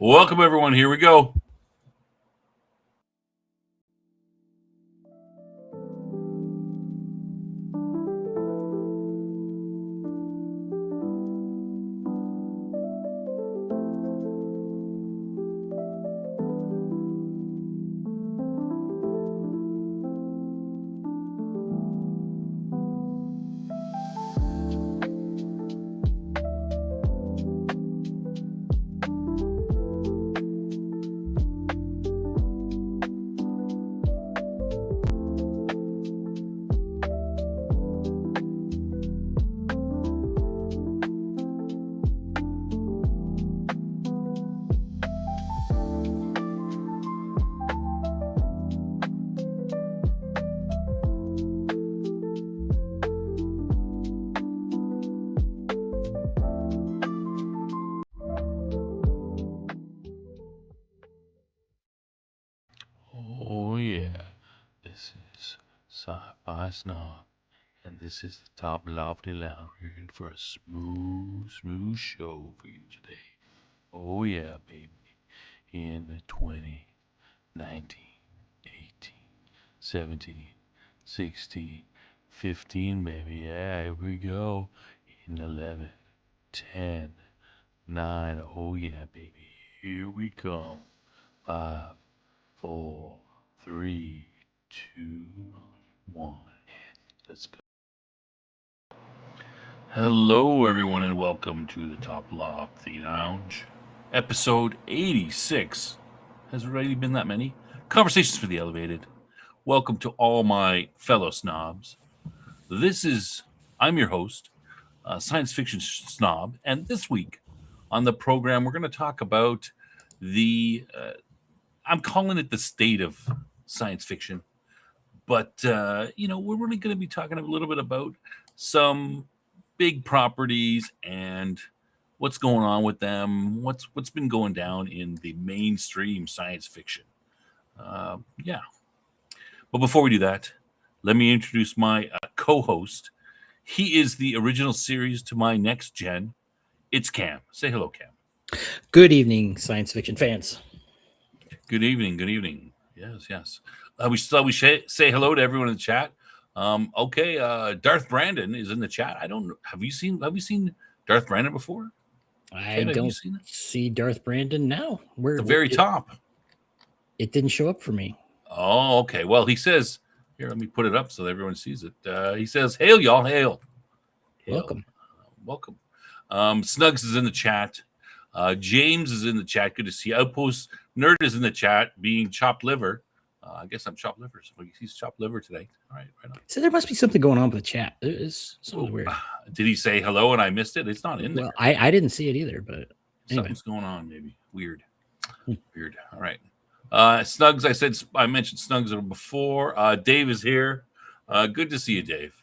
Welcome, everyone. Here we go. Oh, yeah. This is Sci-Fi Snob, and this is the Top Lofty Lounge for a smooth show for you today. Oh, yeah, baby. In the 20, 19, 18, 17, 16, 15, baby. Yeah, here we go. In 11, 10, 9. Oh, yeah, baby. Here we come. 5, 4, 3, 2, 1. Let's go. Hello, everyone, and welcome to the Top Lofty Lounge. Episode 86. Has already been that many? Conversations for the Elevated. Welcome to all my fellow snobs. I'm your host, Science Fiction Snob, and this week on the program, we're going to talk about I'm calling it the state of science fiction. But, we're really going to be talking a little bit about some big properties and what's going on with them, what's been going down in the mainstream science fiction. Yeah. But before we do that, let me introduce my co-host. He is the original series to my next gen. It's Cam. Say hello, Cam. Good evening, science fiction fans. Good evening. Good evening. Yes. We say hello to everyone in the chat. Okay, Darth Brandon is in the chat. I don't know. Have you seen Darth Brandon before? I don't see Darth Brandon now. Where the very top? It didn't show up for me. Oh, okay. Well, he says here. Let me put it up so that everyone sees it. He says, "Hail, y'all! Hail! Welcome, welcome." Snugs is in the chat. James is in the chat. Good to see you. Outpost Nerd is in the chat, being chopped liver. I guess I'm chopped liver. So he's chopped liver today. All right, right on. So there must be something going on with the chat. It's something weird. Did he say hello and I missed it? It's not in there. Well, I didn't see it either, but anyway. Something's going on. Maybe weird. Weird. All right. Snugs. I mentioned Snugs before. Dave is here. Good to see you, Dave.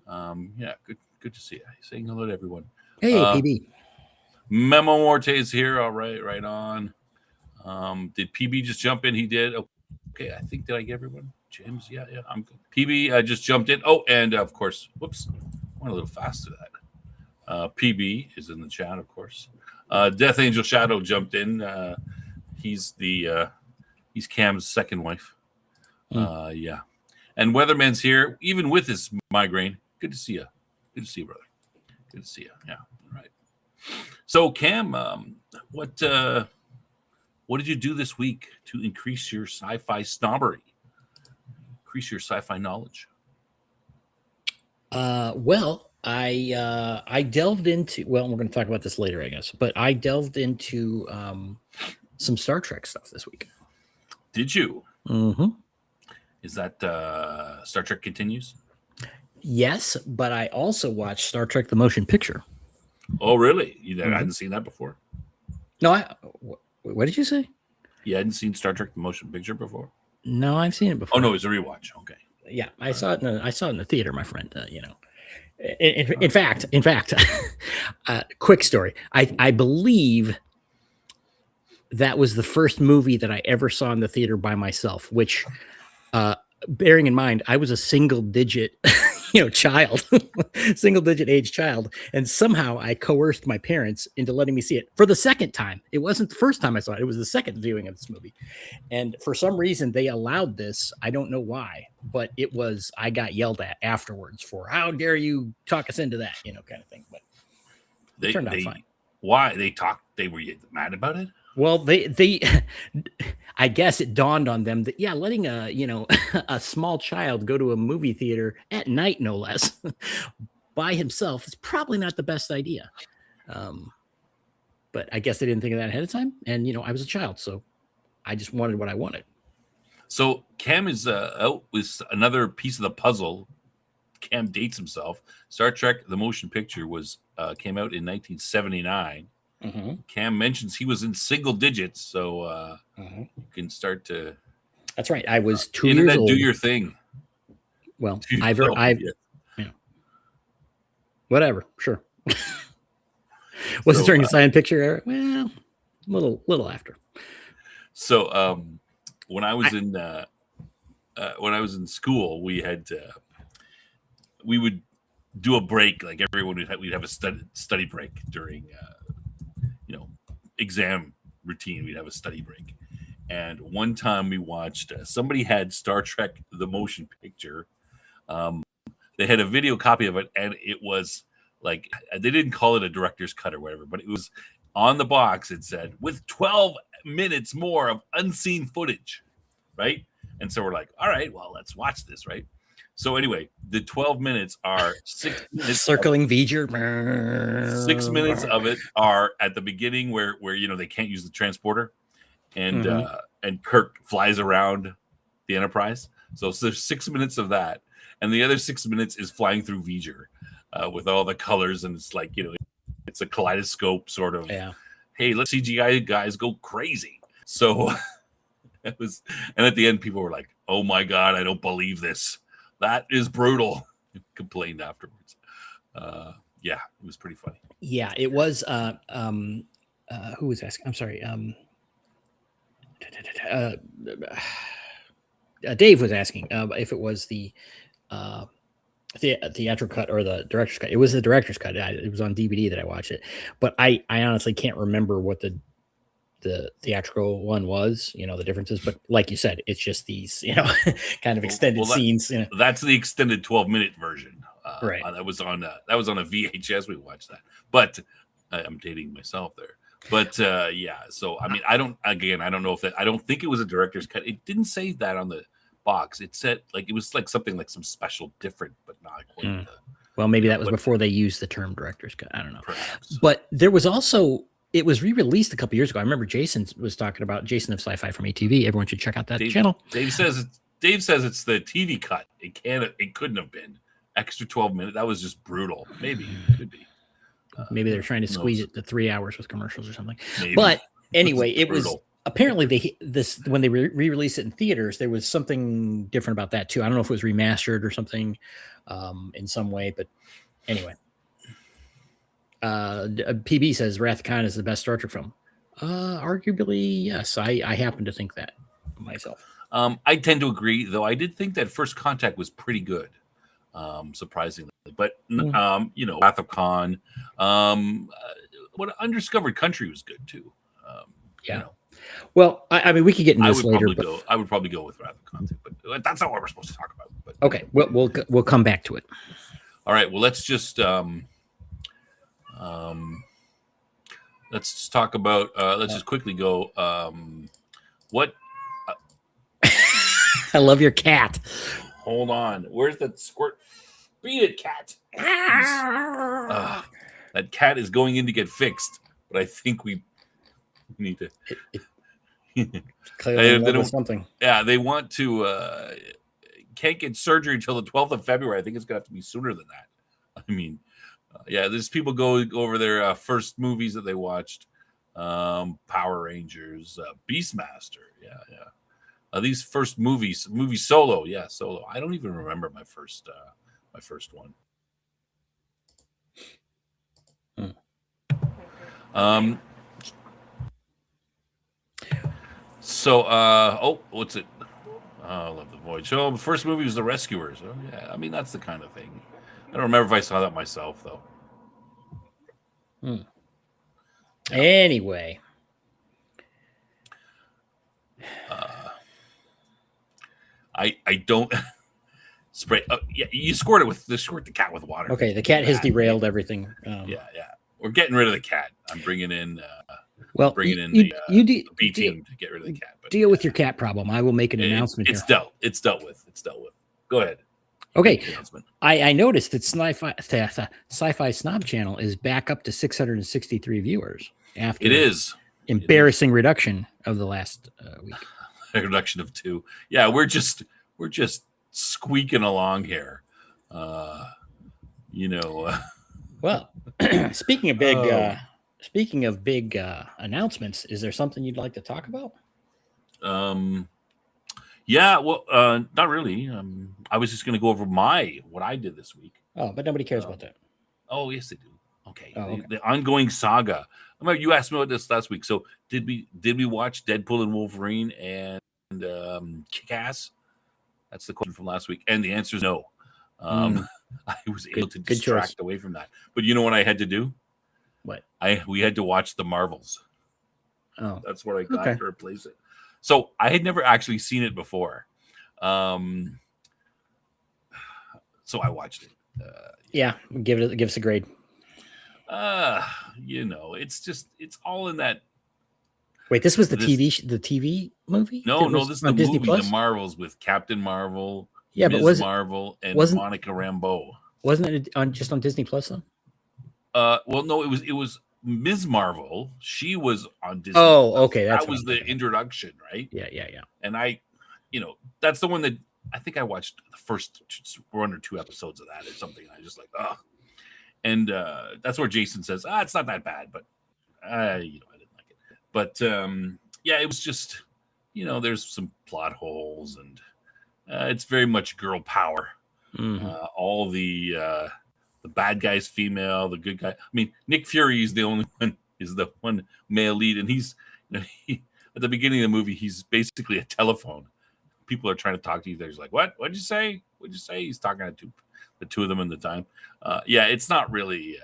Yeah, good to see you. Saying hello to everyone. Hey, PB. Memo Morte is here. All right, right on. Did PB just jump in? He did. Okay, I think, did I get everyone? James, yeah, I'm good. PB just jumped in. Oh, and of course, whoops, went a little fast to that. PB is in the chat, of course. Death Angel Shadow jumped in. He's Cam's second wife. Yeah. And Weatherman's here, even with his migraine. Good to see you. Good to see you, brother. Good to see you. Yeah. All right. So, Cam, what did you do this week to increase your sci-fi snobbery? Increase your sci-fi knowledge? Well, I delved into. Well, we're going to talk about this later, I guess. But I delved into some Star Trek stuff this week. Did you? Mm-hmm. Is that Star Trek Continues? Yes, but I also watched Star Trek: The Motion Picture. Oh, really? I hadn't seen that before. No, what did you say? You hadn't seen Star Trek: The Motion Picture before? No, I've seen it before. Oh no, it's a rewatch. Okay. Yeah, I saw it in the theater, my friend. In fact, quick story. I believe that was the first movie that I ever saw in the theater by myself. Which, bearing in mind, I was a single digit child, single digit age child. And somehow I coerced my parents into letting me see it for the second time. It wasn't the first time I saw it. It was the second viewing of this movie. And for some reason they allowed this. I don't know why, but I got yelled at afterwards for how dare you talk us into that, kind of thing. But it turned out fine. Why they were mad about it? Well, they I guess it dawned on them that letting a a small child go to a movie theater at night, no less, by himself is probably not the best idea. But I guess they didn't think of that ahead of time, and I was a child, so I just wanted what I wanted. So Cam is out with another piece of the puzzle. Cam dates himself. Star Trek: The Motion Picture came out in 1979. Mm-hmm. Cam mentions he was in single digits, so you can start to. That's right. I was 2 years old. Do your thing. Well, whatever. Sure. Was it during the silent picture era? Well, little after. So when I was in school, we would do a break. Like everyone we'd have a study break during exam routine. We'd have a study break, and one time we watched. Somebody had Star Trek: The Motion Picture. They had a video copy of it, and it was like they didn't call it a director's cut or whatever, but it was on the box. It said with 12 minutes more of unseen footage, right? And so we're like, all right, well, let's watch this, right? So anyway, the 12 minutes are 6 minutes. Circling V'ger. 6 minutes of it are at the beginning where they can't use the transporter, and and Kirk flies around the Enterprise. So there's 6 minutes of that, and the other 6 minutes is flying through V'ger with all the colors, and it's like it's a kaleidoscope sort of. Yeah. Hey, let's CGI guys go crazy. So it was, and at the end, people were like, "Oh my god, I don't believe this. That is brutal." Complained afterwards. Yeah, it was pretty funny. Yeah, it was. Who was asking? I'm sorry. Dave was asking if it was the theatrical cut or the director's cut. It was the director's cut. It was on DVD that I watched it, but I honestly can't remember what the theatrical one was, the differences, but like you said, it's just these, kind of extended scenes. That's the extended 12-minute version. Right. That was on a VHS. We watched that, but I'm dating myself there. But yeah, so I mean, I don't know if I don't think it was a director's cut. It didn't say that on the box. It said it was like something like some special different, but not quite. Well, maybe that was before they used the term director's cut. I don't know. Perhaps. But there was also, it was re-released a couple years ago. I remember Jason was talking about Jason of Sci-Fi from ATV. Everyone should check out that channel. Dave says it's the TV cut. It couldn't have been extra 12 minutes. That was just brutal. Maybe it could be. Maybe they're trying to squeeze it to 3 hours with commercials or something. Maybe. But anyway, it was apparently when they re-released it in theaters, there was something different about that too. I don't know if it was remastered or something in some way, but anyway. PB says Wrath of Khan is the best Star Trek film. Arguably, yes. I happen to think that myself. I tend to agree, though. I did think that First Contact was pretty good, surprisingly. But Wrath of Khan, what Undiscovered Country was good too. Yeah. Well, I mean, we could get into this later. I would probably go with Wrath of Khan, but that's not what we're supposed to talk about. But okay, we'll come back to it. All right. Well, let's just talk about. Let's just quickly go. What? I love your cat. Hold on. Where's that squirt? Beat it, cat. That cat is going in to get fixed, but I think we need to. Clearly something. Yeah, they want to. Can't get surgery until the 12th of February. I think it's going to have to be sooner than that. I mean, yeah, there's people go over their first movies that they watched. Power Rangers, Beastmaster. Yeah. These first movie Solo. Yeah, Solo. I don't even remember my first one. So, what's it? Oh, I love The Void. So the first movie was The Rescuers. Oh, yeah. I mean, that's the kind of thing. I don't remember if I saw that myself, though. Hmm. Yeah. Anyway, I don't spray. Yeah, you squirt the cat with water. okay, the cat has derailed everything. Yeah. We're getting rid of the cat. I'm bringing in Well, the B deal, team to get rid of the cat. But deal with your cat problem. I will make an announcement it's here. It's dealt with. Go ahead. Okay, I noticed that Sci-Fi Snob Channel is back up to 663 viewers after it is embarrassing reduction of the last week. A reduction of 2. Yeah, we're just squeaking along here. Well, speaking of big announcements, is there something you'd like to talk about? Yeah, well, not really. I was just going to go over what I did this week. Oh, but nobody cares about that. Oh, yes, they do. Okay. Oh, okay. The ongoing saga. I remember you asked me about this last week. So did we watch Deadpool and Wolverine and Kick-Ass? That's the question from last week, and the answer is no. I was able to distract away from that. But you know what I had to do? What? We had to watch the Marvels. Oh, that's what I got to replace it. So I had never actually seen it before. So I watched it. Yeah, give us a grade. It's all in that. Wait, this was the TV movie? No, this is the Disney movie, Plus? The Marvels, with Captain Marvel, yeah, Ms. but was Marvel, and Monica Rambeau. Wasn't it just on Disney Plus though? Well, no, it was Ms. Marvel. She was on Disney. Oh, okay, that was the introduction, right? Yeah. And that's the one that I think I watched the first 1 or 2 episodes of that or something. I just like, oh, and that's where Jason says, it's not that bad, but I didn't like it. But yeah, it was just, there's some plot holes, and it's very much girl power. Mm-hmm. All the bad guy's female, the good guy. I mean, Nick Fury is the one male lead, and he's at the beginning of the movie, he's basically a telephone. People are trying to talk to you. There's like, what'd you say? What'd you say? He's talking to the two of them in the time. Yeah, it's not really,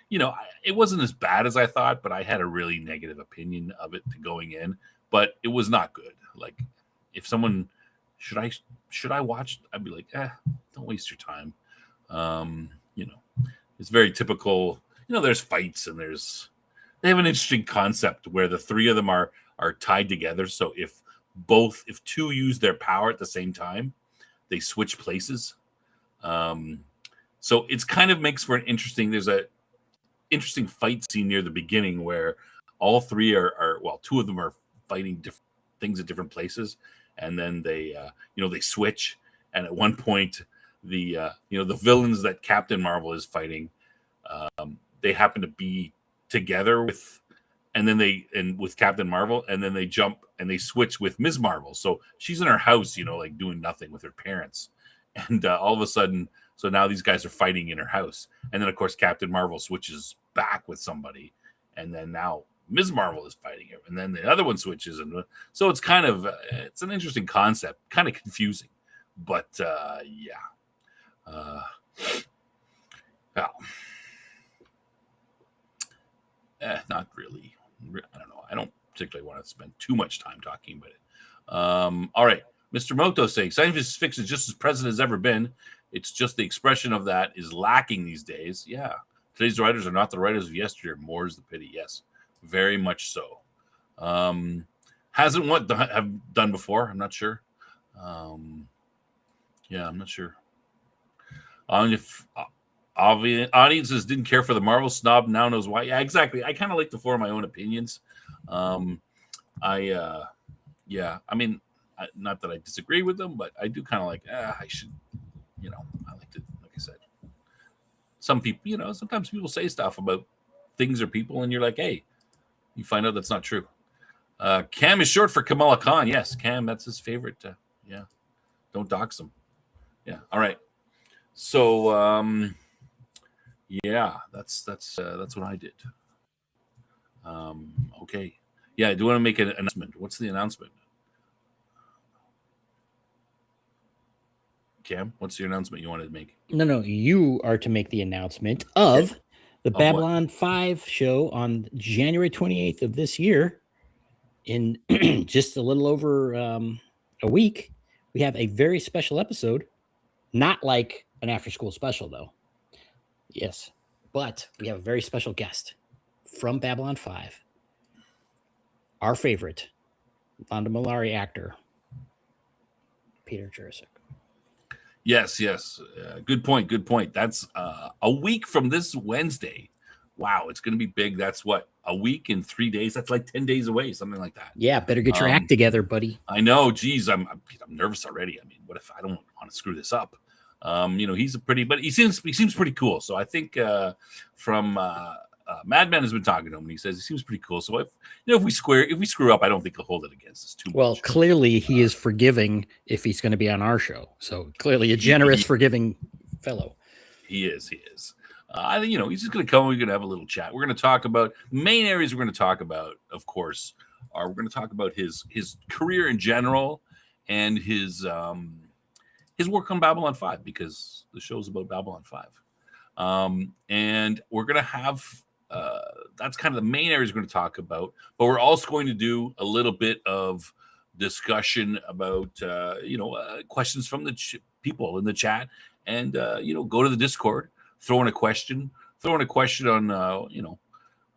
it wasn't as bad as I thought, but I had a really negative opinion of it going in. But it was not good. Like, if someone should I watch? I'd be like, don't waste your time. It's very typical. There's fights, and they have an interesting concept where the 3 of them are tied together. So if 2 use their power at the same time, they switch places. So it's kind of makes for an interesting. There's a interesting fight scene near the beginning where all 3 are 2 of them are fighting different things at different places, and then they switch. And at one point, the villains that Captain Marvel is fighting, they happen to be together with Captain Marvel, and then they jump and they switch with Ms. Marvel. So she's in her house, like doing nothing with her parents, and all of a sudden, so now these guys are fighting in her house, and then of course Captain Marvel switches back with somebody, and then now Ms. Marvel is fighting him, and then the other one switches, and so it's kind of it's an interesting concept, kind of confusing, but not really. I don't know. I don't particularly want to spend too much time talking about it. All right. Mr. Moto saying science fiction is just as present as ever been. It's just the expression of that is lacking these days. Yeah. Today's writers are not the writers of yesterday. More is the pity. Yes. Very much so. Hasn't what have done before. I'm not sure. Yeah, I'm not sure. If audiences didn't care for the Marvel, snob now knows why. Yeah, exactly. I kind of like to form my own opinions. I mean, not that I disagree with them, but I do kind of like, I should, I like to, like I said, some people, sometimes people say stuff about things or people, and you're like, hey, you find out that's not true. Cam is short for Kamala Khan. Yes, Cam, that's his favorite. Yeah. Don't dox him. Yeah. All right. So, yeah, that's what I did. Okay. Yeah, I do want to make an announcement. What's the announcement? Cam, what's your announcement you wanted to make? No, you are to make the announcement of the what? Babylon 5 show on January 28th of this year. In just a little over a week, we have a very special episode, not like an after school special, though. Yes, but we have a very special guest from Babylon 5, our favorite Londo Mollari actor, Peter Jurasik. Yes. Good point. That's a week from this Wednesday. Wow, it's going to be big. That's what, a week and 3 days. That's like 10 days away, something like that. Yeah, better get your act together, buddy. I know. Geez, I'm nervous already. I mean, what if I don't want to screw this up? He's but he seems pretty cool. So I think from Madman has been talking to him, and he says he seems pretty cool. So if we screw up, I don't think he'll hold it against us too much. Well, clearly he is forgiving if he's going to be on our show. So clearly a generous, forgiving fellow. He is. I think he's just going to come. We're going to have a little chat. We're going to talk about main areas. We're going to talk about, of course, we're going to talk about his career in general and his work on Babylon 5, because the show's about Babylon 5. And we're going to have that's kind of the main areas we're going to talk about. But we're also going to do a little bit of discussion about questions from the people in the chat, and go to the Discord. Throw in a question on,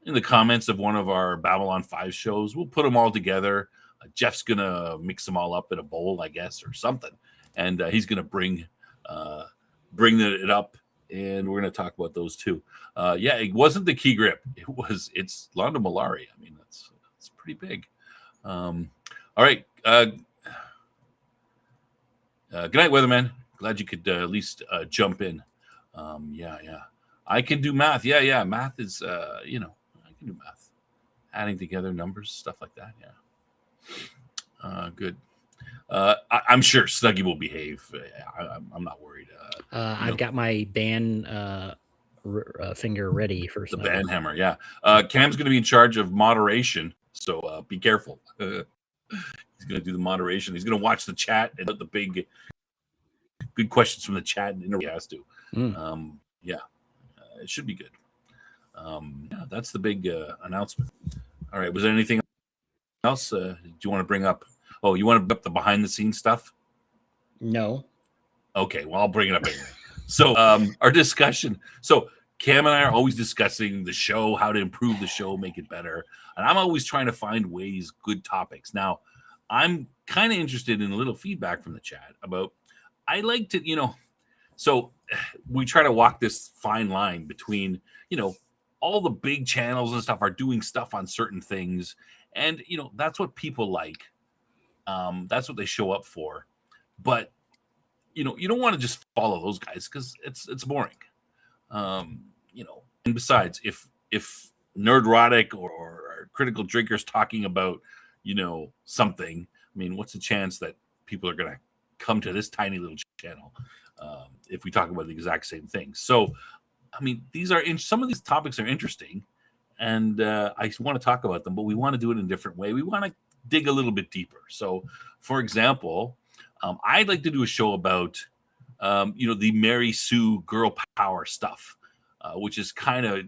in the comments of one of our Babylon 5 shows. We'll put them all together. Jeff's going to mix them all up in a bowl, I guess, or something. And he's going to bring it up, and we're going to talk about those too. It wasn't the key grip. It's Londo Mollari. I mean, that's pretty big. All right. Good night, Weatherman. Glad you could at least jump in. I can do math. Math is I can do math, adding together numbers, stuff like that. Good. I'm sure Snuggy will behave. I'm not worried. I've got my band finger ready for the band hammer. Cam's going to be in charge of moderation, so be careful. He's going to do the moderation. He's going to watch the chat and the big good questions from the chat, and he has to. It should be good. That's the big announcement. All right, was there anything else do you want to bring up? Oh, you want to bring up the behind the scenes stuff? No. Okay, well, I'll bring it up anyway. So our discussion, so Cam and I are always discussing the show, how to improve the show, make it better, and I'm always trying to find ways, good topics. Now I'm kind of interested in a little feedback from the chat about, I like to, so we try to walk this fine line between, all the big channels and stuff are doing stuff on certain things. And, that's what people like. That's what they show up for. But, you don't want to just follow those guys because it's boring. And besides, if Nerdrotic or Critical Drinkers talking about, something, I mean, what's the chance that people are going to come to this tiny little channel if we talk about the exact same thing? So, I mean, some of these topics are interesting, and I want to talk about them, but we want to do it in a different way. We want to dig a little bit deeper. So, for example, I'd like to do a show about, the Mary Sue girl power stuff, which is kind of,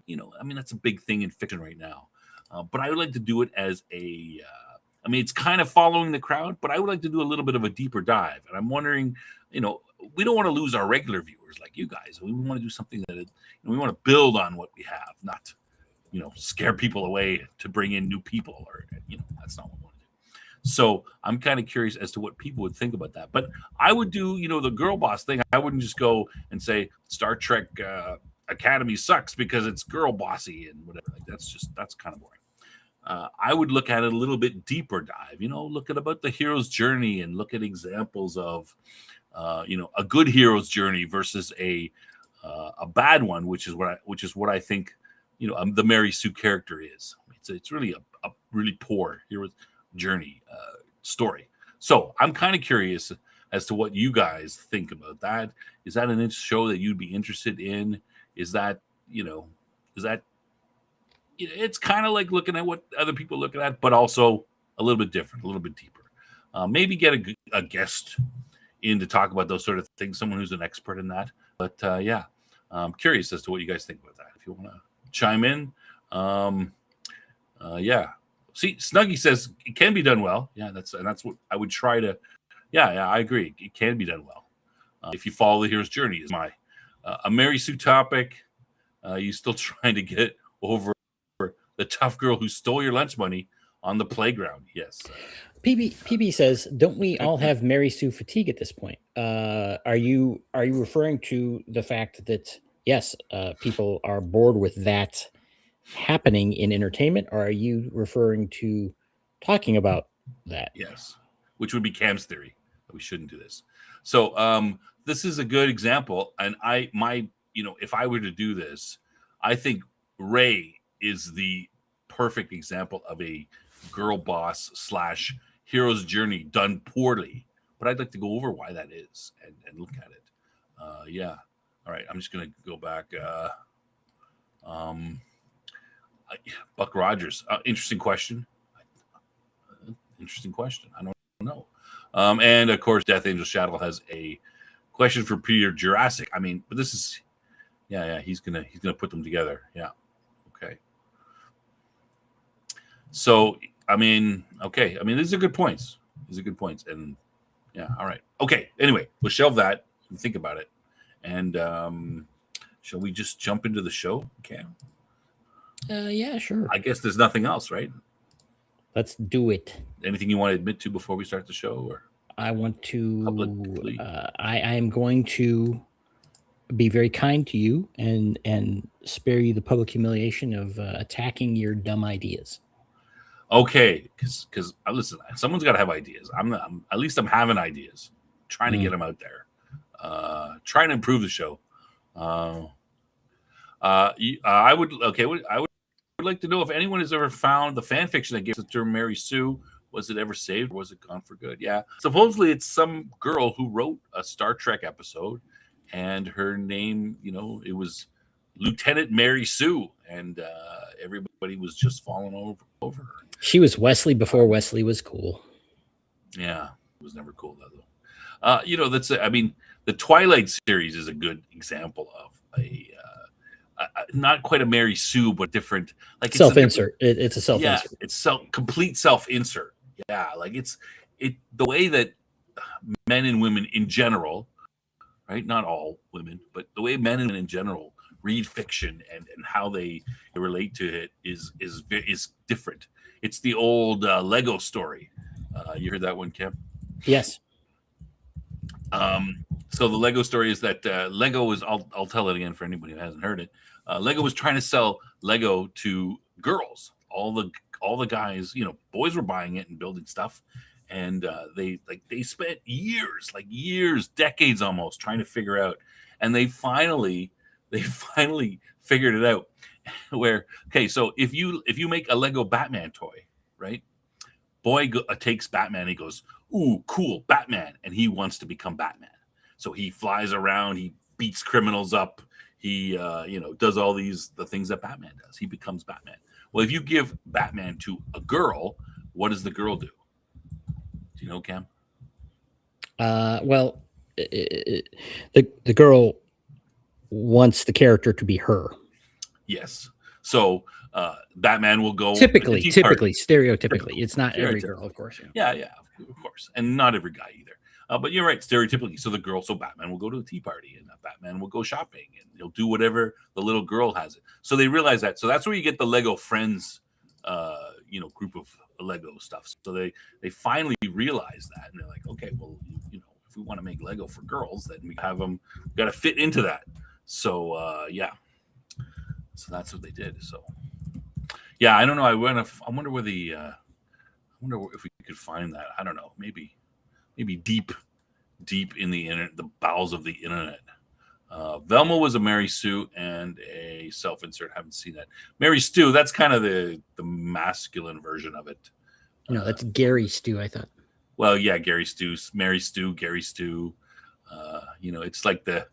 that's a big thing in fiction right now. But I would like to do it as it's kind of following the crowd, but I would like to do a little bit of a deeper dive. And I'm wondering, we don't want to lose our regular viewers like you guys. We want to do something that we want to build on what we have, not, scare people away to bring in new people, or, that's not what we want to do. So I'm kind of curious as to what people would think about that. But I would do, the girl boss thing. I wouldn't just go and say Star Trek Academy sucks because it's girl bossy and whatever. Like that's kind of boring. I would look at it a little bit deeper dive, look at about the hero's journey and look at examples of, a good hero's journey versus a bad one, which is what I think, the Mary Sue character is. It's really a really poor hero's journey story. So I'm kind of curious as to what you guys think about that. Is that an show that you'd be interested in? Is that, it's kind of like looking at what other people are looking at, but also a little bit different, a little bit deeper. Maybe get a guest in to talk about those sort of things. Someone who's an expert in that. But yeah, I'm curious as to what you guys think about that. If you want to chime in, yeah. See, Snuggy says it can be done well. Yeah, that's what I would try to. Yeah, I agree. It can be done well if you follow the hero's journey. Is my a Mary Sue topic? You still trying to get over the tough girl who stole your lunch money on the playground? Yes. PB says, "Don't we all have Mary Sue fatigue at this point?" Are you referring to the fact that yes, people are bored with that happening in entertainment, or are you referring to talking about that? Yes, which would be Cam's theory that we shouldn't do this. So this is a good example, and if I were to do this, I think Ray is the perfect example of a girl boss / hero's journey done poorly. But I'd like to go over why that is and look at it. Yeah. All right. I'm just gonna go back. Buck Rogers. Interesting question. Interesting question. I don't know. And of course, Death Angel Shadow has a question for Peter Jurassic. I mean, but this is, yeah. He's gonna put them together. Yeah. Okay. So I mean, okay. I mean, these are good points. And yeah. All right. Okay. Anyway, we'll shelve that and think about it. And shall we just jump into the show, Cam? Yeah, sure. I guess there's nothing else, right? Let's do it. Anything you want to admit to before we start the show, or I want to. Publicly. I am going to be very kind to you and spare you the public humiliation of attacking your dumb ideas. okay? Because listen, someone's got to have ideas. At least I'm having ideas, trying to get them out there, trying to improve the show. I would like to know if anyone has ever found the fan fiction that gave Sister Mary Sue. Was it ever saved? Or was it gone for good? Yeah. Supposedly it's some girl who wrote a Star Trek episode, and her name, it was Lieutenant Mary Sue, and everybody was just falling over her. She was Wesley before Wesley was cool. Yeah, it was never cool though. The Twilight series is a good example of a not quite a Mary Sue, but different. Like self-insert. It's a self-insert. Yeah, it's complete self-insert. Yeah, like the way that men and women in general, right? Not all women, but the way men and women in general read fiction and how they relate to it is different. It's the old Lego story. You heard that one, Kim? Yes. So the Lego story is that Lego is. I'll tell it again for anybody who hasn't heard it. Lego was trying to sell Lego to girls. All the guys, boys were buying it and building stuff, and they spent years, decades almost trying to figure out, and they finally figured it out. So if you make a Lego Batman toy, right? Boy takes Batman, he goes, "Ooh, cool, Batman," and he wants to become Batman. So he flies around, he beats criminals up, he does all the things that Batman does. He becomes Batman. Well, if you give Batman to a girl, what does the girl do? Do you know, Cam? Well, the girl wants the character to be her. Yes. So Batman will go typically, stereotypically. It's not every girl, of course. Yeah, of course, and not every guy either. But you're right, stereotypically. So Batman will go to a tea party, and Batman will go shopping, and he'll do whatever the little girl has it. So they realize that. So that's where you get the Lego Friends, group of Lego stuff. So they finally realize that, and they're like, okay, well, if we want to make Lego for girls, then we have them got to fit into that. So yeah, so that's what they did. So yeah, I don't know. I wonder where I wonder if we could find that. I don't know. Maybe deep in the internet, the bowels of the internet. Velma was a Mary Sue and a self-insert. Haven't seen that. Mary Stu, that's kind of the masculine version of it. No, that's Gary Stu, I thought. Well, yeah, Gary Stu, Mary Stu, Gary Stu. It's like the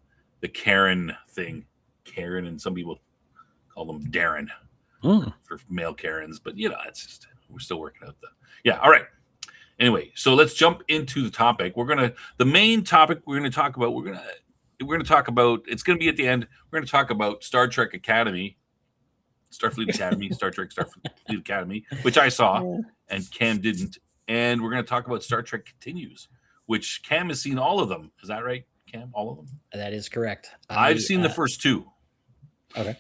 Karen thing. Karen, and some people call them Darren for male Karens. But it's just we're still working out the. Yeah. All right. Anyway, so let's jump into the topic. The main topic we're gonna talk about. We're gonna talk about. It's gonna be at the end. We're gonna talk about Star Trek Academy, Starfleet Academy, Star Trek Starfleet Academy, which I saw and Cam didn't. And we're gonna talk about Star Trek Continues, which Cam has seen all of them. Is that right, Cam? All of them? That is correct. I've seen the first two. Okay.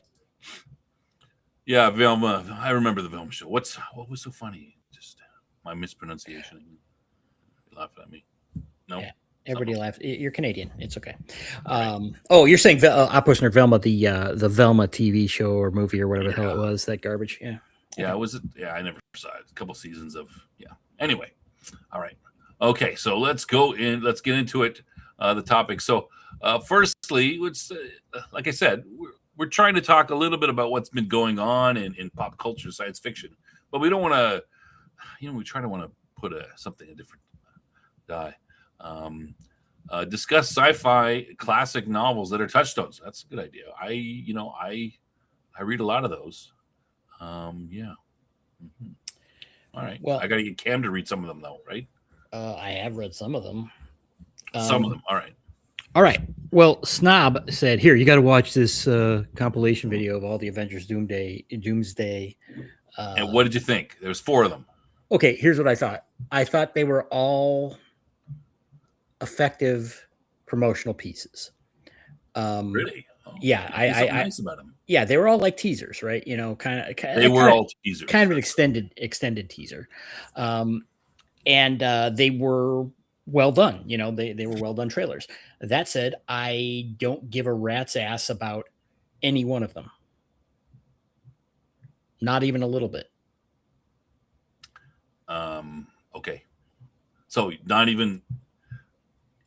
Yeah, Velma. I remember the Velma show. What was so funny? Just my mispronunciation. You laughing at me? No. Yeah, everybody laughs. You're Canadian. It's okay. Oh, you're saying Opposite Velma, the Velma TV show or movie or whatever the hell it was. That garbage. Yeah. Yeah, was it? Yeah, I never saw it. A couple seasons of Anyway, all right. Okay, so let's go in. Let's get into it. The topic. So, firstly, like I said, we're trying to talk a little bit about what's been going on in pop culture, science fiction, but we don't want to. We try to want to put something a different dye. Discuss sci-fi classic novels that are touchstones. That's a good idea. I read a lot of those. Yeah. Mm-hmm. All right. Well, I got to get Cam to read some of them, though, right? I have read some of them. Some of them. All right. All right. Well, Snob said, "Here, you got to watch this compilation video of all the Avengers Doomsday." And what did you think? There was 4 of them. Okay, here's what I thought. I thought they were all effective promotional pieces. Really? Oh, yeah, I nice about them. Yeah, they were all like teasers, right? They were all teasers. Kind of an extended teaser, and they were well done. They were well done trailers. That said, I don't give a rat's ass about any one of them. Not even a little bit. Okay. So not even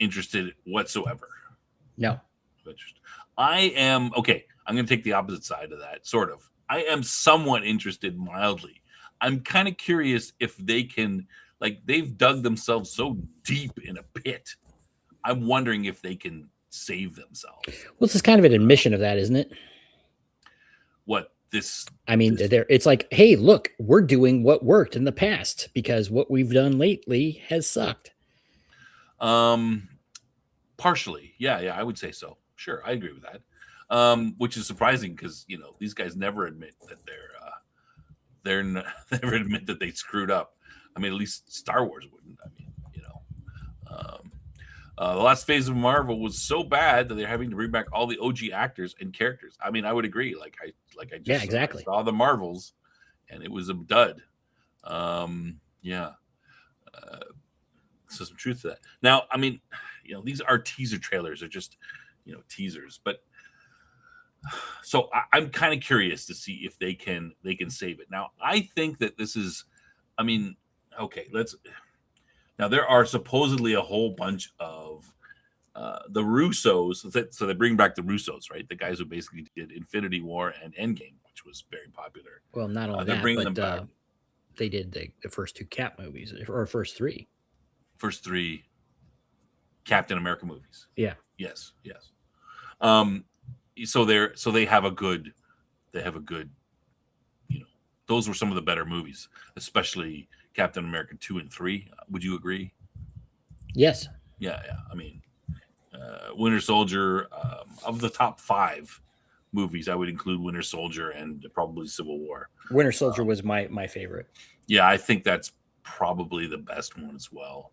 interested whatsoever. No. I am okay. I'm going to take the opposite side of that. Sort of. I am somewhat interested mildly. I'm kind of curious if they can, they've dug themselves so deep in a pit. I'm wondering if they can save themselves. Well, this is kind of an admission of that, isn't it? What this? I mean, it's like, hey, look, we're doing what worked in the past because what we've done lately has sucked. Partially, yeah, I would say so. Sure, I agree with that. Which is surprising because these guys never admit that never admit that they screwed up. I mean, at least Star Wars wouldn't. I mean, the last phase of Marvel was so bad that they're having to bring back all the OG actors and characters. I mean, I would agree. I just exactly saw the Marvels, and it was a dud. So some truth to that. Now, I mean, these are teaser trailers. They're just teasers, but so I'm kind of curious to see if they can save it. Now, I think that this is, I mean, okay, now there are supposedly a whole bunch of the Russos, so they bring back the Russos, right? The guys who basically did Infinity War and Endgame, which was very popular. Well, not only that, but they did the first 2 Cap movies, or first 3. First 3 Captain America movies. Yeah. Yes. So they have a good, those were some of the better movies, especially Captain America 2 and 3. Would you agree? Yes. Yeah. I mean, Winter Soldier, of the top 5 movies, I would include Winter Soldier and probably Civil War. Winter Soldier was my favorite. Yeah, I think that's probably the best one as well.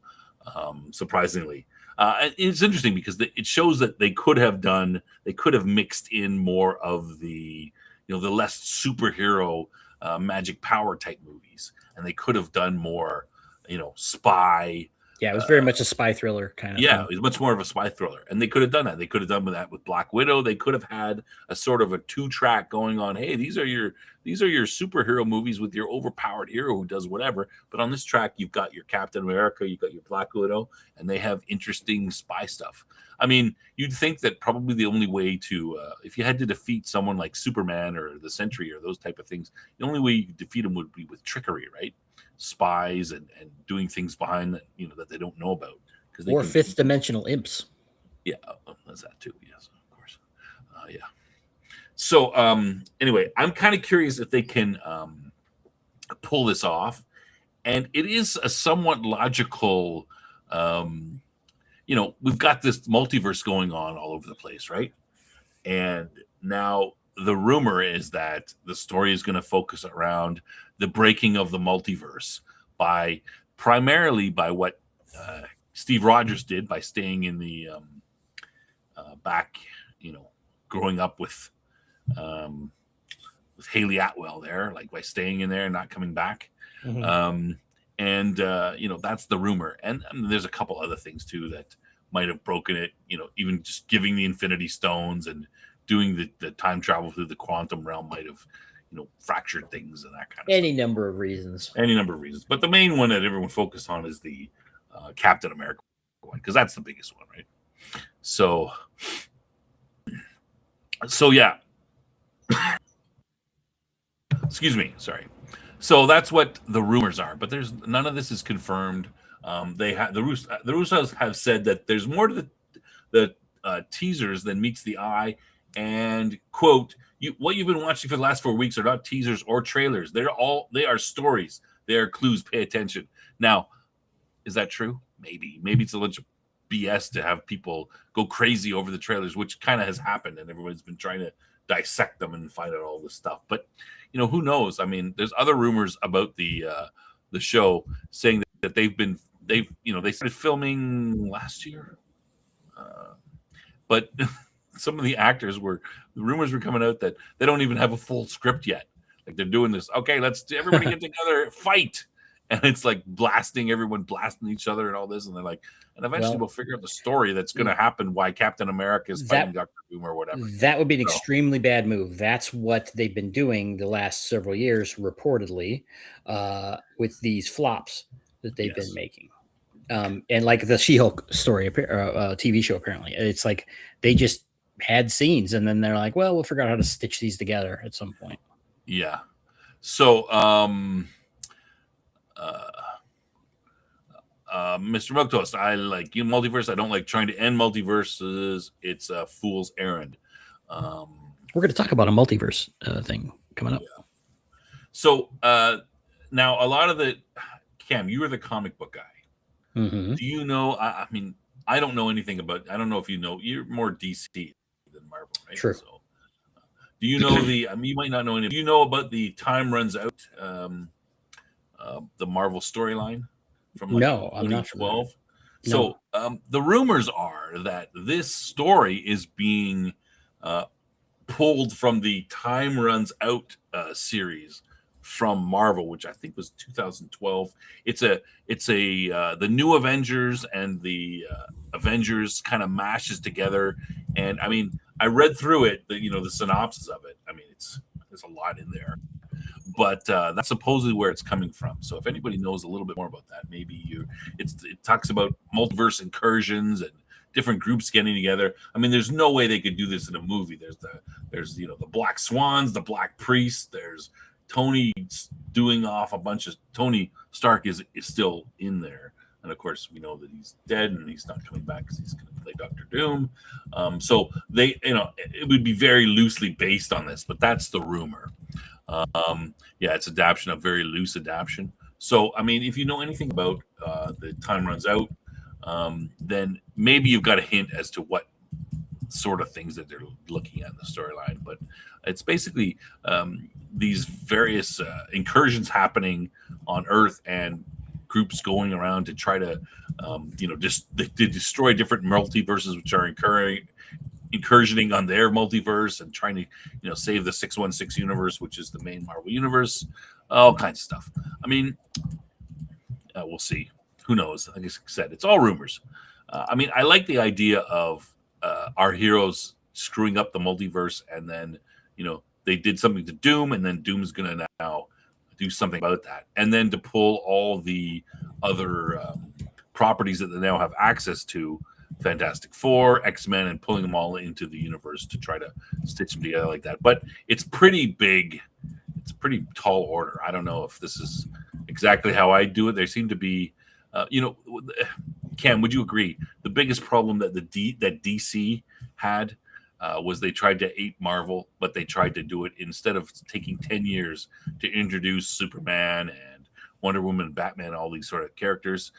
Surprisingly. And it's interesting because it shows that they could have mixed in more of the, the less superhero magic power type movies, and they could have done more, spy. Yeah, it was very much a spy thriller kind of. Yeah, thing. it was much more of a spy thriller, and they could have done that. They could have done that with Black Widow. They could have had a sort of a 2-track going on. Hey, these are your superhero movies with your overpowered hero who does whatever. But on this track, you've got your Captain America, you've got your Black Widow, and they have interesting spy stuff. I mean, you'd think that probably the only way to, if you had to defeat someone like Superman or the Sentry or those type of things, the only way you could defeat them would be with trickery, right? Spies and doing things behind that that they don't know about, or fifth dimensional imps. Yeah, that's that too. Yes, of course. Yeah. So anyway, I'm kind of curious if they can pull this off, and it is a somewhat logical. We've got this multiverse going on all over the place, right? And now the rumor is that the story is going to focus around the breaking of the multiverse primarily by what Steve Rogers did by staying in the back, growing up with Haley Atwell there, like by staying in there and not coming back. Mm-hmm. That's the rumor. And there's a couple other things too that might have broken it, even just giving the Infinity Stones and doing the time travel through the quantum realm might have, fractured things and that kind of stuff. Any number of reasons. But the main one that everyone focused on is the Captain America one, because that's the biggest one, right? So yeah. Excuse me. Sorry. So that's what the rumors are, but there's none of this is confirmed. The Russos have said that there's more to the teasers than meets the eye, and quote, what you've been watching for the last 4 weeks are not teasers or trailers. They are stories. They are clues. Pay attention. Now, is that true? Maybe it's a bunch of BS to have people go crazy over the trailers, which kind of has happened, and everybody's been trying to dissect them and find out all this stuff. But who knows? I mean, there's other rumors about the show saying that they started filming last year, but some of the actors the rumors were coming out that they don't even have a full script yet. Like they're doing this. Okay, let's everybody get together, fight. And it's like blasting each other and all this. And they're like, and eventually we'll figure out the story that's going to happen, why Captain America is fighting Dr. Doom or whatever. That would be an extremely bad move. That's what they've been doing the last several years, reportedly, with these flops that they've been making. And like the She-Hulk story, TV show, apparently. It's like they just had scenes and then they're like, well, we'll figure out how to stitch these together at some point. Yeah. So, Mr. Milktoast, I like multiverse. I don't like trying to end multiverses. It's a fool's errand. We're going to talk about a multiverse thing coming up. Yeah. So now a lot of Cam, you were the comic book guy. Mm-hmm. Do you know? I mean, I don't know anything about. I don't know if you know. You're more DC than Marvel, right? True. So, do you know you might not know any. Do you know about the Time Runs Out? The Marvel storyline from I'm not 12. So the rumors are that this story is being pulled from the Time Runs Out series from Marvel, which I think was 2012. It's the New Avengers and the Avengers kind of mashes together. And I mean, I read through it, the synopsis of it. I mean, there's a lot in there. But that's supposedly where it's coming from. So if anybody knows a little bit more about that, maybe it talks about multiverse incursions and different groups getting together. I mean, there's no way they could do this in a movie. There's the Black Swans, the Black Priests. There's Tony doing off a bunch of Tony Stark is still in there, and of course we know that he's dead and he's not coming back because he's going to play Dr. Doom. So they, it would be very loosely based on this, but that's the rumor. It's adaptation, a very loose adaptation. So, I mean, if you know anything about the Time Runs Out, then maybe you've got a hint as to what sort of things that they're looking at in the storyline. But it's basically these various incursions happening on Earth and groups going around to try to, to destroy different multiverses, which are incursioning on their multiverse and trying to save the 616 universe, which is the main Marvel universe, all kinds of stuff. I mean, we'll see. Who knows? Like I said, it's all rumors. I mean, I like the idea of our heroes screwing up the multiverse, and then they did something to Doom, and then Doom's gonna now do something about that, and then to pull all the other properties that they now have access to, Fantastic Four, X-Men, and pulling them all into the universe to try to stitch them together like that. But it's pretty big. It's a pretty tall order. I don't know if this is exactly how I do it. There seem to be, Cam, would you agree? The biggest problem that that DC had was they tried to ape Marvel, but they tried to do it instead of taking 10 years to introduce Superman and Wonder Woman, Batman, all these sort of characters,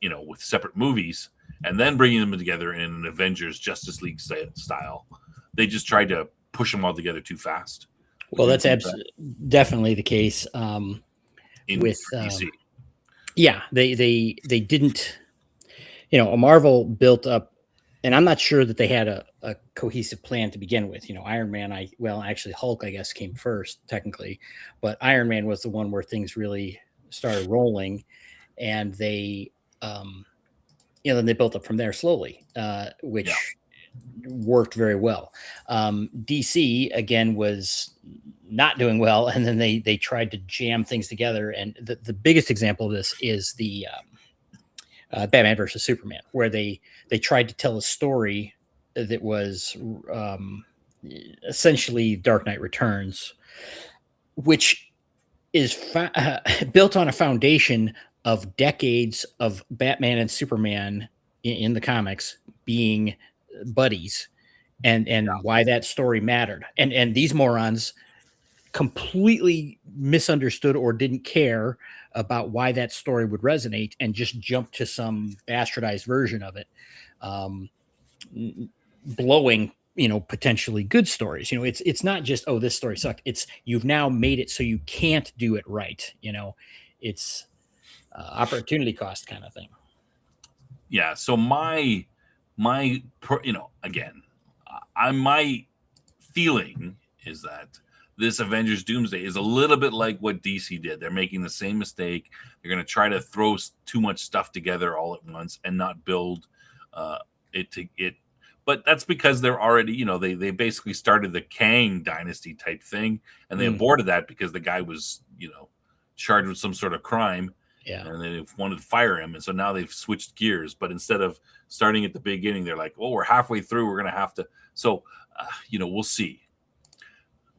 with separate movies, and then bringing them together in an Avengers Justice League style. They just tried to push them all together too fast. Well, that's definitely the case with DC. Yeah, they didn't. Marvel built up, and I'm not sure that they had a cohesive plan to begin with. Iron Man, actually Hulk, I guess, came first technically, but Iron Man was the one where things really started rolling, and they, then they built up from there slowly, which worked very well. DC again was not doing well, and then they tried to jam things together. And the biggest example of this is the Batman versus Superman, where they tried to tell a story that was essentially Dark Knight Returns, which is built on a foundation of decades of Batman and Superman in the comics being buddies, and why that story mattered. And these morons completely misunderstood or didn't care about why that story would resonate and just jumped to some bastardized version of it, blowing potentially good stories. It's not just, oh, this story sucked. It's, you've now made it so you can't do it right. It's opportunity cost kind of thing. Yeah. So my feeling is that this Avengers Doomsday is a little bit like what DC did. They're making the same mistake. They're going to try to throw too much stuff together all at once and not build it. But that's because they're already, they basically started the Kang dynasty type thing, and they aborted that because the guy was, charged with some sort of crime. Yeah. And they wanted to fire him. And so now they've switched gears. But instead of starting at the beginning, they're like, well, we're halfway through. We're going to have to. So, we'll see.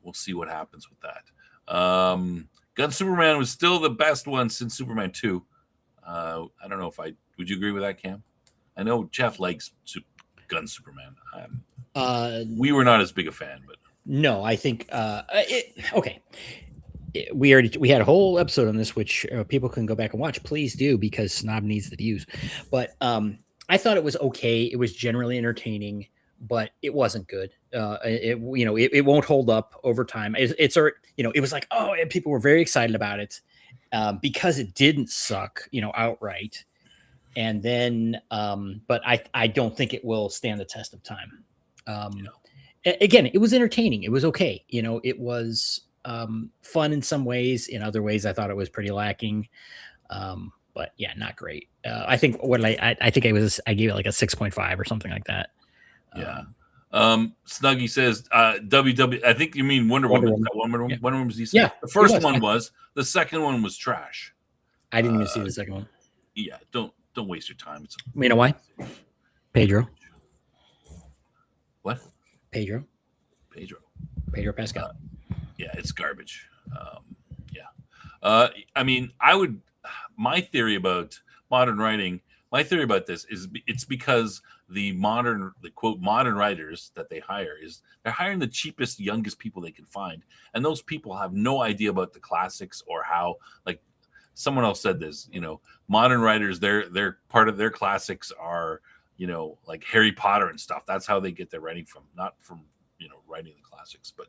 We'll see what happens with that. Gun Superman was still the best one since Superman 2. I don't know would you agree with that, Cam? I know Jeff likes Gun Superman. We were not as big a fan, but. No, I think, okay. We had a whole episode on this, which people can go back and watch. Please do, because Snob needs the views. But I thought it was okay. It was generally entertaining, but it wasn't good. It won't hold up over time. It was like, oh, and people were very excited about it because it didn't suck, outright. And then, but I don't think it will stand the test of time. Again, it was entertaining. It was okay. It was fun in some ways. In other ways, I thought it was pretty lacking. But yeah, not great. I think I gave it like a 6.5 or something like that. Yeah. Snuggy says WW. I think you mean Wonder Woman. Wonder Woman was decent. Yeah, the first one was. The second one was trash. I didn't even see the second one. Yeah, don't waste your time. You know why? Pedro. What? Pedro Pascal. Yeah, it's garbage. My theory about modern writing, this is it's because the quote modern writers that they hire they're hiring the cheapest, youngest people they can find, and those people have no idea about the classics or how, like someone else said this, modern writers, they're part of their classics are, like Harry Potter and stuff. That's how they get their writing from, not from writing the classics. But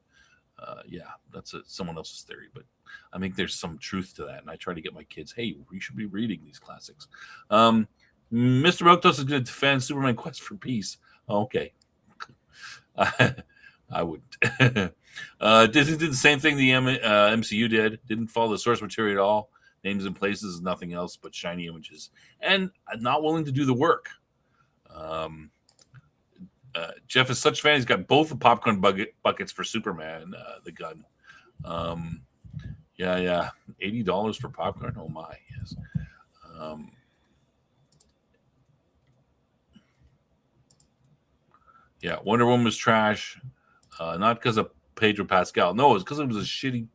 that's someone else's theory, but I think there's some truth to that. And I try to get my kids, hey, we should be reading these classics. Mr. Milktoast is going to defend Superman Quest for Peace. Okay. I wouldn't. Disney did the same thing the MCU did. Didn't follow the source material at all. Names and places, nothing else but shiny images. And not willing to do the work. Jeff is such a fan. He's got both the popcorn buckets for Superman, the gun. Yeah. $80 for popcorn. Oh my, yes. Yeah, Wonder Woman was trash. Not because of Pedro Pascal. No, it's because it was a shitty,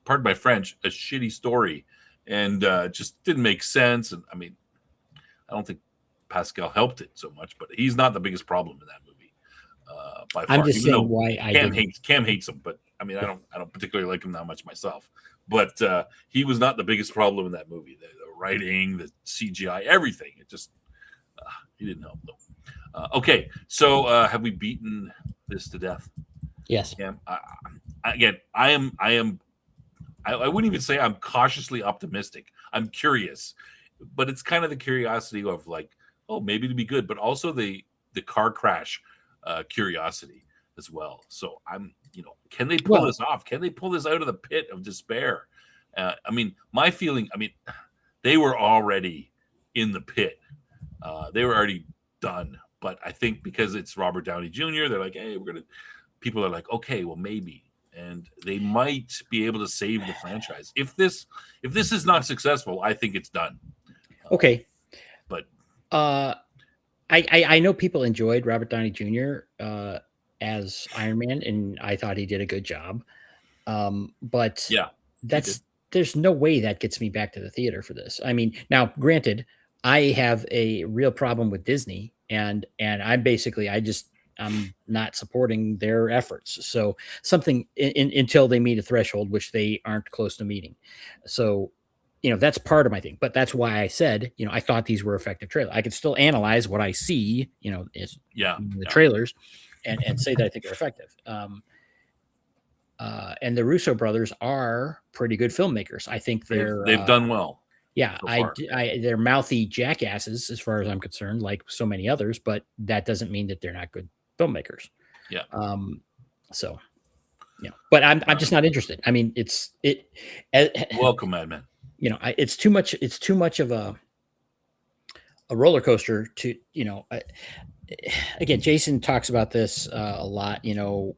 pardon my French, a shitty story. And just didn't make sense. And I don't think Pascal helped it so much, but he's not the biggest problem in that movie. By far. I'm just saying why Cam hates him, but I don't particularly like him that much myself. but he was not the biggest problem in that movie. The writing, the CGI, everything. It just he didn't help though. Okay, so have we beaten this to death? Yes. Yeah. Again, I wouldn't even say I'm cautiously optimistic. I'm curious, but it's kind of the curiosity of like, oh, maybe it'd be good, but also the car crash curiosity as well. So I'm, can they pull this off? Can they pull this out of the pit of despair? I mean, my feeling, I mean, they were already in the pit. They were already done. But I think because it's Robert Downey Jr., they're like, hey, people are like, okay, well, maybe. And they might be able to save the franchise. If this is not successful, I think it's done. Okay. But I know people enjoyed Robert Downey Jr. As Iron Man, and I thought he did a good job. But yeah, there's no way that gets me back to the theater for this. I mean, now granted, I have a real problem with Disney, and I'm not supporting their efforts. So something until they meet a threshold, which they aren't close to meeting. So, that's part of my thing, but that's why I said, I thought these were effective trailers. I could still analyze what I see, is the trailers and say that I think they're effective. And the Russo brothers are pretty good filmmakers. I think they've done well. Yeah, so they're mouthy jackasses as far as I'm concerned, like so many others, but that doesn't mean that they're not good filmmakers. Yeah. So, but I'm just not interested. I mean, welcome, Madman. It's too much. It's too much of a roller coaster to, again, Jason talks about this a lot,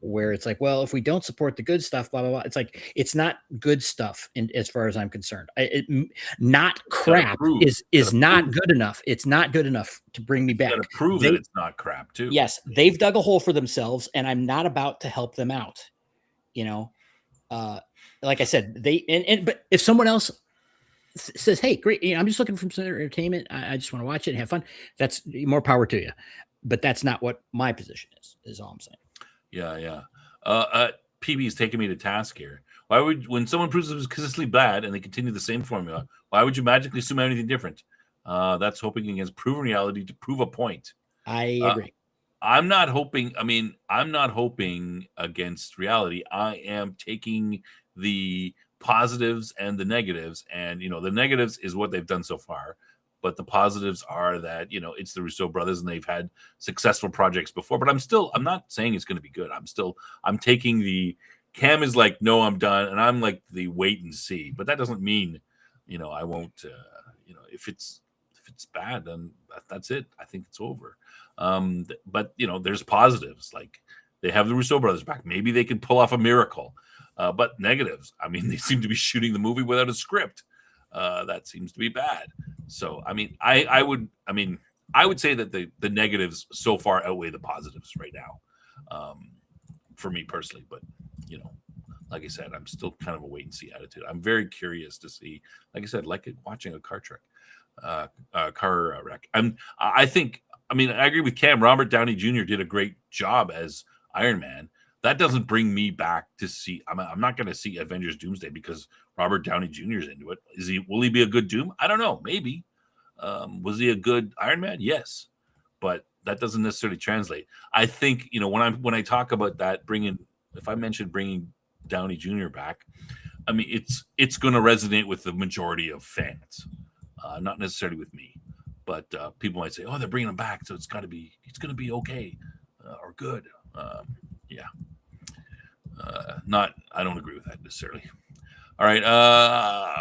where it's like, well, if we don't support the good stuff, blah, blah, blah. It's like, it's not good stuff as far as I'm concerned. Not crap is not good enough. It's not good enough to bring me back. You gotta prove that it's not crap too. Yes. They've dug a hole for themselves and I'm not about to help them out. Like I said, but if someone else says, hey, great, I'm just looking for some entertainment, I just want to watch it and have fun, that's more power to you. But that's not what my position is all I'm saying. Yeah. PB is taking me to task here. Why would, when someone proves it's consistently bad and they continue the same formula, why would you magically assume anything different? That's hoping against proven reality to prove a point. I agree. I'm not hoping against reality. I am taking the positives and the negatives, and the negatives is what they've done so far, but the positives are that it's the Russo brothers and they've had successful projects before. But I'm not saying it's going to be good. I'm taking the Cam is like, no, I'm done, and I'm like the wait and see. But that doesn't mean I won't. If it's bad, then that's it. I think it's over. But there's positives, like they have the Russo brothers back. Maybe they can pull off a miracle. But negatives, I mean, they seem to be shooting the movie without a script. That seems to be bad. So, I mean, I would say that the negatives so far outweigh the positives right now, for me personally. But like I said, I'm still kind of a wait and see attitude. I'm very curious to see, like I said, like watching a car wreck. I agree with Cam. Robert Downey Jr. did a great job as Iron Man. That doesn't bring me back to see. I'm not going to see Avengers Doomsday because Robert Downey Jr. is into it. Will he be a good Doom? I don't know. Maybe. Was he a good Iron Man? Yes, but that doesn't necessarily translate. I think when I talk about that, if I mention bringing Downey Jr. back, I mean it's going to resonate with the majority of fans, not necessarily with me. But people might say, "Oh, they're bringing him back, so it's going to be okay or good." Yeah. I don't agree with that necessarily. All right.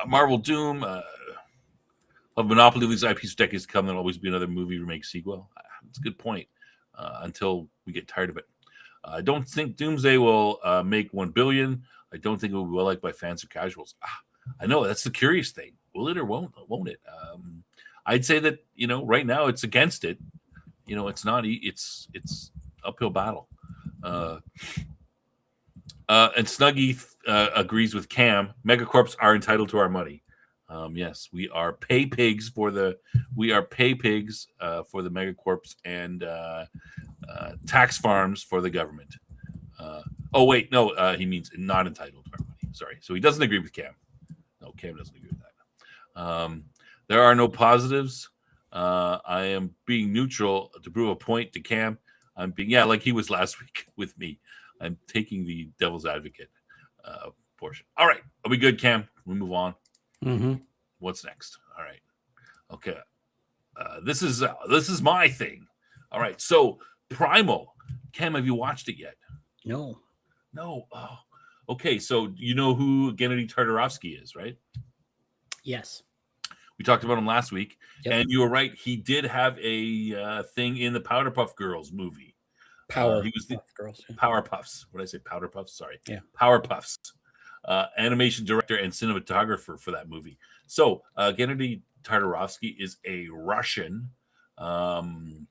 Marvel Doom. Of Monopoly of these IPs for decades to come, there'll always be another movie remake sequel. It's a good point. Until we get tired of it. I don't think Doomsday will make 1 billion. I don't think it will be well liked by fans or casuals. I know that's the curious thing. Will it or won't it? I'd say that right now it's against it. It's not. It's uphill battle. And Snuggie agrees with Cam. Megacorps are entitled to our money. Yes, we are pay pigs for the Megacorps and tax farms for the government. He means not entitled to our money. Sorry, so he doesn't agree with Cam. No, Cam doesn't agree with that. There are no positives. I am being neutral to prove a point to Cam. I'm being, like he was last week with me. I'm taking the devil's advocate portion. All right. Are we good, Cam? We move on. Mm-hmm. What's next? All right. Okay. This is my thing. All right. So Primal. Cam, have you watched it yet? No. No. Oh. Okay. So you know who Gennady Tartarovsky is, right? Yes. We talked about him last week, Yep. and you were right. He did have a thing in the Powderpuff Girls movie. He was the Girls. Yeah. Powerpuffs. What did I say? Powderpuffs? Sorry. Yeah. Powerpuffs. Animation director and cinematographer for that movie. So Gennady Tartarovsky is a Russian American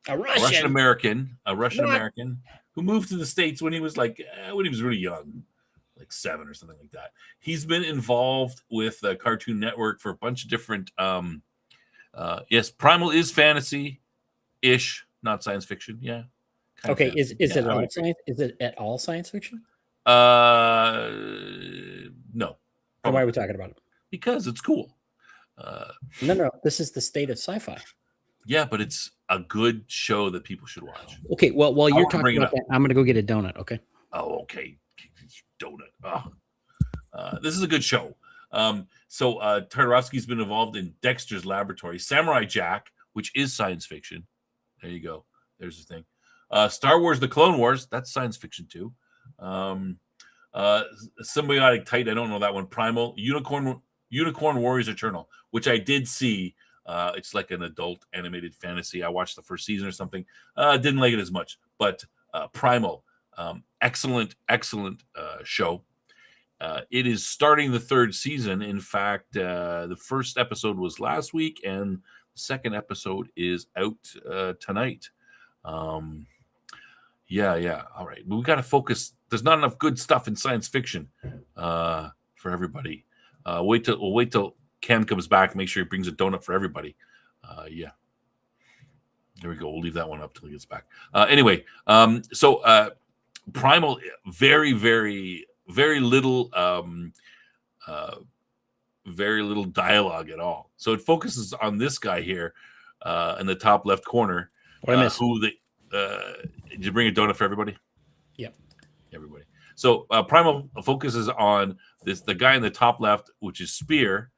who moved to the States when he was really young, like 7 or something like that. He's been involved with Cartoon Network for a bunch of different. Yes, Primal is fantasy-ish, not science fiction. Yeah. Okay, is it at all science? Is it at all science fiction? No. Then why are we talking about it? Because it's cool. No. This is the state of sci-fi. Yeah, but it's a good show that people should watch. Okay, well, while you're talking about that, I'm going to go get a donut. Okay. Oh, okay. Donut. Oh. This is a good show. So Tartarovsky's been involved in Dexter's Laboratory, Samurai Jack, which is science fiction. There you go. There's the thing. Star Wars: The Clone Wars. That's science fiction too. Symbiotic Titan. I don't know that one. Primal. Unicorn Warriors Eternal, which I did see. It's like an adult animated fantasy. I watched the first season or something. Didn't like it as much, but Primal, excellent show. It is starting the 3rd season. In fact, the first episode was last week, and the second episode is out tonight. Yeah. All right, we got to focus. There's not enough good stuff in science fiction for everybody. We'll wait till Cam comes back. Make sure he brings a donut for everybody. Yeah. There we go. We'll leave that one up till he gets back. Anyway, so Primal, very, very, very little, very little dialogue at all. So it focuses on this guy here in the top left corner. What I missed? Did you bring a donut for everybody? Yep. Everybody. So Primal focuses on the guy in the top left, which is Spear,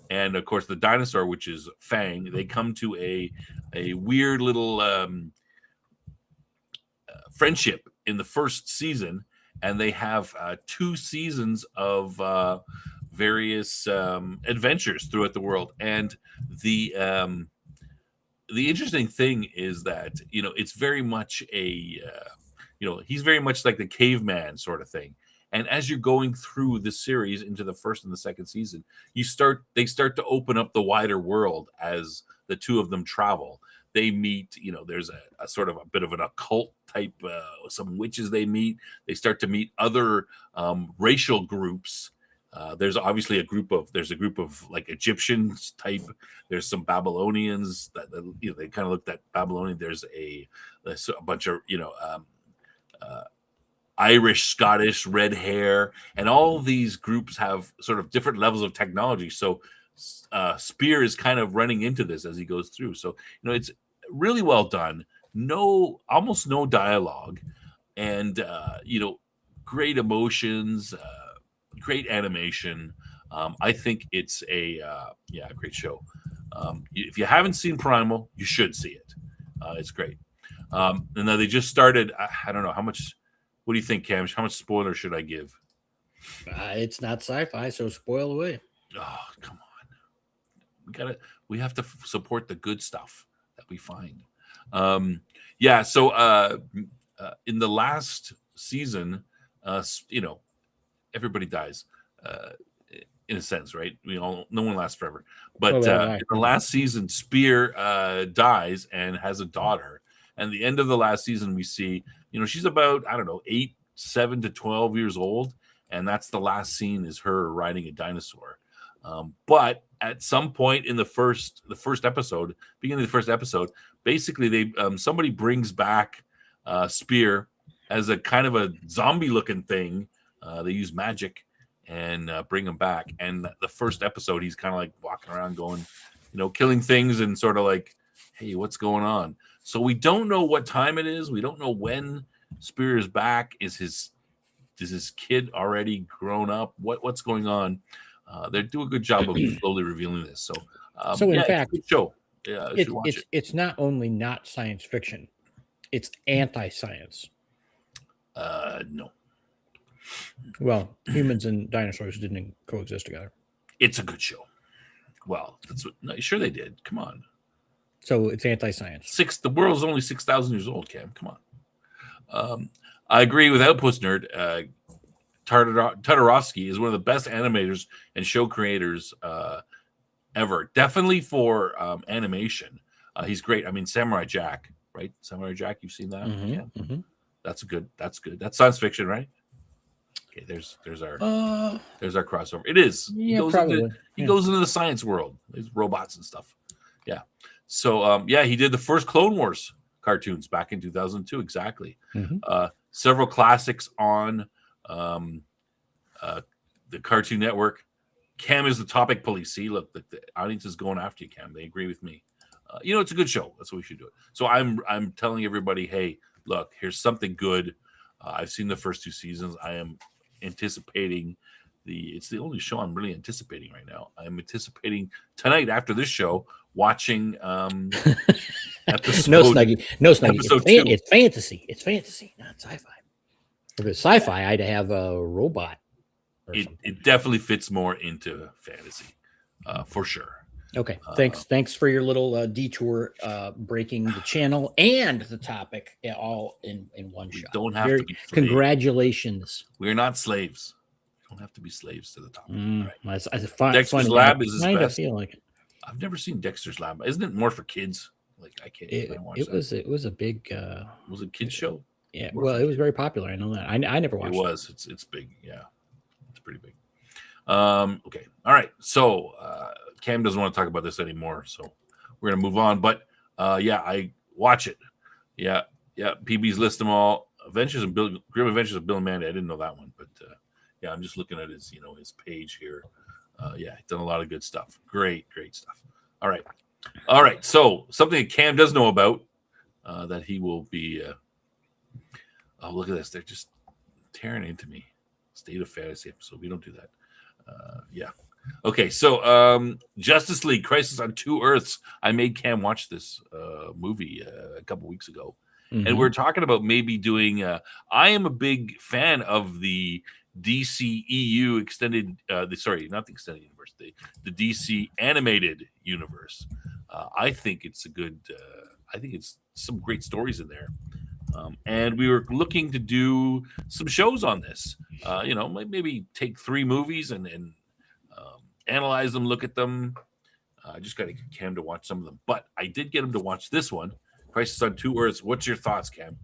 and of course the dinosaur, which is Fang. They come to a weird little friendship in the first season, and they have 2 seasons of various adventures throughout the world. And the interesting thing is that it's very much he's very much like the caveman sort of thing. And as you're going through the series into the first and the second season, they start to open up the wider world as the 2 of them travel. They meet, there's a sort of a bit of an occult type, some witches they meet. They start to meet other racial groups. There's obviously a group of like Egyptians type. There's some Babylonians that they kind of looked at Babylonian. There's a bunch of Irish, Scottish, red hair, and all these groups have sort of different levels of technology. So Spear is kind of running into this as he goes through. So it's really well done. Almost no dialogue, and great emotions, great animation. I think it's a great show. If you haven't seen Primal, you should see it. It's great. And now they just started. I don't know how much. What do you think, Cam? How much spoiler should I give? It's not sci-fi, so spoil away. Oh, come on. We have to support the good stuff that we find. So in the last season, everybody dies in a sense, right? No one lasts forever. But in the last season, Spear dies and has a daughter. And the end of the last season, we see, she's about, 7 to 12 years old. And that's the last scene is her riding a dinosaur. But at some point in the first episode, beginning of the first episode, basically somebody brings back Spear as a kind of a zombie looking thing. They use magic, and bring him back. And the first episode, he's kind of like walking around going, killing things and sort of like, hey, what's going on? So we don't know what time it is. We don't know when Spear is back. Is his kid already grown up? What's going on? They do a good job of slowly revealing this. So, in fact, it's a good show. Yeah, it's not only not science fiction, it's anti-science. No. Well, humans and dinosaurs didn't coexist together. It's a good show. Well, sure they did. Come on. So it's anti-science. The world's only 6,000 years old, Cam. Come on. I agree with Outpost Nerd. Tartarovsky is one of the best animators and show creators ever. Definitely for animation. He's great. I mean, Samurai Jack, right? Samurai Jack, you've seen that? Mm-hmm, Yeah. Mm-hmm. That's good. That's science fiction, right? Okay, there's our crossover. It is. Yeah, probably. He goes into the science world. There's robots and stuff. Yeah. So he did the first Clone Wars cartoons back in 2002. Exactly. Mm-hmm. Several classics on the Cartoon Network. Cam is the topic police. See, look, the audience is going after you, Cam. They agree with me. It's a good show. That's what we should do it. So I'm telling everybody, hey, look, here's something good. I've seen the first 2 seasons. I am anticipating it's the only show I'm really anticipating right now. I'm anticipating tonight after this show watching episode. No Snuggie. Episode 2. It's fantasy. It's fantasy, not sci-fi. If it's sci-fi, I'd have a robot. It definitely fits more into fantasy, for sure. Okay, thanks for your little detour, breaking the channel and the topic all in one shot. Don't have to be slaves. Congratulations. We're not slaves. We don't have to be slaves to the topic. Right. Dexter's Lab is his kind best. of feel like it. I've never seen Dexter's Lab. Isn't it more for kids? Like I can't watch that. It was a big. Was it a kids show? Yeah. Well, it was very popular. I know that. I never watched. It was. It's big. Yeah, it's pretty big. Okay. All right. So Cam doesn't want to talk about this anymore, so we're gonna move on. But I watch it. Yeah. PB's list them all. Grim Adventures of Bill and Mandy. I didn't know that one, but I'm just looking at his his page here. He's done a lot of good stuff. Great stuff. All right. So something that Cam does know about that he will be. Oh, look at this! They're just tearing into me. State of Fantasy episode. We don't do that. Okay, so Justice League Crisis on Two Earths. I made Cam watch this movie a couple weeks ago, and we're talking about maybe doing. I am a big fan of the DCEU extended. Not the extended universe. The DC animated universe. I think it's a good. I think it's some great stories in there. And we were looking to do some shows on this. Maybe take 3 movies and analyze them, look at them. I just got to get Cam to watch some of them, but I did get him to watch this one, Crisis on Two Earths. What's your thoughts, Cam?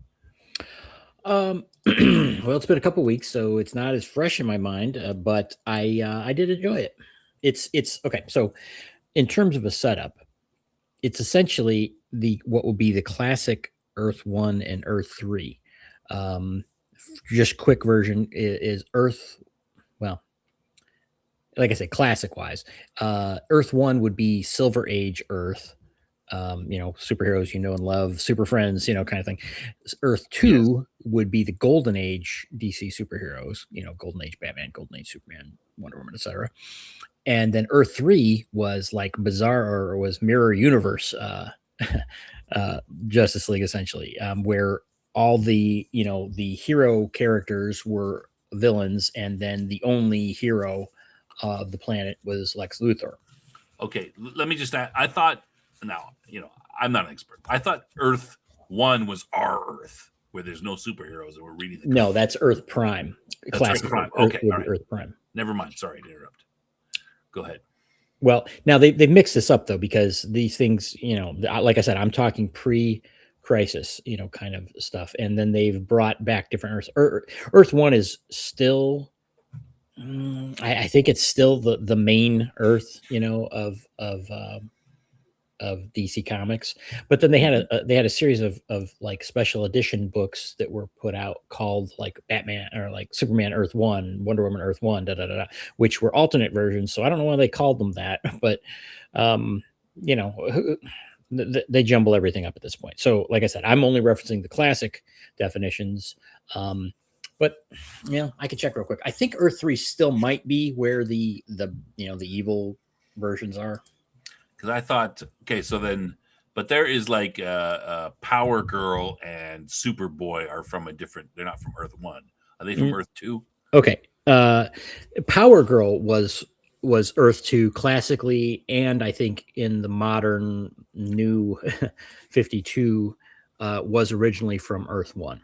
Well, it's been a couple weeks, so it's not as fresh in my mind, but I did enjoy it. It's okay. So, in terms of a setup, it's essentially what will be the classic Earth 1 and Earth 3. Just quick version is Earth. Well, like I said, classic wise, Earth 1 would be Silver Age Earth. Superheroes and love, super friends, kind of thing. Earth 2 would be the Golden Age DC superheroes, Golden Age Batman, Golden Age Superman, Wonder Woman, etc. And then Earth 3 was like bizarre, or was Mirror Universe Justice League, essentially, where all the the hero characters were villains, and then the only hero of the planet was Lex Luthor. Okay, let me just add, I thought, now, I'm not an expert. I thought Earth 1 was our Earth, where there's no superheroes, and we're reading the No, that's Earth Prime. That's Classic Earth Prime. Earth, Okay, all right. Earth Prime. Never mind. Sorry to interrupt. Go ahead. Well, now they mixed this up, though, because these things, like I said, I'm talking pre-crisis, kind of stuff. And then they've brought back different Earths. Earth 1 is still, I think it's still the main Earth, of DC Comics. But then they had a series of like special edition books that were put out called like Batman or like Superman Earth 1, Wonder Woman Earth 1, da da da, da, which were alternate versions. So I don't know why they called them that, but you know, they jumble everything up at this point. So like I said, I'm only referencing the classic definitions. But yeah, I can check real quick. I think Earth 3 still might be where the you know, the evil versions are. Because I thought, okay, so then, but there is like Power Girl and Superboy are from a different. They're not from Earth 1. Are they from Earth 2? Okay. Power Girl was Earth 2 classically, and I think in the modern new 52 was originally from Earth 1.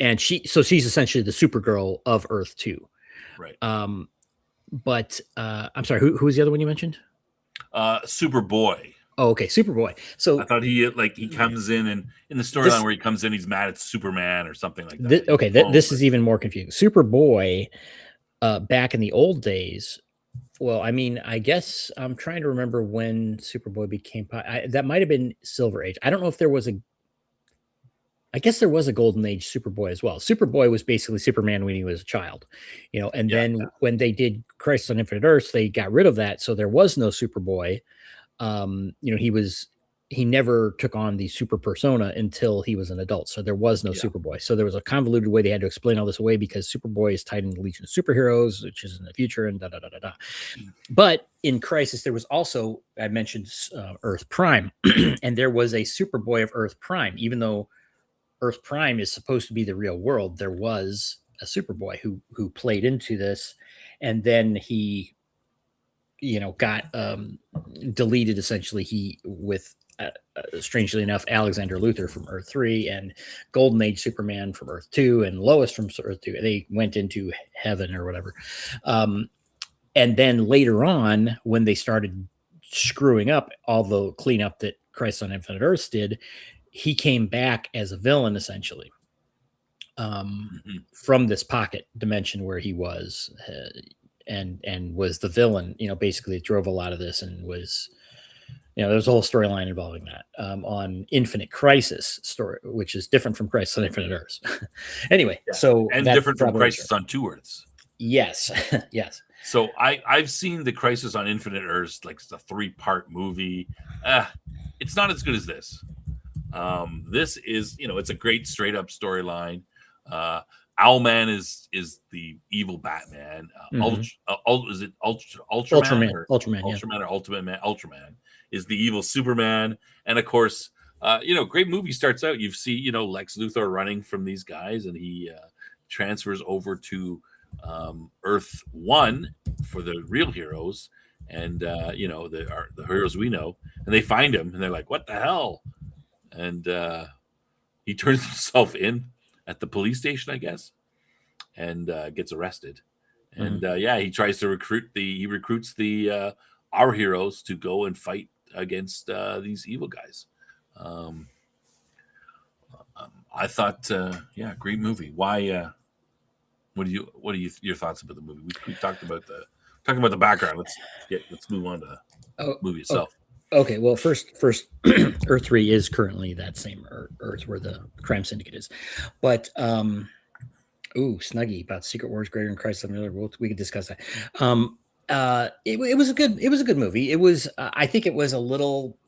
And she's essentially the Supergirl of Earth 2. Right. But I'm sorry, who was the other one you mentioned? Superboy. Oh, okay, Superboy. So I thought he comes in, and in the storyline where he comes in, he's mad at Superman or something like that. This is even more confusing. Superboy, back in the old days. Well, I mean, I guess I'm trying to remember when Superboy became. That might have been Silver Age. I don't know if there was a. I guess there was a Golden Age Superboy as well. Superboy was basically Superman when he was a child, you know. And then when they did Crisis on Infinite Earths, they got rid of that, so there was no Superboy. You know, he never took on the super persona until he was an adult, so there was no Superboy. So there was a convoluted way they had to explain all this away because Superboy is tied into Legion of Superheroes, which is in the future, and da da da da da. But in Crisis, there was also, I mentioned Earth Prime, and there was a Superboy of Earth Prime, even though Earth Prime is supposed to be the real world. There was a Superboy who played into this, and then he, you know, got deleted essentially. He with strangely enough Alexander Luthor from Earth 3 and Golden Age Superman from Earth 2 and Lois from Earth 2. They went into heaven or whatever. And then later on, when they started screwing up all the cleanup that Crisis on Infinite Earths did, he came back as a villain essentially from this pocket dimension where he was and was the villain, you know, basically drove a lot of this and was, you know, there's a whole storyline involving that on Infinite Crisis story, which is different from Crisis on Infinite Earths. Anyway, so and different from Crisis on Two Earths. Yes. Yes. So I've seen the Crisis on Infinite Earths, like it's a 3-part movie. It's not as good as this. This is, you know, it's a great straight up storyline. Owlman is the evil Batman. Is it Ultraman? Ultraman is the evil Superman. And of course, you know, great movie starts out. You see, you know, Lex Luthor running from these guys, and he transfers over to Earth 1 for the real heroes, and you know, the heroes we know, and they find him, and they're like, "What the hell?" And he turns himself in at the police station, I guess, and gets arrested. And he tries to recruits the our heroes to go and fight against these evil guys. I thought, great movie. Why? What are your thoughts about the movie? We talked about the background. Let's move on to the movie itself. Okay, well, first, Earth 3 is currently that same Earth where the crime syndicate is, but Snuggie about Secret Wars greater than Crisis on Infinite Earths. We could discuss that. It was a good movie. It was I think it was a little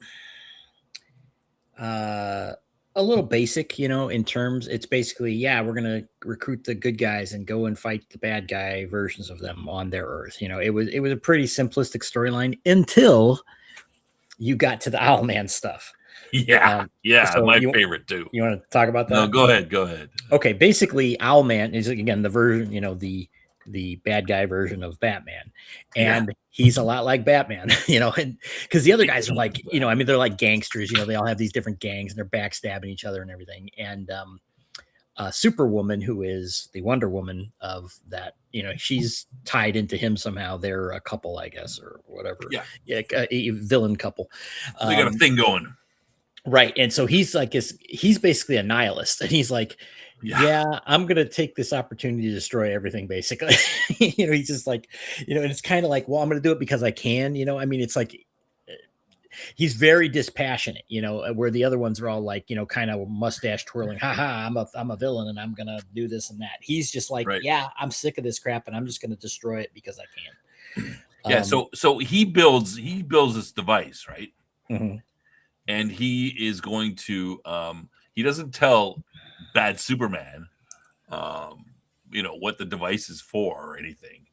basic, you know, in terms. It's basically, we're gonna recruit the good guys and go and fight the bad guy versions of them on their Earth. You know, it was a pretty simplistic storyline until you got to the Owlman stuff. So my favorite too. You want to talk about that? No, go ahead. Okay, basically, Owlman is again the version, you know, the bad guy version of Batman, and he's a lot like Batman, you know, and because the other guys are like, you know, I mean, they're like gangsters, you know, they all have these different gangs and they're backstabbing each other and everything, and Superwoman, who is the Wonder Woman of that, you know, she's tied into him somehow. They're a couple, I guess, or whatever. A villain couple. They got a thing going, right? And so he's like, he's basically a nihilist, and he's like, I'm gonna take this opportunity to destroy everything, basically. You know, he's just like, you know, and it's kind of like, well, I'm gonna do it because I can. You know, I mean, it's like, he's very dispassionate, where the other ones are all like, kind of mustache twirling, haha, I'm a villain and I'm gonna do this and that. He's just like, Right. yeah, I'm sick of this crap and I'm just gonna destroy it because I can. Yeah. So he builds this device, right? Mhm. And he is going to he doesn't tell bad Superman what the device is for or anything.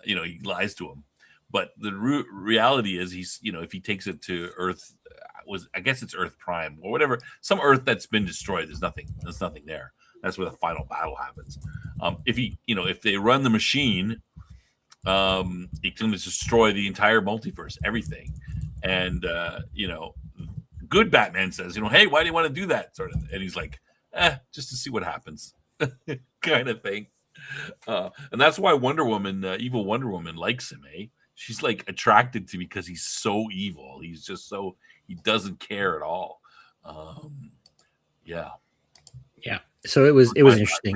He lies to him. But the reality is he's, if he takes it to Earth, I guess it's Earth Prime or whatever, some Earth that's been destroyed. There's nothing there. That's where the final battle happens. If they run the machine, it can destroy the entire multiverse, everything. And good Batman says, hey, why do you want to do that? Sort of, and he's like, just to see what happens, kind of thing. And that's why Wonder Woman, evil Wonder Woman, likes him. She's like attracted to him because he's so evil. He's just he doesn't care at all. Yeah. So it was interesting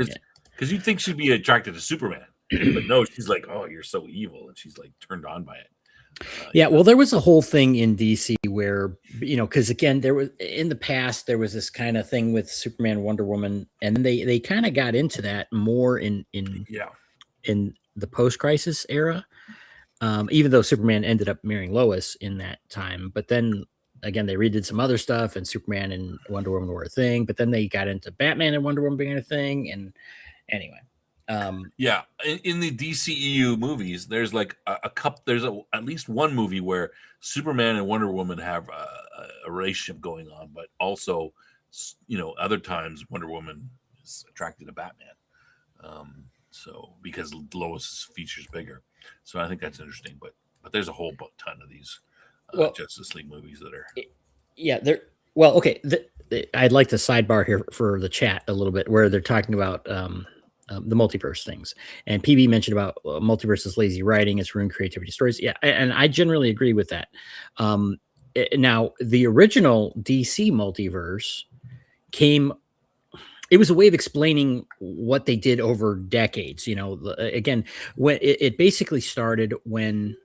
because you'd think she'd be attracted to Superman, but no, she's like, oh, you're so evil, and she's like turned on by it. Well, there was a whole thing in DC where, because again, there was in the past there was this kind of thing with Superman, Wonder Woman, and they kind of got into that more in the post-crisis era. Even though Superman ended up marrying Lois in that time, but then again they redid some other stuff, and Superman and Wonder Woman were a thing. But then they got into Batman and Wonder Woman being a thing, and anyway. In the DCEU movies, there's like a couple. There's at least one movie where Superman and Wonder Woman have a relationship going on, but also, other times Wonder Woman is attracted to Batman. So because Lois' features bigger, so I think that's interesting. But there's a whole ton of these Justice League movies that are. They're well. Okay, I'd like to sidebar here for the chat a little bit, where they're talking about the multiverse things, and PB mentioned about multiverse is lazy writing, it's ruined creativity stories. Yeah, and I generally agree with that. Now, the original DC multiverse it was a way of explaining what they did over decades. Again, when it basically started when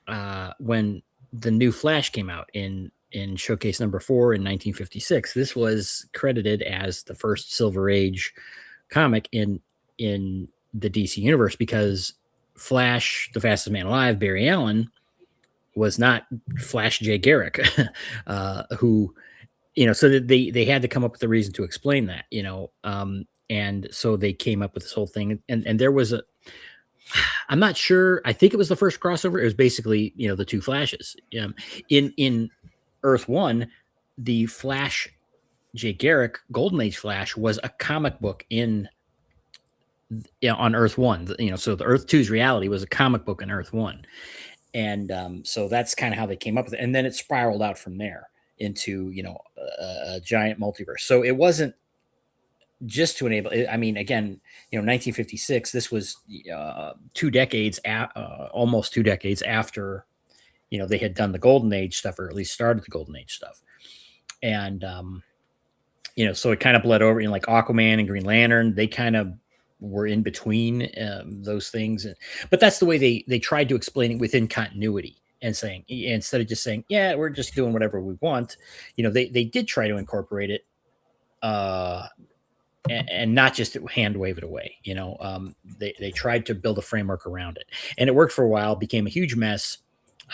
the new Flash came out in Showcase number 4 in 1956. This was credited as the first Silver Age comic in the DC universe, because Flash, the fastest man alive, Barry Allen, was not Flash Jay Garrick, who, so that they had to come up with a reason to explain that, and so they came up with this whole thing, and there was I'm not sure. I think it was the first crossover. It was basically, the two Flashes. In Earth 1, the Flash Jay Garrick Golden Age Flash was a comic book on Earth 1. So the Earth 2's reality was a comic book in Earth 1. And so that's kind of how they came up with it. And then it spiraled out from there into, a giant multiverse. So it wasn't just to enable, I mean, again, 1956, this was 2 decades, almost 2 decades after, they had done the Golden Age stuff, or at least started the Golden Age stuff. And, so it kind of bled over, like Aquaman and Green Lantern, they kind of were in between those things. But that's the way they tried to explain it within continuity, and saying, instead of just saying, yeah, we're just doing whatever we want, they did try to incorporate it and not just hand wave it away. They tried to build a framework around it, and it worked for a while, became a huge mess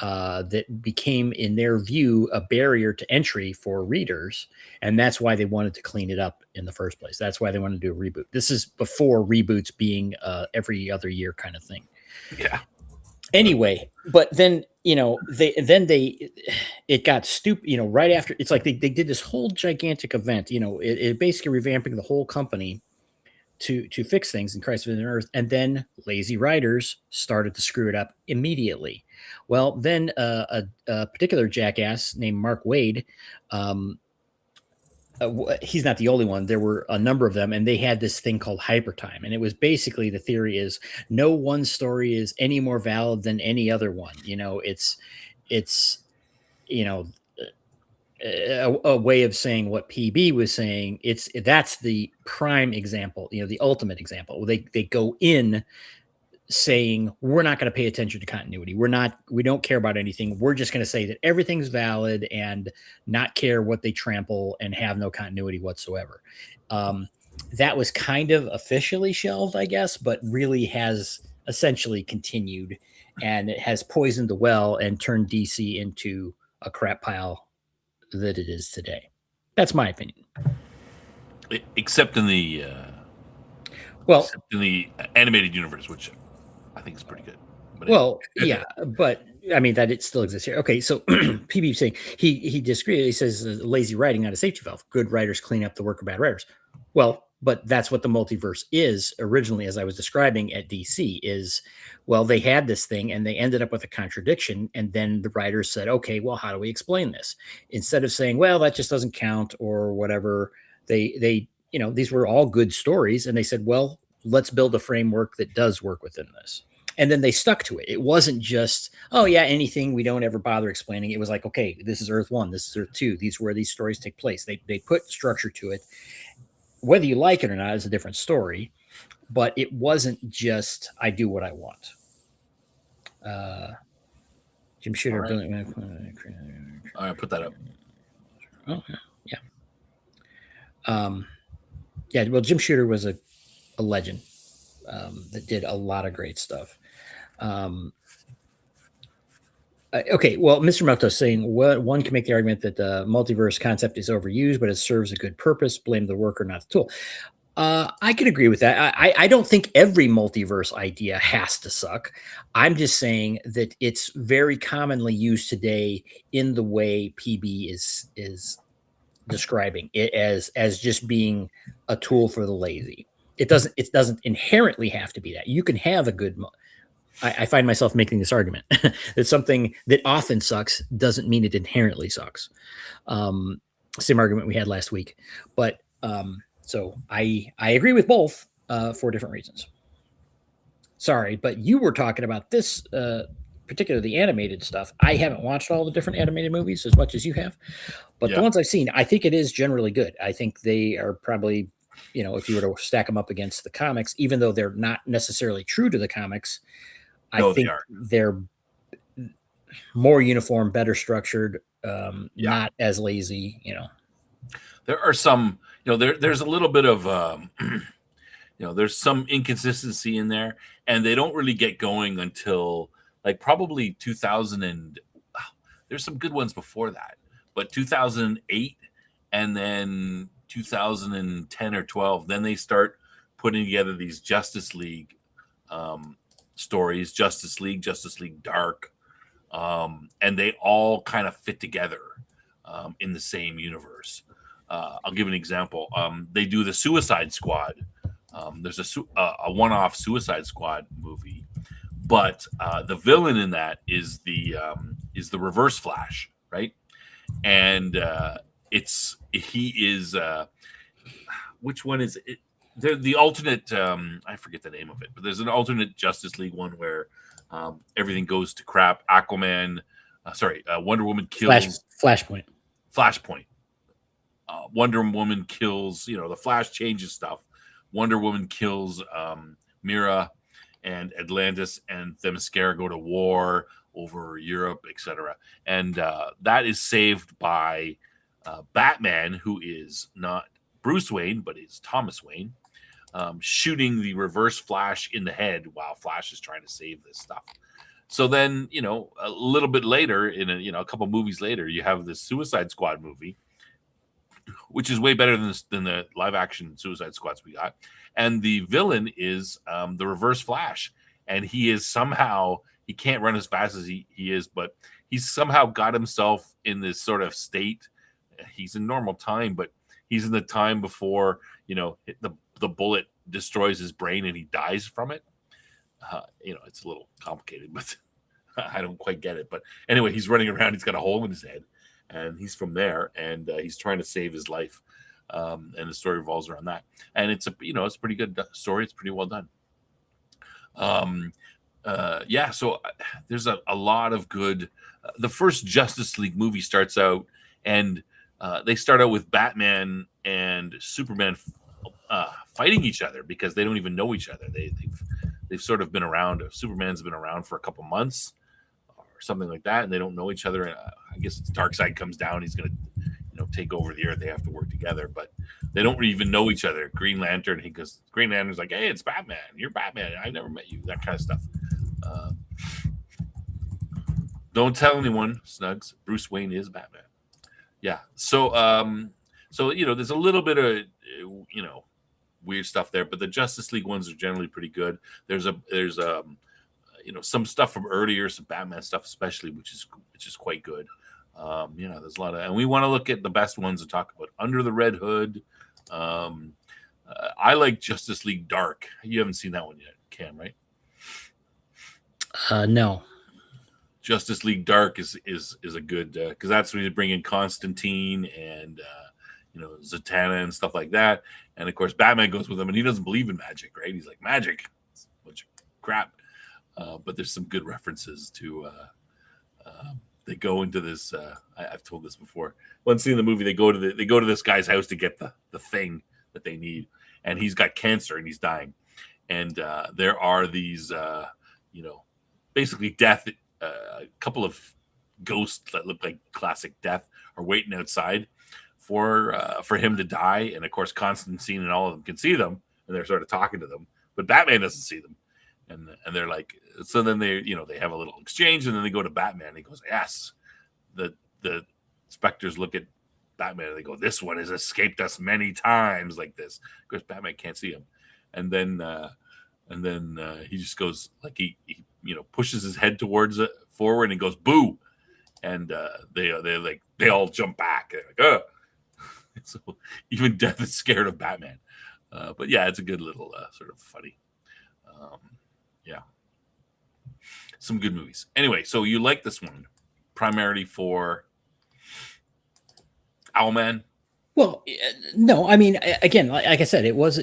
that became, in their view, a barrier to entry for readers. And that's why they wanted to clean it up in the first place. That's why they wanted to do a reboot. This is before reboots being every other year kind of thing. Yeah. Anyway, but then, it got stupid, right after. It's like they did this whole gigantic event, it basically revamping the whole company to fix things in Crisis on Earth, and then lazy writers started to screw it up immediately. Well, then a particular jackass named Mark Waid, he's not the only one. There were a number of them, and they had this thing called Hypertime, and it was basically, the theory is no one story is any more valid than any other one. It's a way of saying what PB was saying. That's the prime example, the ultimate example. They go in saying we're not going to pay attention to continuity. We don't care about anything. We're just going to say that everything's valid and not care what they trample and have no continuity whatsoever. That was kind of officially shelved, I guess, but really has essentially continued, and it has poisoned the well and turned DC into a crap pile that it is today. That's my opinion. Except in the Well, animated universe, which I think is pretty good. But well, yeah, but I mean that it still exists here. Okay, so PB saying he disagrees. He says lazy writing, not a safety valve. Good writers clean up the work of bad writers. Well, but that's what the multiverse is originally, as I was describing at DC. Is well, they had this thing and they ended up with a contradiction, and then the writers said, okay, well, how do we explain this? Instead of saying, well, that just doesn't count or whatever, they these were all good stories, and they said, well, let's build a framework that does work within this. And then they stuck to it. It wasn't just, oh yeah, anything, we don't ever bother explaining. It was like, okay, this is Earth 1, this is Earth 2, these where these stories take place. They put structure to it. Whether you like it or not is a different story, but it wasn't just I do what I want. Jim Shooter, right. All right, put that up. Oh yeah. Yeah, well, Jim Shooter was a legend that did a lot of great stuff. Okay, well, Mr. Moto saying one can make the argument that the multiverse concept is overused, but it serves a good purpose. Blame the worker, not the tool. I can agree with that. I don't think every multiverse idea has to suck. I'm just saying that it's very commonly used today in the way PB is describing it as just being a tool for the lazy. It doesn't inherently have to be that. You can have a good. I find myself making this argument that something that often sucks doesn't mean it inherently sucks. Same argument we had last week, but so I agree with both for different reasons. Sorry, but you were talking about this particularly the animated stuff. I haven't watched all the different animated movies as much as you have, but the ones I've seen, I think it is generally good. I think they are probably, if you were to stack them up against the comics, even though they're not necessarily true to the comics, I think they're more uniform, better structured, not as lazy. There are some, there's a little bit of, there's some inconsistency in there, and they don't really get going until like probably 2000 and there's some good ones before that, but 2008 and then 2010 or 12, then they start putting together these Justice League stories, Justice League Dark, and they all kind of fit together in the same universe. I'll give an example. They do the Suicide Squad. There's a one-off Suicide Squad movie, but the villain in that is the Reverse Flash, right? And he is which one is it? They're the alternate. I forget the name of it, but there's an alternate Justice League one where everything goes to crap. Aquaman, Wonder Woman kills Flashpoint. Wonder Woman kills. The Flash changes stuff. Wonder Woman kills Mira and Atlantis, and Themyscira go to war over Europe, etc. And that is saved by Batman, who is not Bruce Wayne, but is Thomas Wayne, shooting the Reverse Flash in the head while Flash is trying to save this stuff. So then, a little bit later, in a couple movies later, you have this Suicide Squad movie, which is way better than the live action Suicide Squads we got. And the villain is the Reverse Flash. And he is somehow, he can't run as fast as he is, but he's somehow got himself in this sort of state. He's in normal time, but he's in the time before, the bullet destroys his brain and he dies from it. It's a little complicated, but I don't quite get it. But anyway, he's running around. He's got a hole in his head. And he's from there, and he's trying to save his life, and the story revolves around that. And it's a pretty good story. It's pretty well done. So there's a lot of good. The first Justice League movie starts out, and they start out with Batman and Superman fighting each other because they don't even know each other. they've sort of been around. Superman's been around for a couple months or something like that, and they don't know each other. And I guess Darkseid comes down, he's going to take over the Earth. They have to work together, but they don't even know each other. Green Lantern, Green Lantern's like, hey, it's Batman. You're Batman. I never met you. That kind of stuff. Don't tell anyone, Snugs. Bruce Wayne is Batman. Yeah. So there's a little bit of weird stuff there, but the Justice League ones are generally pretty good. There's some stuff from earlier, some Batman stuff especially, which is quite good. There's a lot of, and we want to look at the best ones and talk about Under the Red Hood. I like Justice League Dark. You haven't seen that one yet, Cam, right? No. Justice League Dark is a good, because that's when you bring in Constantine and Zatanna and stuff like that. And of course, Batman goes with him, and he doesn't believe in magic, right? He's like, magic, it's a bunch of crap. But there's some good references to. They go into this. I've told this before. One scene in the movie, they go to this guy's house to get the thing that they need, and he's got cancer and he's dying, and there are these, basically death. A couple of ghosts that look like classic Death are waiting outside for him to die, and of course Constantine and all of them can see them, and they're sort of talking to them, but Batman doesn't see them, and they're like, so then they have a little exchange, and then they go to Batman, and he goes, yes, the specters look at Batman and they go, this one has escaped us many times like this. Of course Batman can't see him, and then he just goes like he pushes his head towards it forward and goes boo, and they all jump back. They're like, oh. So even Death is scared of Batman. But yeah, it's a good little sort of funny. Yeah, some good movies. Anyway, so you like this one primarily for Owlman? Well, no, I mean, again, like I said, it was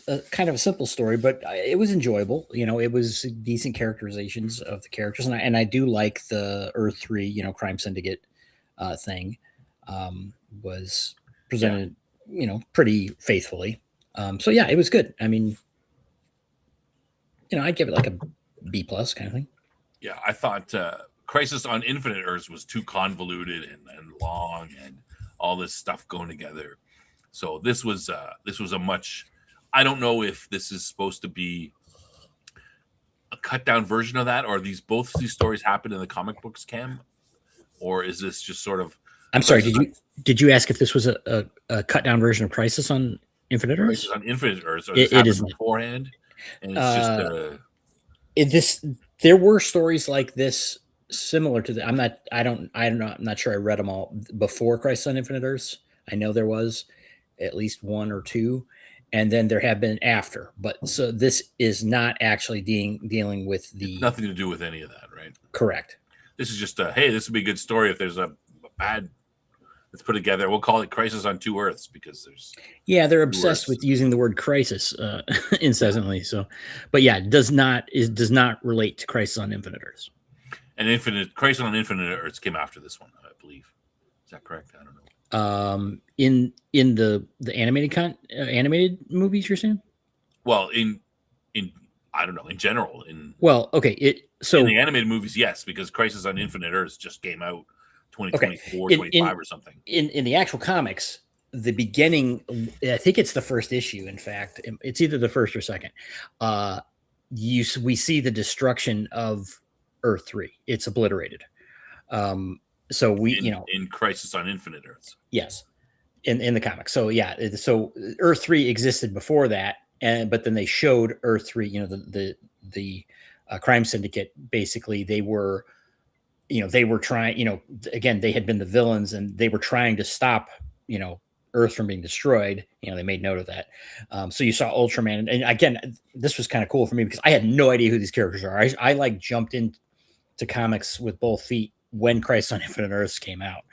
a kind of a simple story, but it was enjoyable. It was decent characterizations of the characters, and I do like the Earth 3, crime syndicate thing was presented, pretty faithfully. So yeah, it was good. I mean, I'd give it like a B+ kind of thing. Yeah, I thought Crisis on Infinite Earths was too convoluted and long and all this stuff going together. So this was a much, I don't know if this is supposed to be a cut down version of that, or both these stories happen in the comic books, Cam, or is this just sort of? I'm sorry. Did you ask if this was a cut down version of Crisis on Infinite Earths? Crisis on Infinite Earths. Or it is beforehand, and it's just there were stories like this similar to the. I'm not sure I read them all before Crisis on Infinite Earths. I know there was at least one or two, and then there have been after. But so this is not actually dealing with the nothing to do with any of that, right? Correct. This is just hey, this would be a good story if there's a bad. Let's put it together. We'll call it Crisis on Two Earths because there's. Yeah, they're obsessed with using the word crisis incessantly. So, but yeah, it does not relate to Crisis on Infinite Earths. And Crisis on Infinite Earths came after this one, I believe. Is that correct? I don't know. In the animated movies, you're saying? Well, in I don't know, in general, in the animated movies, yes, because Crisis on Infinite Earths just came out 2024, 25 or something. In the actual comics, the beginning, I think it's the first issue. In fact, it's either the first or second. We see the destruction of Earth 3. It's obliterated. So in Crisis on Infinite Earths. Yes, in the comics. So yeah, so Earth 3 existed before that, but then they showed Earth 3. The crime syndicate, basically they were trying. Again, they had been the villains, and they were trying to stop Earth from being destroyed. They made note of that. So you saw Ultraman, and again, this was kind of cool for me because I had no idea who these characters are. I like jumped into comics with both feet when Crisis on Infinite Earths came out,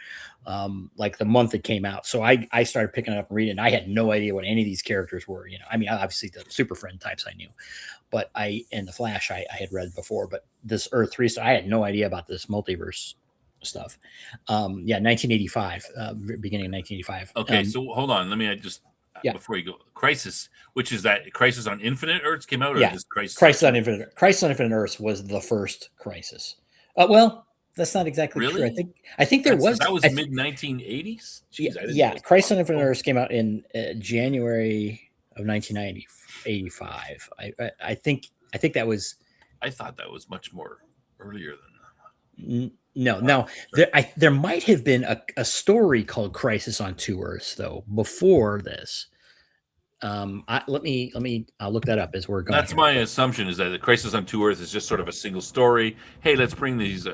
like the month it came out. So I started picking it up and reading, and I had no idea what any of these characters were. I mean, obviously the Super Friend types I knew, but and the Flash I had read before, but this Earth 3, so I had no idea about this multiverse stuff. 1985, beginning of 1985. Okay, so hold on. I Yeah. Before you go, Crisis, which is that Crisis on Infinite Earths came out, or Yeah. just Crisis? Crisis on Infinite Earths was the first Crisis. Well, that's not exactly true. Really? I think there was That was mid 1980s. Jeez, I didn't know it was Crisis on long Infinite ago. Earths came out in January of 1985. I think that was I thought that was much more earlier than that. no. Now there might have been a story called Crisis on Two Earths though before this. I'll look that up as we're going. That's my assumption, is that the Crisis on Two Earths is just sort of a single story. Hey, let's bring these.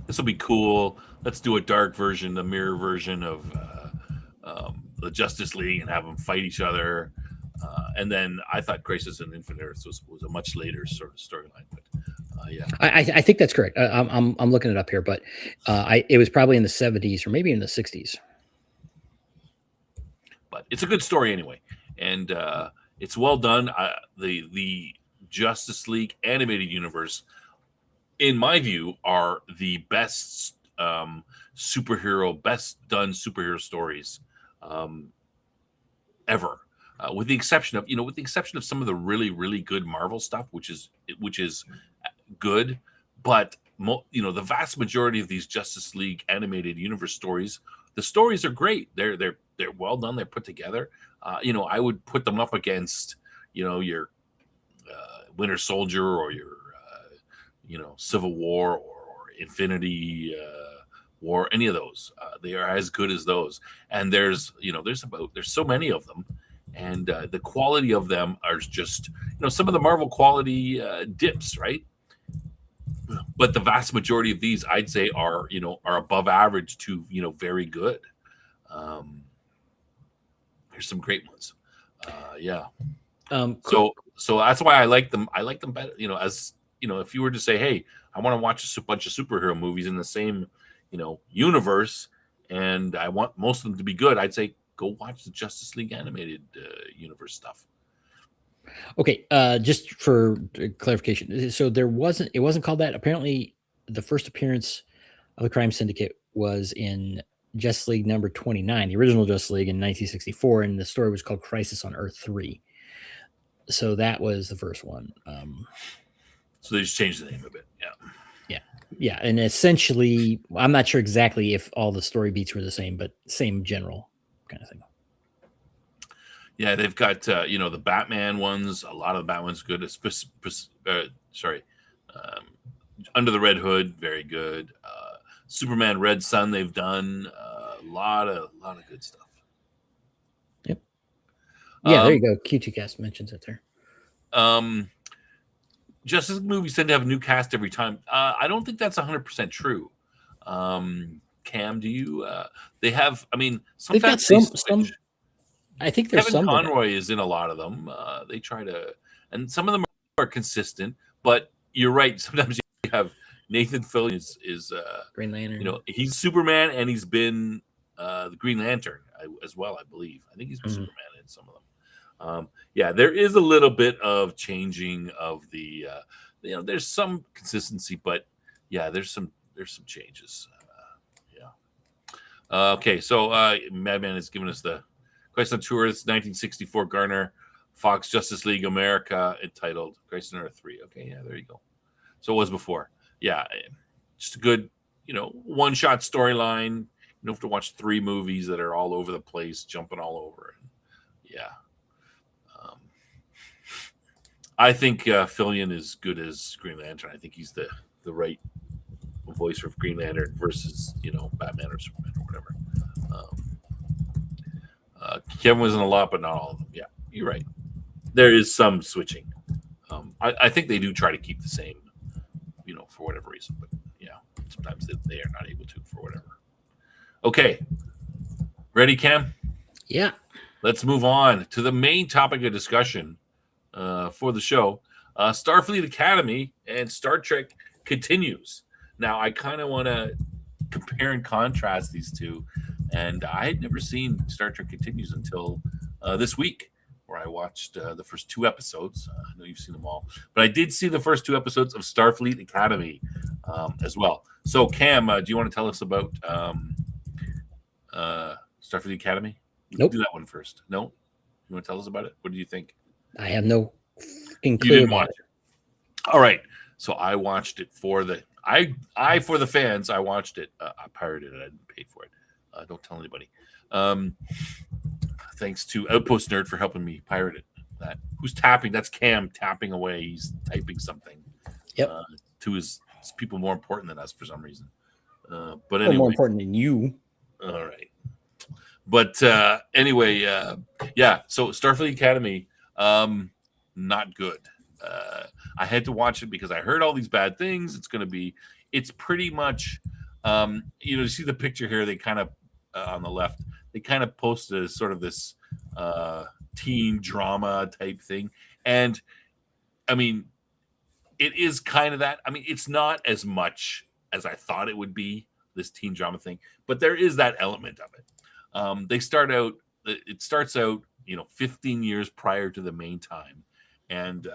This will be cool. Let's do a dark version, a mirror version of the Justice League, and have them fight each other. And then I thought Crisis on Infinite Earths was a much later sort of storyline. But yeah, I think that's correct. I'm looking it up here, but it was probably in the 70s or maybe in the 60s. But it's a good story anyway, and it's well done. The Justice League animated universe, in my view, are the best best done superhero stories ever. With the exception of some of the really, really good Marvel stuff, which is good, but the vast majority of these Justice League animated universe stories, the stories are great. They're well done. They're put together. I would put them up against your Winter Soldier, or your Civil War, or Infinity War. Any of those, they are as good as those. And there's so many of them. And the quality of them are just, some of the Marvel quality dips, right? But the vast majority of these, I'd say, are above average to very good. There's some great ones. Yeah. Cool. So that's why I like them. I like them better. As if you were to say, hey, I want to watch a bunch of superhero movies in the same universe, and I want most of them to be good, I'd say go watch the Justice League animated universe stuff. Okay, just for clarification, so it wasn't called that. Apparently, the first appearance of the Crime Syndicate was in Justice League number 29, the original Justice League in 1964, and the story was called Crisis on Earth 3. So that was the first one. So they just changed the name of it. Yeah, and essentially, I'm not sure exactly if all the story beats were the same, but same general kind of thing. Yeah, they've got the Batman ones. A lot of the Batman's good. Under the Red Hood, very good. Superman Red Sun, they've done a lot of good stuff. Yep. Yeah, there you go. QTcast mentions it there. Justice League movies tend to have a new cast every time. I don't think that's 100% true. Cam, do you? They have. I mean, sometimes some. I think there's Kevin some. Conroy is in a lot of them. They try to, and some of them are consistent. But you're right. Sometimes you have Nathan Fillion is Green Lantern. He's Superman, and he's been the Green Lantern as well. I believe. I think he's been Superman in some of them. Yeah, there is a little bit of changing of the. There's some consistency, but yeah, there's some changes. Okay, so Madman has given us the Crisis on Two Earths 1964 Garner Fox Justice League America entitled Crisis on Earth 3. Okay, yeah, there you go. So it was before. Yeah, just a good, one-shot storyline. You don't have to watch 3 movies that are all over the place, jumping all over. Yeah. I think Fillion is good as Green Lantern. I think he's the right voice for Green Lantern versus Batman or Superman or whatever. Kevin was in a lot, but not all of them. Yeah, you're right. There is some switching. I think they do try to keep the same, for whatever reason. But yeah, sometimes they are not able to for whatever. Okay, ready, Cam? Yeah. Let's move on to the main topic of discussion for the show. Starfleet Academy and Star Trek continues. Now, I kind of want to compare and contrast these two. And I had never seen Star Trek Continues until this week, where I watched the first 2 episodes. I know you've seen them all. But I did see the first 2 episodes of Starfleet Academy as well. So, Cam, do you want to tell us about Starfleet Academy? Nope. Do that one first. No? You want to tell us about it? What do you think? I have no fucking You clue didn't about watch it. All right. So I watched it for the for the fans. I watched it. I pirated it. I didn't pay for it. Don't tell anybody. Thanks to Outpost Nerd for helping me pirate it. That who's tapping? That's Cam tapping away. He's typing something. Yep. To his people more important than us for some reason. But it. anyway, More important than you. all right. But anyway, yeah. So Starfleet Academy, not good. I had to watch it because I heard all these bad things. It's pretty much, you see the picture here. They kind of on the left, they kind of posted as sort of this teen drama type thing, and I mean, it is kind of that. I mean, it's not as much as I thought it would be, this teen drama thing, but there is that element of it. It starts out, 15 years prior to the main time. And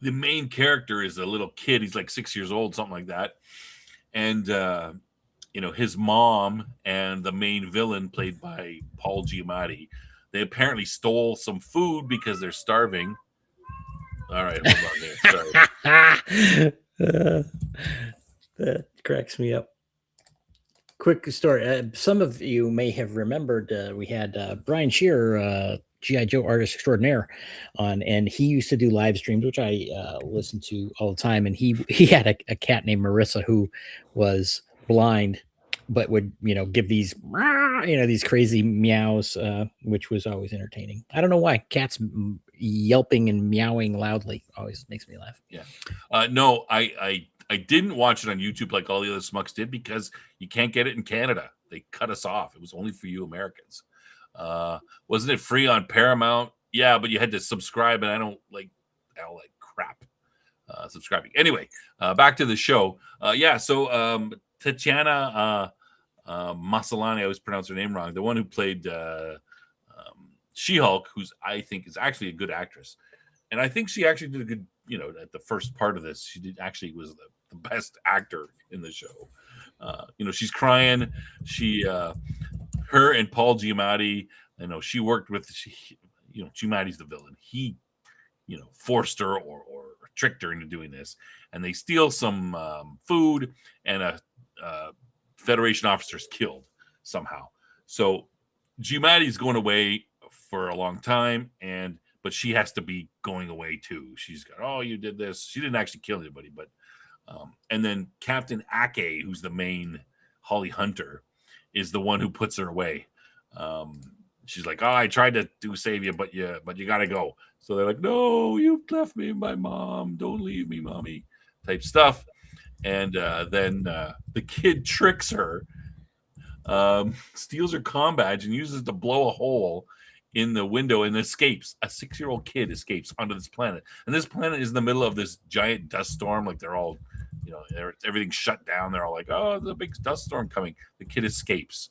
the main character is a little kid. He's like 6 years old, something like that. And, his mom and the main villain, played by Paul Giamatti, they apparently stole some food because they're starving. All right, hold on here. Sorry. That cracks me up. Quick story. Some of you may have remembered we had Brian Shearer, G.I. Joe artist extraordinaire, on, and he used to do live streams, which I listened to all the time. And he had a cat named Marissa who was blind, but would give these these crazy meows, which was always entertaining. I don't know why cats yelping and meowing loudly always makes me laugh. Yeah. No, I didn't watch it on YouTube like all the other smucks did because you can't get it in Canada. They cut us off. It was only for you Americans. Wasn't it free on Paramount? Yeah, but you had to subscribe, and I don't like crap subscribing. Anyway, back to the show. So Tatiana Maslany, I always pronounce her name wrong, the one who played She-Hulk, who's I think is actually a good actress. And I think she actually did a good, at the first part of this, she was the best actor in the show. She's crying. Her and Paul Giamatti, she worked with, Giamatti's the villain. He, forced her or tricked her into doing this. And they steal some food, and a Federation officer's killed somehow. So Giamatti's going away for a long time, but she has to be going away too. She's got, oh, you did this. She didn't actually kill anybody, but and then Captain Ake, who's the main Holly Hunter, is the one who puts her away. She's like, oh, I tried to save you, but you gotta go. So they're like, no, you've left me, my mom. Don't leave me, mommy, type stuff. And then the kid tricks her, steals her comm badge, and uses it to blow a hole in the window and escapes. A 6-year-old kid escapes onto this planet, and this planet is in the middle of this giant dust storm. Like they're all, everything's shut down. They're all like, oh, there's a big dust storm coming. The kid escapes,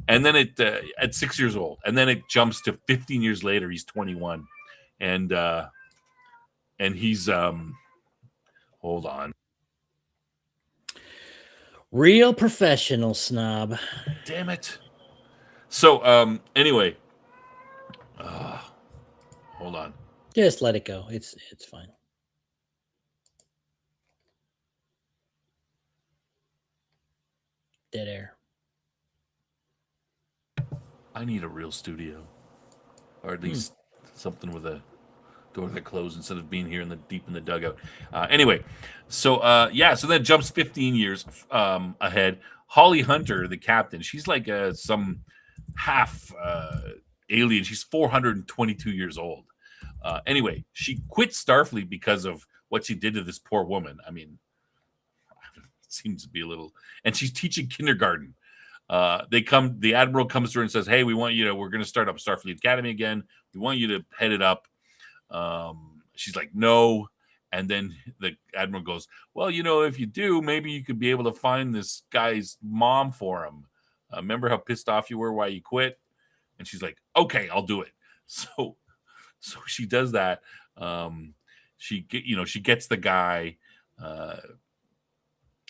and then at 6 years old, and then it jumps to 15 years later. He's 21, and he's hold on. Real professional snob. Damn it. So anyway. Hold on. Just let it go. It's fine. Dead air. I need a real studio, or at least something with a door that closed instead of being here deep in the dugout. Anyway, so so then it jumps 15 years ahead. Holly Hunter, the captain, she's like some half alien. She's 422 years old. Anyway, she quit Starfleet because of what she did to this poor woman. I mean, it seems to be a little. And she's teaching kindergarten. The admiral comes to her and says, hey, we're going to start up Starfleet Academy again. We want you to head it up. She's like, no. And then the admiral goes, well, if you do, maybe you could be able to find this guy's mom for him. Remember how pissed off you were why you quit? And she's like, okay, I'll do it. So she does that. She gets the guy.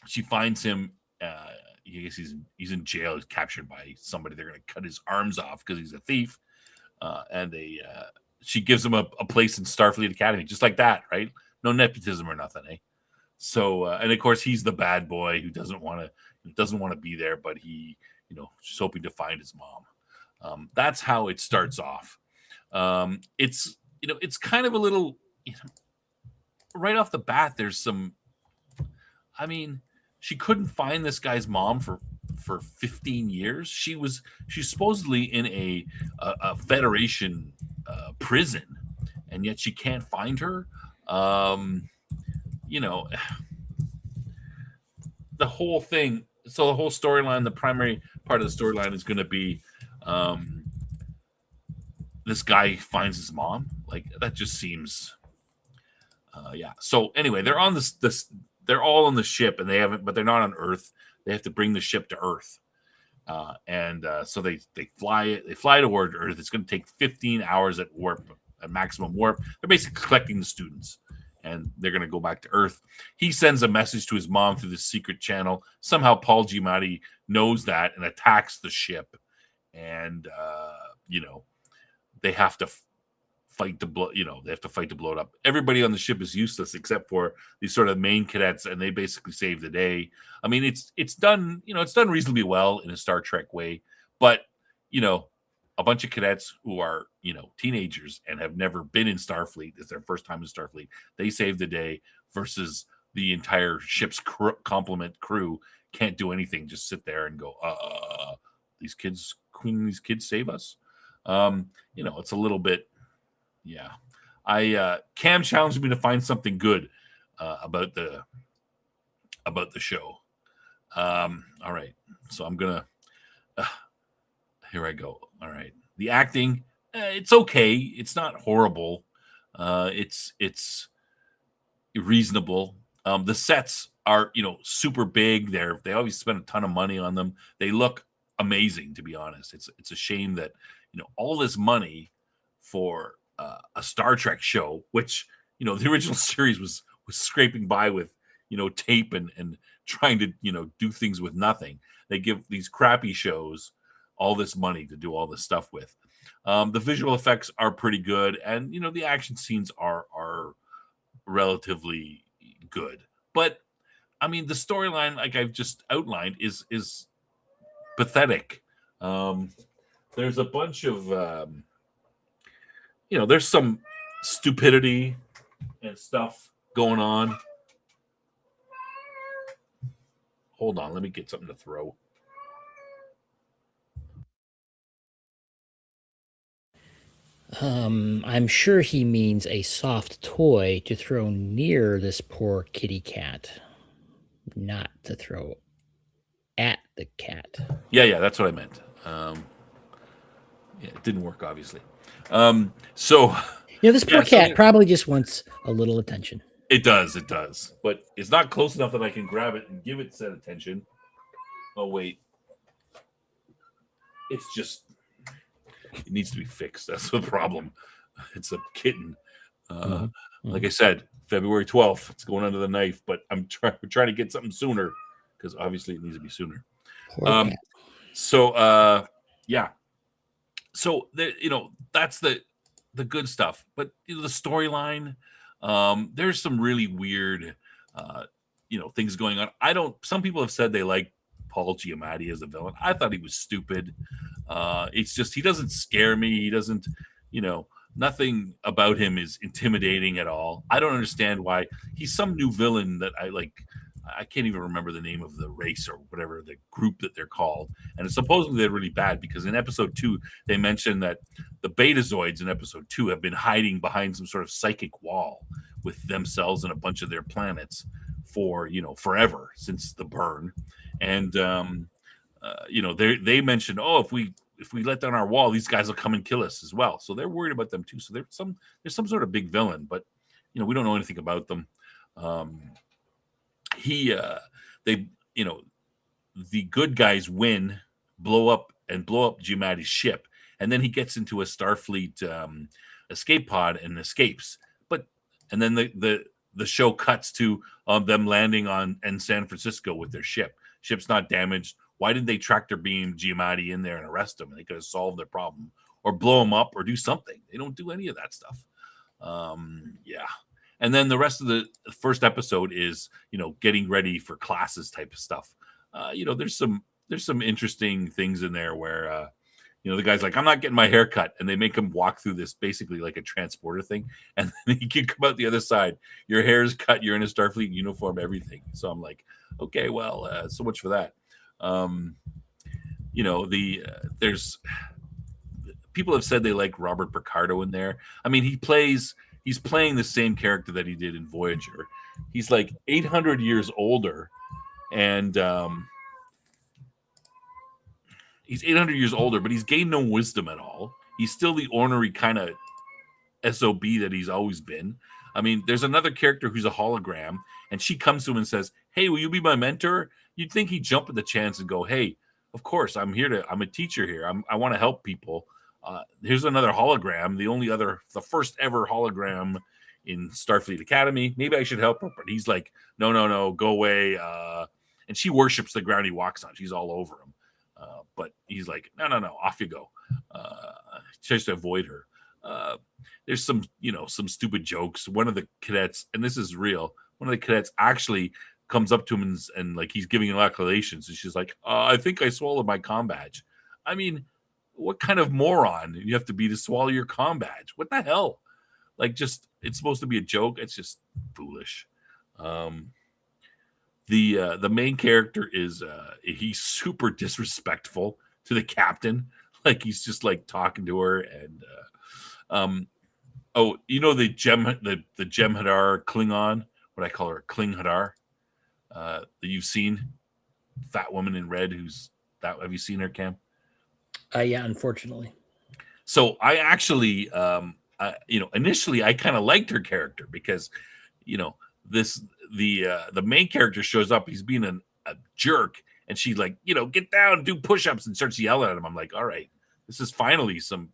She finds him. I guess he's in jail. He's captured by somebody. They're going to cut his arms off because he's a thief. and she gives him a place in Starfleet Academy, just like that, right? No nepotism or nothing, eh? So, and of course, he's the bad boy who doesn't want to be there, but he, just hoping to find his mom. That's how it starts off. It's kind of a little, right off the bat. There's some. I mean, she couldn't find this guy's mom for 15 years. She's supposedly in a Federation prison, and yet she can't find her. You know, the whole thing. So the whole storyline, the primary part of the storyline is going to be this guy finds his mom. Like, that just seems, yeah. So anyway, they're on this. They're all on the ship, and but they're not on Earth. They have to bring the ship to Earth, so they fly it. They fly toward Earth. It's going to take 15 hours at maximum warp. They're basically collecting the students, and they're going to go back to Earth. He sends a message to his mom through the secret channel. Somehow Paul Giamatti knows that and attacks the ship, and they have to fight to blow. They have to fight to blow it up. Everybody on the ship is useless except for these sort of main cadets, and they basically save the day. I mean, it's done. It's done reasonably well in a Star Trek way, but a bunch of cadets who are teenagers and have never been in Starfleet. It's their first time in Starfleet. They save the day versus the entire ship's complement crew can't do anything. Just sit there and go, these kids save us. It's a little bit. Yeah, Cam challenged me to find something good about the show. All right, so I'm gonna. Here I go. All right, the acting, it's okay. It's not horrible. It's reasonable. The sets are super big. They always spend a ton of money on them. They look amazing, to be honest. It's a shame that all this money for a Star Trek show, which the original series was scraping by with tape and trying to do things with nothing. They give these crappy shows all this money to do all this stuff with. The visual effects are pretty good, and the action scenes are relatively good. But I mean, the storyline, like I've just outlined, is pathetic. There's a bunch of there's some stupidity and stuff going on. Hold on, let me get something to throw. I'm sure he means a soft toy to throw near this poor kitty cat, not to throw at the cat. Yeah, that's what I meant. It didn't work, obviously. So this poor cat probably just wants a little attention. It does, but it's not close enough that I can grab it and give it said attention. Oh wait, it's just. It needs to be fixed. That's the problem. It's a kitten. Like I said, February 12th. It's going under the knife, but I'm trying to get something sooner because obviously it needs to be sooner. So yeah. So that's the good stuff. But the storyline, there's some really weird things going on. Some people have said they like Paul Giamatti as a villain. I thought he was stupid. It's just he doesn't scare me. He doesn't, nothing about him is intimidating at all. I don't understand why he's some new villain that I like. I can't even remember the name of the race or whatever the group that they're called. And supposedly they're really bad because in episode 2 they mentioned that the Betazoids in episode 2 have been hiding behind some sort of psychic wall with themselves and a bunch of their planets for forever since the burn. And they mentioned, if we let down our wall, these guys will come and kill us as well. So they're worried about them too. So there's some sort of big villain, but we don't know anything about them. The good guys blow up Giamatti's ship, and then he gets into a Starfleet escape pod and escapes. And then the show cuts to them landing in San Francisco with their ship. Ship's not damaged. Why did they tractor beam Giamatti in there and arrest him? They could have solved their problem or blow them up or do something. They don't do any of that stuff. Yeah. And then the rest of the first episode is, getting ready for classes type of stuff. There's some interesting things in there where, the guy's like, I'm not getting my hair cut. And they make him walk through this basically like a transporter thing. And then he can come out the other side. Your hair's cut. You're in a Starfleet uniform, everything. So I'm like, okay, well, so much for that. There's people have said they like Robert Picardo in there. I mean, he's playing the same character that he did in Voyager. He's like 800 years older. And, he's 800 years older, but he's gained no wisdom at all. He's still the ornery kind of SOB that he's always been. I mean, there's another character who's a hologram, and she comes to him and says, hey, will you be my mentor? You'd think he'd jump at the chance and go, hey, of course, I'm a teacher here. I want to help people. Here's another hologram, the first ever hologram in Starfleet Academy. Maybe I should help her. But he's like, no, go away. And she worships the ground he walks on. She's all over him. But he's like, no, off you go. Tries to avoid her. There's some stupid jokes. One of the cadets, and this is real, one of the cadets actually comes up to him and like he's giving acclamations, and she's like, I think I swallowed my comm badge. I mean, what kind of moron you have to be to swallow your comm badge? What the hell? Like, just, it's supposed to be a joke. It's just foolish. The main character is he's super disrespectful to the captain. Like, he's just like talking to her, and the Jem'Hadar Klingon, what I call her, Kling Hadar, that you've seen, fat woman in red. Have you seen her, Cam? Yeah, unfortunately. So I actually, initially I kind of liked her character because, the main character shows up. He's being a jerk, and she's like, get down, do push-ups, and starts yelling at him. I'm like, all right, this is finally some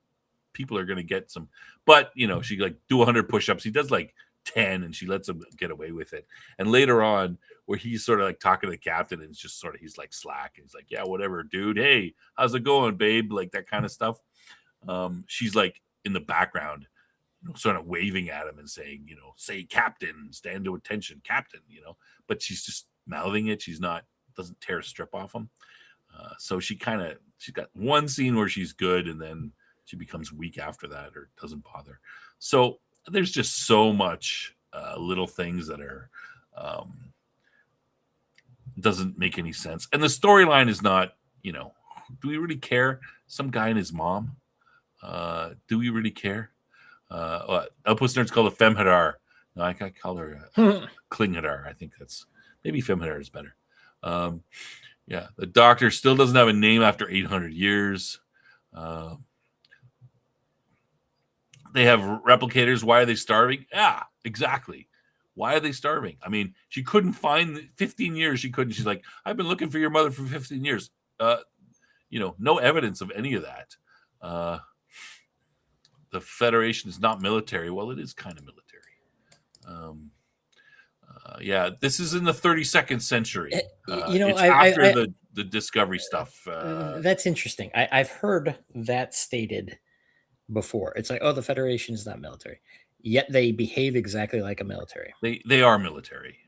people are going to get some. But, she like do 100 push-ups. He does like 10, and she lets him get away with it. And later on, where he's sort of like talking to the captain, and it's just sort of, he's like slack, and he's like, yeah, whatever, dude. Hey, how's it going, babe? Like that kind of stuff. She's like in the background, sort of waving at him and saying, say captain, stand to attention, captain, but she's just mouthing it. Doesn't tear a strip off him. So she's got one scene where she's good, and then she becomes weak after that, or doesn't bother. So there's just so much little things that are doesn't make any sense. And the storyline is not, do we really care? Some guy and his mom. Do we really care? Outpost Nerds call it Femhadar. No, I call her Klinghadar. I think that's maybe Femhadar is better. Yeah, the Doctor still doesn't have a name after 800 years. They have replicators. Why are they starving? Yeah, exactly. Why are they starving? I mean, she couldn't find 15 years. She couldn't. She's like, I've been looking for your mother for 15 years. No evidence of any of that. The Federation is not military. Well, it is kind of military. Yeah, this is in the 32nd century. It's after the Discovery stuff. That's interesting. I've heard that stated before. It's like, oh, the Federation is not military. Yet they behave exactly like a military. They are military.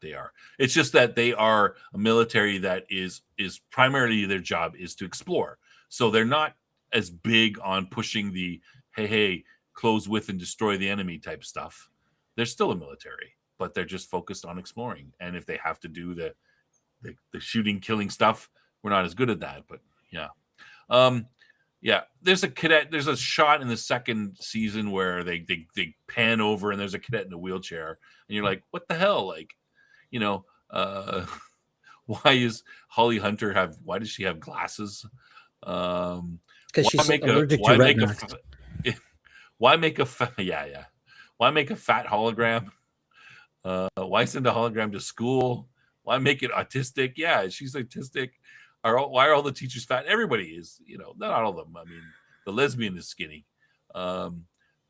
They are. It's just that they are a military that is primarily their job is to explore. So they're not as big on pushing the hey, close with and destroy the enemy type stuff. They're still a military, but they're just focused on exploring. And if they have to do the shooting, killing stuff, we're not as good at that. But yeah. Yeah, there's a cadet. There's a shot in the second season where they pan over and there's a cadet in a wheelchair, and you're like, what the hell? Like, why is Holly Hunter why does she have glasses? Because she's allergic to retinox. Why make a fat hologram? Why send a hologram to school? Why make it autistic? Yeah, she's autistic. Why are all the teachers fat? Everybody is, not all of them. I mean, the lesbian is skinny. The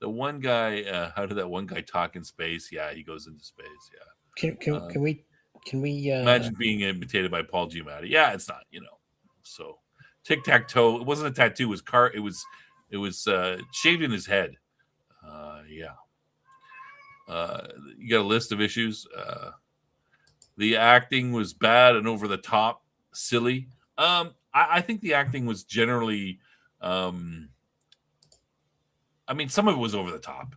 one guy, how did that one guy talk in space? Yeah, he goes into space. Yeah. Can we imagine being imitated by Paul Giamatti? Yeah, it's not, So tic-tac-toe. It wasn't a tattoo. It was It was shaving his head. Yeah. You got a list of issues. The acting was bad and over the top, silly. I think the acting was generally. I mean, some of it was over the top,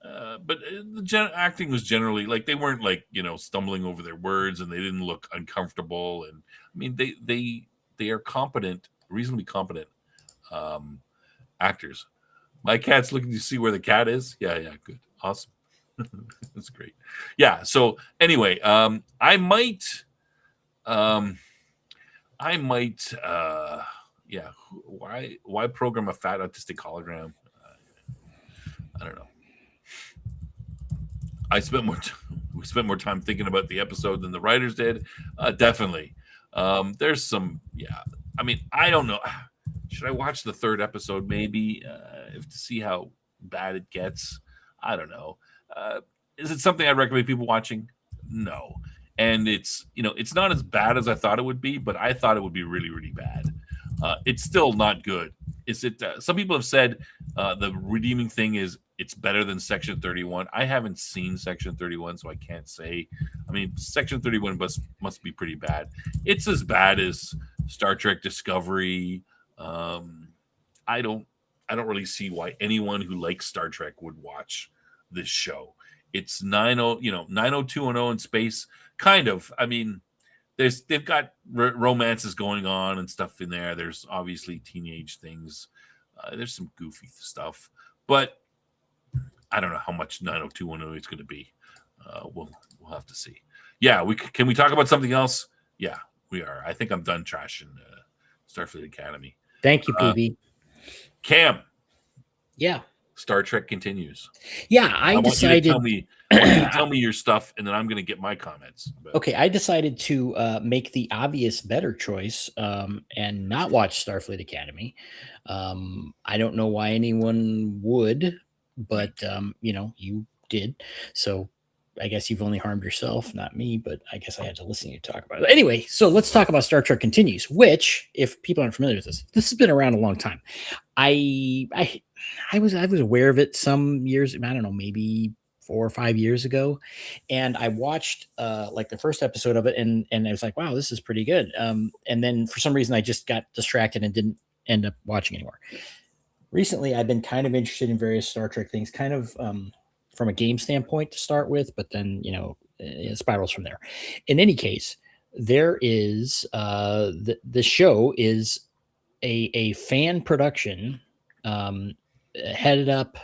but the acting was generally like they weren't like stumbling over their words, and they didn't look uncomfortable. And I mean, they are competent, reasonably competent actors. My cat's looking to see where the cat is. Yeah, good, awesome. That's great. Yeah. So anyway, I might. Yeah. Why program a fat autistic hologram? I don't know. We spent more time thinking about the episode than the writers did. Definitely. There's some. Yeah. I mean, I don't know. Should I watch the third episode maybe to see how bad it gets? I don't know. Is it something I'd recommend people watching? No. And it's not as bad as I thought it would be, but I thought it would be really, really bad. It's still not good. Is it? Some people have said the redeeming thing is it's better than Section 31. I haven't seen Section 31, so I can't say. I mean, Section 31 must be pretty bad. It's as bad as Star Trek Discovery. I don't really see why anyone who likes Star Trek would watch this show. It's 90210 in space, kind of. I mean, they've got romances going on and stuff in there. There's obviously teenage things. There's some goofy stuff, but I don't know how much 90210 is going to be. We'll have to see. Yeah, can we talk about something else? Yeah, we are. I think I'm done trashing Starfleet Academy. Thank you, PB. Cam. Yeah. Star Trek continues. Yeah, I decided. I want you to tell me your stuff, and then I'm going to get my comments. Okay, I decided to make the obvious better choice and not watch Starfleet Academy. I don't know why anyone would, but you did. So I guess you've only harmed yourself, not me. But I guess I had to listen to you talk about it anyway. So let's talk about Star Trek Continues, which, if people aren't familiar with this has been around a long time. I was aware of it some years. I don't know, maybe 4 or 5 years ago, and I watched like the first episode of it, and I was like, wow, this is pretty good. And then for some reason I just got distracted and didn't end up watching anymore. Recently, I've been kind of interested in various Star Trek things, kind of from a game standpoint to start with, but then it spirals from there. In any case, there is the show is a fan production headed up.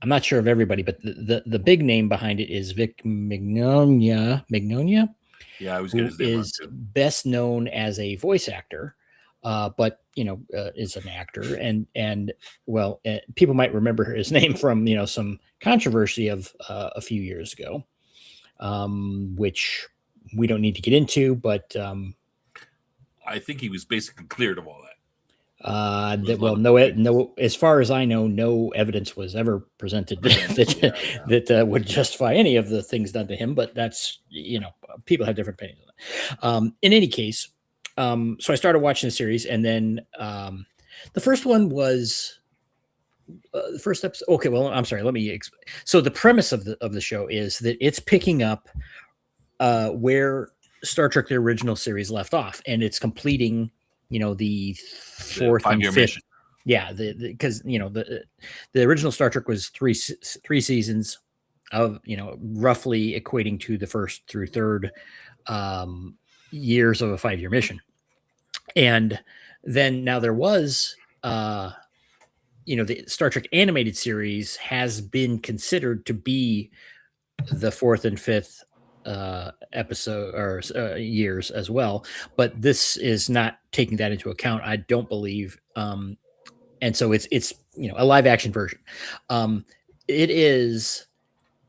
I'm not sure of everybody, but the big name behind it is Vic Mignogna. Yeah, I was going to say is best known as a voice actor, but is an actor, and people might remember his name from some controversy of a few years ago, which we don't need to get into, but I think he was basically cleared of all that. No. As far as I know, no evidence was ever presented that would justify any of the things done to him. But that's people have different opinions on that. In any case, so I started watching the series, and then the first one was the first episode. Okay, well, I'm sorry. Let me explain. So the premise of the show is that it's picking up where Star Trek the original series left off, and it's completing the fourth and fifth mission. Yeah, because the original Star Trek was three seasons of roughly equating to the first through third years of a 5-year mission. And then now there was the Star Trek animated series has been considered to be the fourth and fifth episode or years as well, but this is not taking that into account, I don't believe. And so it's a live action version. It is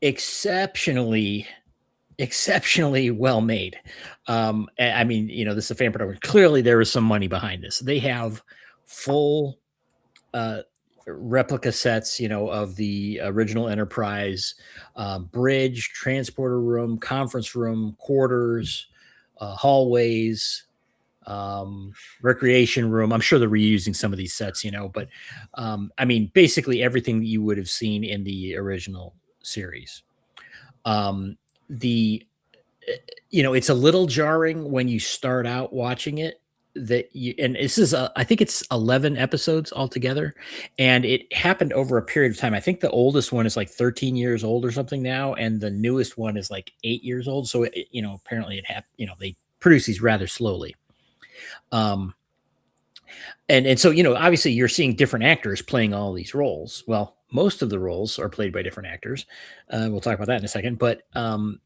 exceptionally well made. I mean, this is a fan production. Clearly there is some money behind this. They have full replica sets, of the original Enterprise, bridge, transporter room, conference room, quarters, hallways, recreation room. I'm sure they're reusing some of these sets, but I mean, basically everything that you would have seen in the original series. The it's a little jarring when you start out watching it and this is I think it's 11 episodes altogether, and it happened over a period of time. I think the oldest one is like 13 years old or something now, and the newest one is like 8 years old. So apparently they produce these rather slowly. um and so obviously you're seeing different actors playing all these roles. Well, most of the roles are played by different actors. We'll talk about that in a second, but and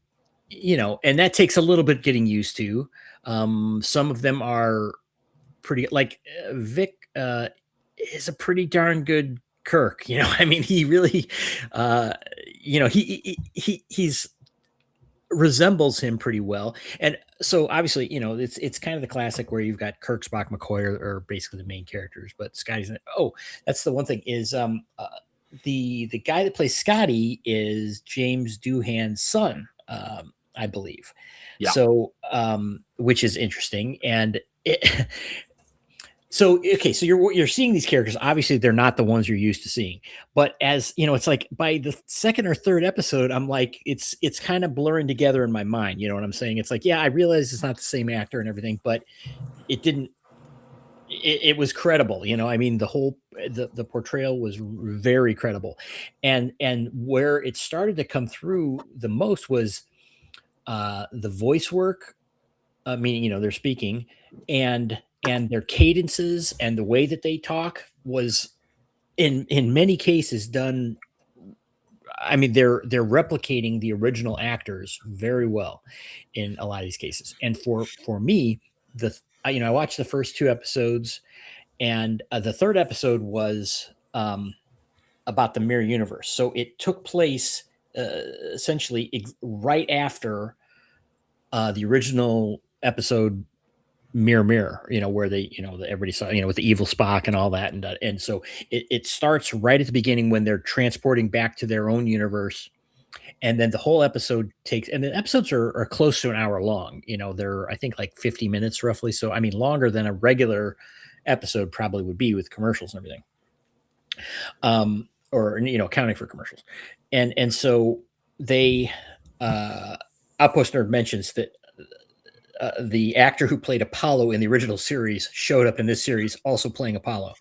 that takes a little bit getting used to. Some of them are pretty, like Vic is a pretty darn good Kirk. I mean, he really, he's resembles him pretty well. And so obviously, it's kind of the classic where you've got Kirk, Spock, McCoy are basically the main characters, but Scotty's in it. Oh, that's the one thing is the guy that plays Scotty is James Doohan's son, I believe. Yeah. So, which is interesting. And so you're seeing these characters. Obviously, they're not the ones you're used to seeing. But as it's like by the second or third episode, I'm like, it's kind of blurring together in my mind. You know what I'm saying? It's like, yeah, I realize it's not the same actor and everything, but it didn't. It was credible. I mean, the portrayal was very credible, and where it started to come through the most was the voice work. I mean, they're speaking, and their cadences and the way that they talk was in many cases done. I mean, they're replicating the original actors very well in a lot of these cases. And for me, I watched the first 2 episodes, and the third episode was about the mirror universe. So it took place essentially right after the original episode Mirror Mirror, where they, everybody saw, with the evil Spock and all that. And so it starts right at the beginning when they're transporting back to their own universe. And then the whole episode and the episodes are close to an hour long. They're, I think, like 50 minutes roughly. So, I mean, longer than a regular episode probably would be with commercials and everything. Or, accounting for commercials. And so they, Outpost Nerd mentions that the actor who played Apollo in the original series showed up in this series also playing Apollo,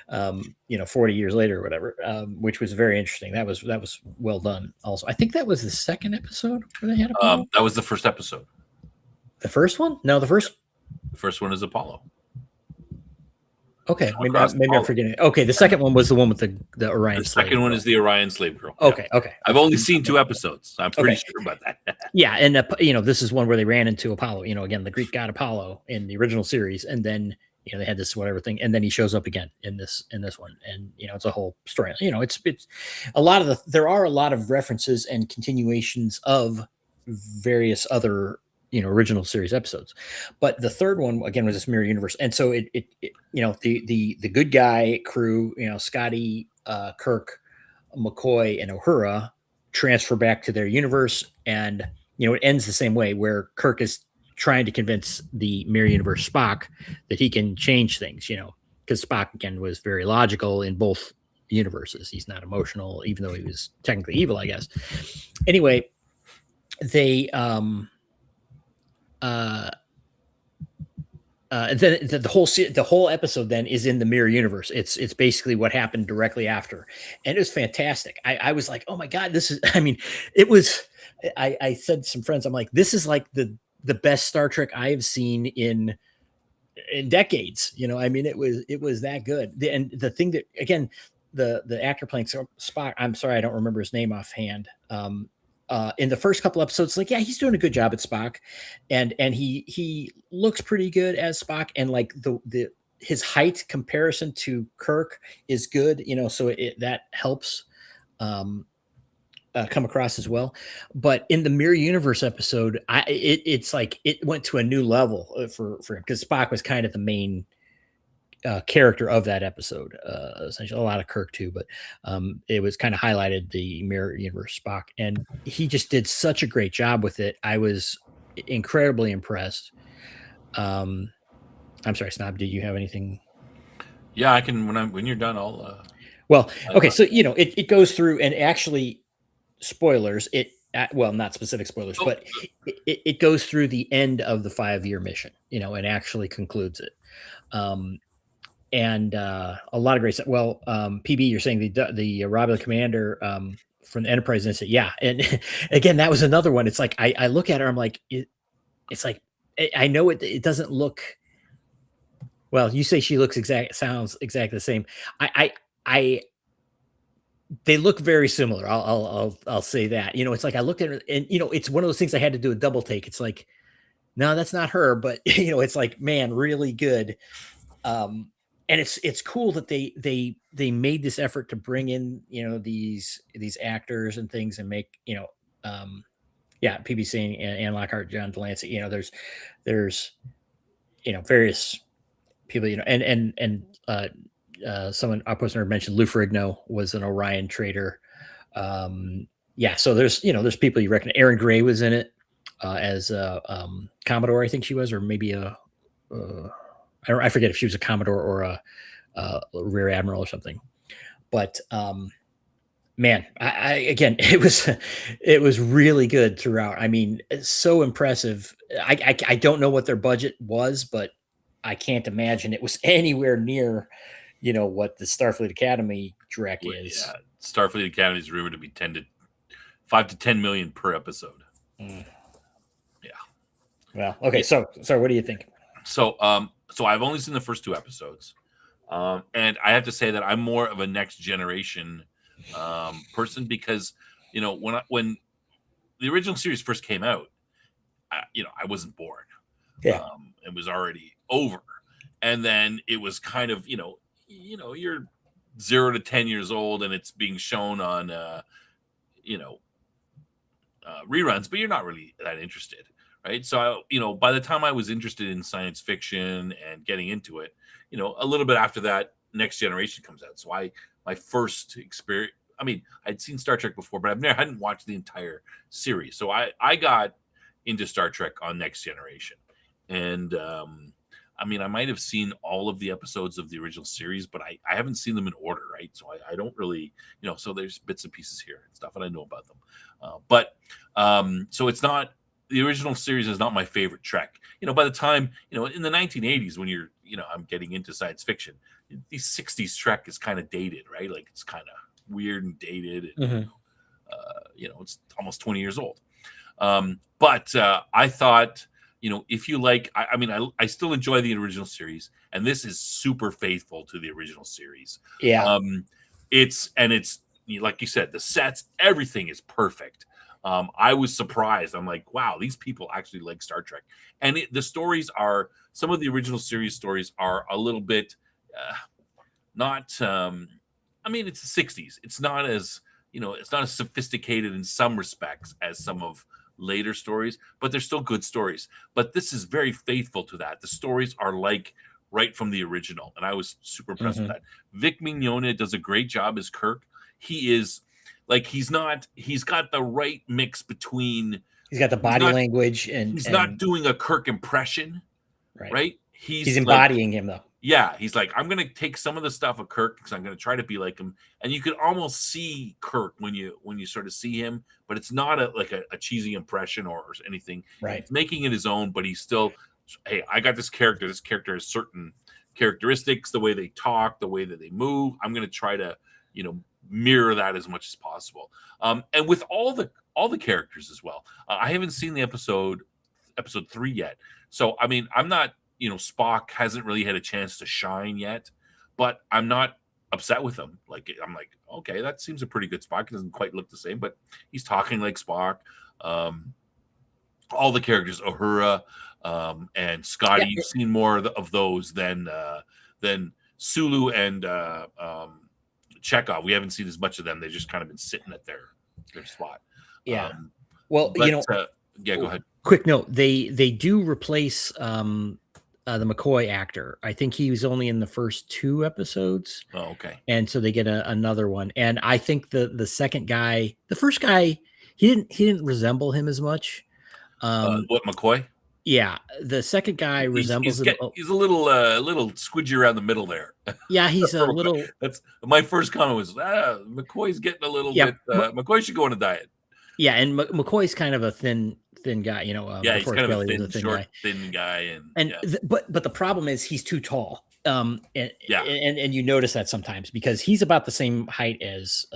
40 years later or whatever, which was very interesting. That was well done. Also, I think that was the second episode where they had Apollo. That was the first episode. The first one? No, the first one is Apollo. Okay, maybe I'm forgetting. Okay, the second one was the one with the Orion. The second one is the Orion slave girl. Okay, yeah. Okay. I've only seen 2 episodes. I'm pretty sure about that. Yeah, and this is one where they ran into Apollo. Again, the Greek god Apollo in the original series, and then they had this whatever thing, and then he shows up again in this one, and it's a whole story. It's a lot of there are a lot of references and continuations of various other original series episodes, but the third one again was this mirror universe. And so it the good guy crew, Scotty, Kirk, McCoy, and Uhura transfer back to their universe, and it ends the same way, where Kirk is trying to convince the mirror universe Spock that he can change things, because Spock again was very logical in both universes. He's not emotional, even though he was technically evil, I guess. Anyway, they and then the whole episode then is in the mirror universe. It's basically what happened directly after, and it was fantastic. I was like, oh my god, this is. I mean, it was. I said to some friends, I'm like, this is like the best Star Trek I have seen in decades. I mean, it was that good. And the thing that, again, the actor playing Spock, I'm sorry, I don't remember his name offhand. In the first couple episodes, like, yeah, he's doing a good job at Spock, and he looks pretty good as Spock, and like his height comparison to Kirk is good, so that helps come across as well. But in the Mirror Universe episode, it's like it went to a new level for him, because Spock was kind of the main character of that episode, essentially. A lot of Kirk too, but it was kind of highlighted the Mirror Universe Spock, and he just did such a great job with it. I was incredibly impressed. I'm sorry, Snob. Do you have anything? Yeah, I can when you're done. Well, okay, so it goes through and actually spoilers. Well, not specific spoilers, Oh, but it goes through the end of the 5-year mission, and actually concludes it. And a lot of great stuff. Well, PB, you're saying the Romulan commander from the Enterprise incident, yeah. And again, that was another one. It's like I look at her, I'm like, it's like I know it doesn't look. Well, you say she sounds exactly the same. I they look very similar. I'll say that. It's like I looked at it, and it's one of those things I had to do a double take. It's like, no, that's not her, but it's like, man, really good. And it's cool that they made this effort to bring in these actors and things and make PBC and Anne Lockhart, John Delancey. There's various people, someone our poster mentioned Lou Ferrigno was an Orion trader. So there's people you reckon. Aaron Gray was in it as Commodore, I think she was, or maybe I forget if she was a Commodore or a Rear Admiral or something. But man, I again, it was really good throughout. I mean, it's so impressive. I don't know what their budget was, but I can't imagine it was anywhere near, what the Starfleet Academy direct is. Yeah, Starfleet Academy is rumored to be 5 to 10 million per episode. Mm. Yeah. Well, okay. So what do you think? So I've only seen the first 2 episodes, and I have to say that I'm more of a Next Generation person because when the original series first came out, I wasn't born. Yeah. It was already over, and then it was kind of you're 0 to 10 years old, and it's being shown on reruns, but you're not really that interested. Right. So, by the time I was interested in science fiction and getting into it, a little bit after that, Next Generation comes out. So my first experience, I mean, I'd seen Star Trek before, but hadn't watched the entire series. So I got into Star Trek on Next Generation. And, I mean, I might have seen all of the episodes of the original series, but I haven't seen them in order. Right. So I don't really, so there's bits and pieces here and stuff, and I know about them. So it's not, the original series is not my favorite Trek. By the time, in the 1980s, when I'm getting into science fiction, these 60s Trek is kind of dated, right? Like it's kind of weird and dated. And, it's almost 20 years old. But I thought, if you like, I still enjoy the original series, and this is super faithful to the original series. Yeah. It's like you said, the sets, everything is perfect. I was surprised. I'm like, wow, these people actually like Star Trek. And the stories are, some of the original series stories are a little bit not, it's the 60s. It's not as, it's not as sophisticated in some respects as some of later stories, but they're still good stories. But this is very faithful to that. The stories are like right from the original. And I was super impressed with that. Vic Mignogna does a great job as Kirk. He is, like, he's got the right mix between, he's got the body language, and he's not doing a Kirk impression, right? He's embodying him, though. Yeah, he's like, I'm gonna take some of the stuff of Kirk because I'm gonna try to be like him, and you could almost see Kirk when you sort of see him, but it's not a cheesy impression or anything. Right, he's making it his own, but he's still, hey, I got this character. This character has certain characteristics, the way they talk, the way that they move. I'm gonna try to, mirror that as much as possible, and with all the characters as well. I haven't seen the episode 3 yet, so I mean, I'm not, Spock hasn't really had a chance to shine yet, but I'm not upset with him. Like, I'm like, okay, that seems a pretty good Spock. He doesn't quite look the same, but he's talking like Spock. All the characters, Uhura and Scotty, you've seen more of those than Sulu and Chekhov. We haven't seen as much of them. They've just kind of been sitting at their spot. Yeah. Go ahead. Quick note: they do replace the McCoy actor. I think he was only in the first 2 episodes. Oh, okay. And so they get another one. And I think the second guy, the first guy, he didn't resemble him as much. What, McCoy? Yeah, the second guy resembles it. He's a little squidgy around the middle there. Yeah, he's a little. That's my first comment was McCoy's getting a little Yeah, bit. McCoy should go on a diet. yeah, and McCoy's kind of a thin guy. Yeah, he's DeForest kind of a Kelly was a thin, thin short, guy, thin guy, and but the problem is he's too tall. And, Yeah. and you notice that sometimes because he's about the same height as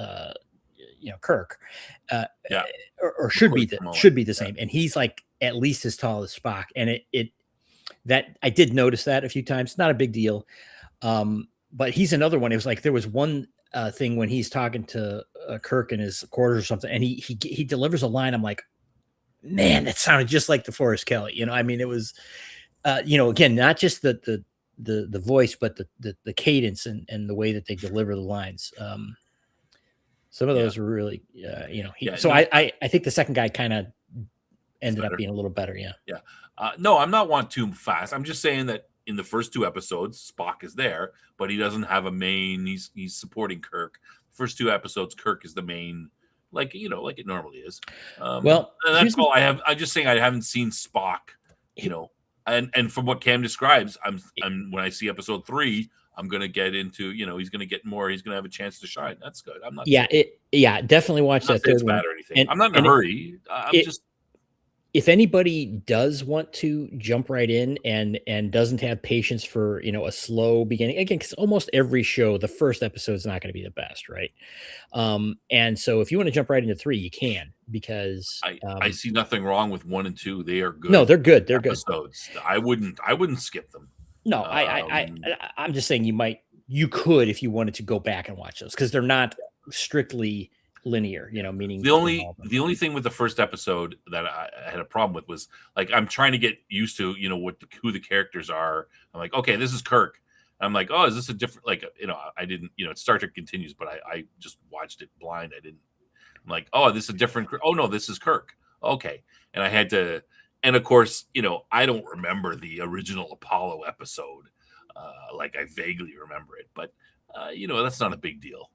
Kirk, Yeah. or should be the same, and he's like at least as tall as Spock. And it that I did notice that a few times. Not a big deal, but he's another one. It was like there was one thing when he's talking to Kirk in his quarters or something, and he delivers a line. I'm like, man, that sounded just like DeForest Kelly. I mean, it was, again, not just the voice, but the cadence and the way that they deliver the lines. Some of those were really, I think the second guy kind of ended up being a little better. Yeah. Yeah. No, I'm not want too fast. I'm just saying that in the first 2 episodes, Spock is there, but he doesn't have a main. He's supporting Kirk. First 2 episodes, Kirk is the main, like it normally is. Well, and that's all I have. I'm just saying I haven't seen Spock, and from what Cam describes, I'm when I see episode 3, I'm gonna get into, he's gonna get more. He's gonna have a chance to shine. That's good. I'm not. Yeah, definitely watch that third one. Bad or anything. I'm not in a hurry. I'm just. If anybody does want to jump right in and doesn't have patience for a slow beginning, again, because almost every show the first episode is not going to be the best, right? And so if you want to jump right into 3, you can, because I see nothing wrong with 1 and 2. They are good. No, they're good. They're episodes. Good. I wouldn't skip them. No, I'm just saying you could if you wanted to go back and watch those, because they're not strictly linear, meaning the only thing with the first episode that I had a problem with was, like, I'm trying to get used to who the characters are. I'm like, okay, this is Kirk. I'm like, oh, is this a different, like, I didn't, Star Trek Continues, but I just watched it blind. I'm like, oh, this is a different, oh no, this is Kirk. Okay. And I had to, and of course, I don't remember the original Apollo episode. Like, I vaguely remember it, but that's not a big deal.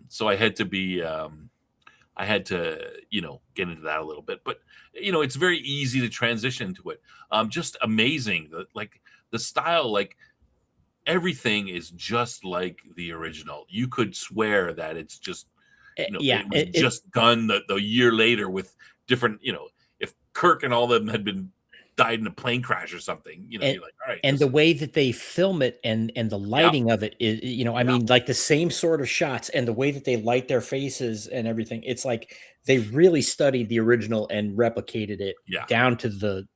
So I had to get into that a little bit, but it's very easy to transition to it. Just amazing. The style, like, everything is just like the original. You could swear that it's just, it was just done the year later with different, if Kirk and all of them had been died in a plane crash or something, you're like, all right. And the way that they film it and the lighting of it is, I mean, like the same sort of shots and the way that they light their faces and everything. It's like they really studied the original and replicated it down to the,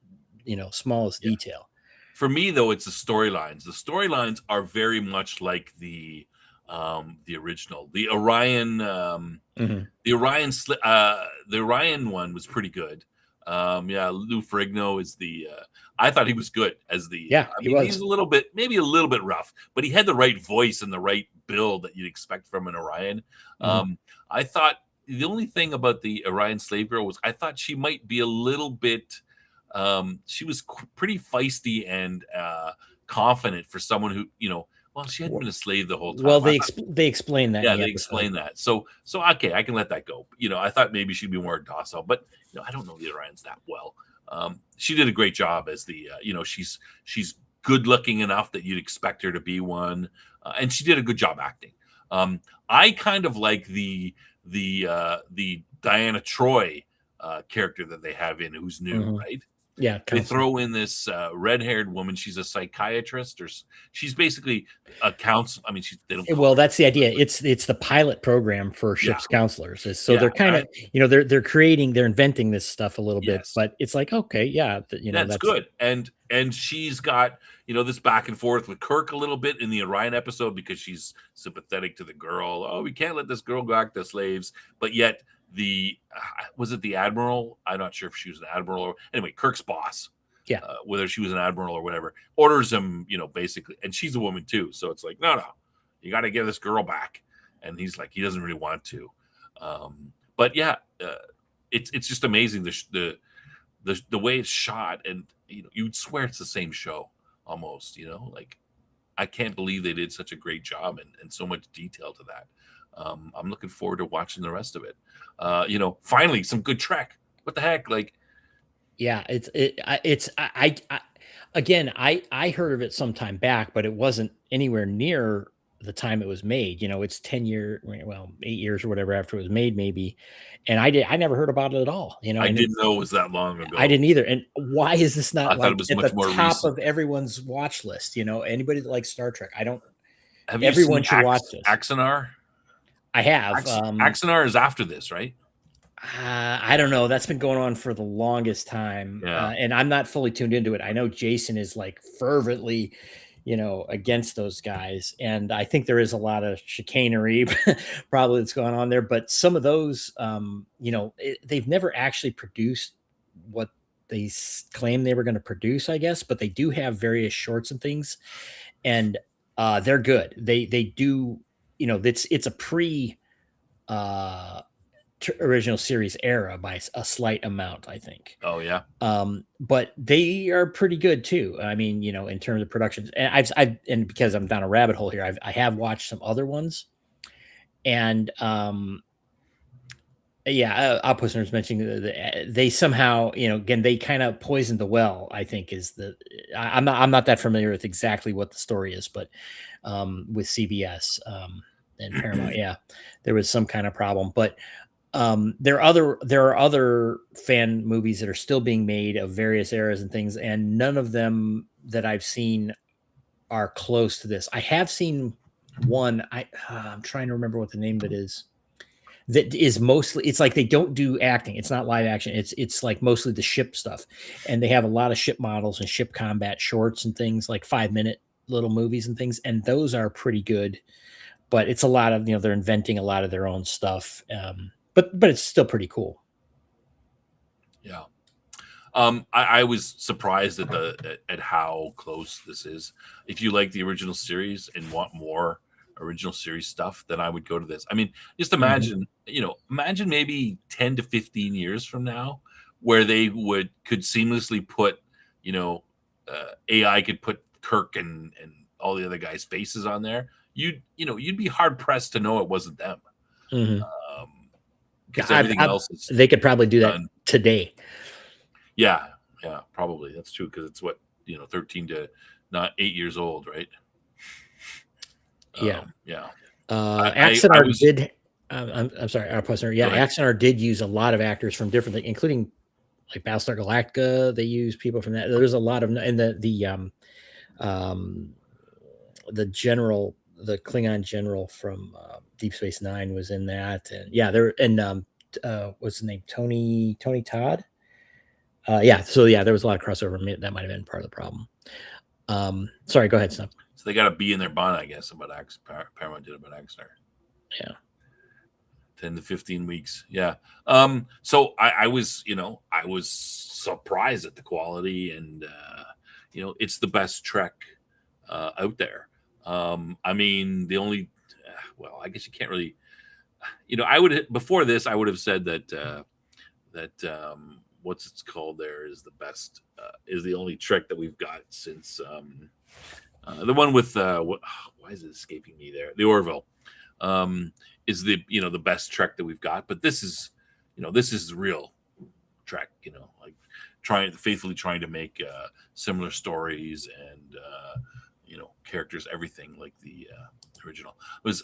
smallest detail. For me, though, it's the storylines. The storylines are very much like the original. The Orion, the Orion one was pretty good. Lou Ferrigno is I thought he was good as he was. He's maybe a little bit rough, but he had the right voice and the right build that you'd expect from an Orion. I thought the only thing about the Orion slave girl was I thought she might be a little bit, she was pretty feisty and confident for someone who, well, she hadn't been a slave the whole time. Well, they explain that. Yeah, they explain that. So okay, I can let that go. I thought maybe she'd be more docile, but I don't know the Orions that well. She did a great job as the, she's good looking enough that you'd expect her to be one, and she did a good job acting. I kind of like the Diana Troy character that they have in, who's new, right? Yeah, they throw in this red-haired woman. She's a psychiatrist, or she's basically a counselor. I mean, they don't. Well, that's the idea. It's the pilot program for ship's counselors. So they're kind of, they're inventing this stuff a little bit, but it's like, okay, that's good. And she's got this back and forth with Kirk a little bit in the Orion episode because she's sympathetic to the girl. Oh, we can't let this girl go back to slaves, but yet. Was it the admiral? I'm not sure if she was an admiral or anyway, Kirk's boss. Yeah. Whether she was an admiral or whatever, orders him, basically, and she's a woman too. So it's like, no, you got to give this girl back. And he's like, he doesn't really want to. But yeah, it's just amazing the way it's shot, and you'd swear it's the same show almost. Like, I can't believe they did such a great job and so much detail to that. I'm looking forward to watching the rest of it. Finally, some good Trek. What the heck? Like, Yeah, again, I heard of it some time back, but it wasn't anywhere near the time it was made. You know, it's 10 year, well, 8 years or whatever after it was made, maybe. And I never heard about it at all. You know, I and didn't know it was that long I ago. didn't either. And why is this I not thought it like was at much the more top recent. of everyone's watch list? You know, anybody that likes Star Trek, I don't. Have you Everyone seen should watch this. Axanar? I have. Axanar is after this, right? I don't know. That's been going on for the longest time, Yeah. and I'm not fully tuned into it. I know Jason is like fervently, you know, against those guys, and I think there is a lot of chicanery probably that's going on there. But some of those, you know, they've never actually produced what they claim they were going to produce, I guess. But they do have various shorts and things, and they're good. They do, you know, it's a pre. Uh, Original series era by a slight amount, I think. Oh yeah. But they are pretty good too. I mean, you know, in terms of productions, and and because I'm down a rabbit hole here, I have watched some other ones, and yeah, Opposers mentioning they somehow, you know, again, they kind of poisoned the well. I think is I'm not that familiar with exactly what the story is, but with CBS and Paramount, yeah, there was some kind of problem, but there are other fan movies that are still being made of various eras and things, and none of them that I've seen are close to this. I have seen one. I'm trying to remember what the name of it is. That is mostly, it's like they don't do acting. It's not live action. It's like mostly the ship stuff, and they have a lot of ship models and ship combat shorts and things like 5 minute little movies and things, and those are pretty good. But it's a lot of, you know, they're inventing a lot of their own stuff. But it's still pretty cool. Yeah. I was surprised at how close this is. If you like the original series and want more original series stuff, then I would go to this. I mean, just Mhm. imagine, imagine maybe 10 to 15 years from now where they could seamlessly put, AI could put Kirk and all the other guys' faces on there. You'd be hard pressed to know it wasn't them. Mhm. Um, Yeah, because everything else is they could probably do that done. today. Yeah, yeah, probably. That's true because it's what, 13 to not 8 years old, right? Yeah. Yeah. I Axanar was did. I'm sorry, our listener. Go Yeah, ahead. Axanar did use a lot of actors from different things, including like Battlestar Galactica. They use people from that. There's a lot of, and um, the general, the Klingon general from Deep Space Nine was in that, and yeah, there and what's his name? Tony Todd. Yeah, so yeah, there was a lot of crossover. That might have been part of the problem. Sorry, go ahead, Snuff. So they got to be in their bond, I guess, about Paramount did about Axstar. Yeah. 10 to 15 weeks. Yeah. So I was, I was surprised at the quality and, it's the best Trek out there. I mean, the only, well, I guess you can't really, I would, before this, I would have said that what's it's called there is the best, is the only Trek that we've got since the one with, why is it escaping me there? The Orville. Is the best Trek that we've got, but this is real Trek, like faithfully trying to make similar stories and characters, everything like the original.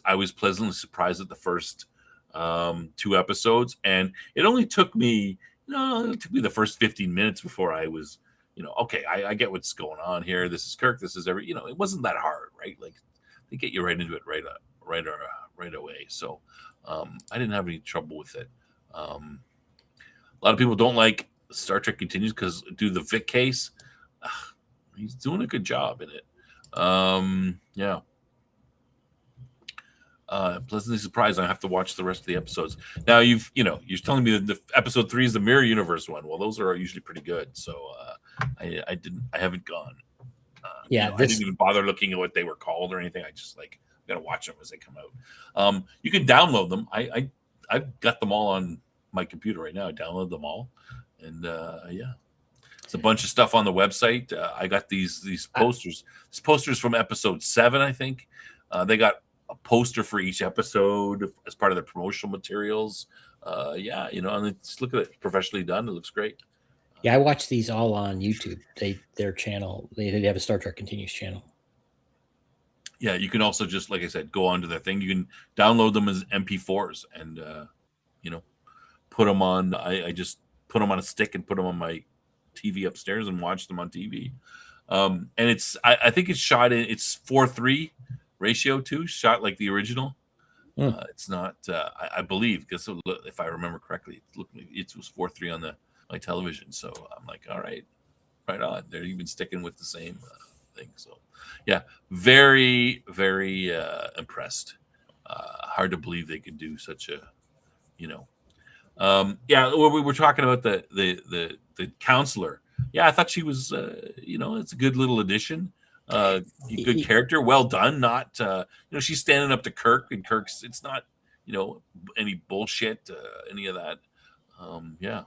I was pleasantly surprised at the first 2 episodes, and it only took me the first 15 minutes before I was okay, I get what's going on here. This is Kirk. This is it wasn't that hard, right? Like they get you right into it right away. So I didn't have any trouble with it. A lot of people don't like Star Trek Continues because due to the Vic case, he's doing a good job in it. Yeah. Pleasantly surprised. I have to watch the rest of the episodes. Now you're telling me that the episode 3 is the Mirror Universe one. Well, those are usually pretty good. So I haven't gone. Yeah, I didn't even bother looking at what they were called or anything. I just gotta watch them as they come out. You can download them. I've got them all on my computer right now. I download them all, and yeah, it's a bunch of stuff on the website. I got these posters. These posters from episode 7, I think. They got a poster for each episode as part of the promotional materials. Yeah, and just look at it, professionally done. It looks great. Yeah, I watch these all on YouTube. Their channel, they have a Star Trek Continues channel. Yeah, you can also just, like I said, go onto their thing. You can download them as MP4s and you know, put them on. I just put them on a stick and put them on my TV upstairs and watch them on TV. And I think it's shot in, it's 4:3 ratio too, shot like the original. It's not, I believe, because if I remember correctly, it was 4:3 on my television. So I'm like, all right, right on. They're even sticking with the same thing. So yeah, very, very impressed. Hard to believe they could do such a, you know, yeah. We were talking about the counselor. Yeah, I thought she was, it's a good little addition. Good character, well done. Not, she's standing up to Kirk, and Kirk's. It's not, any bullshit, any of that. Yeah,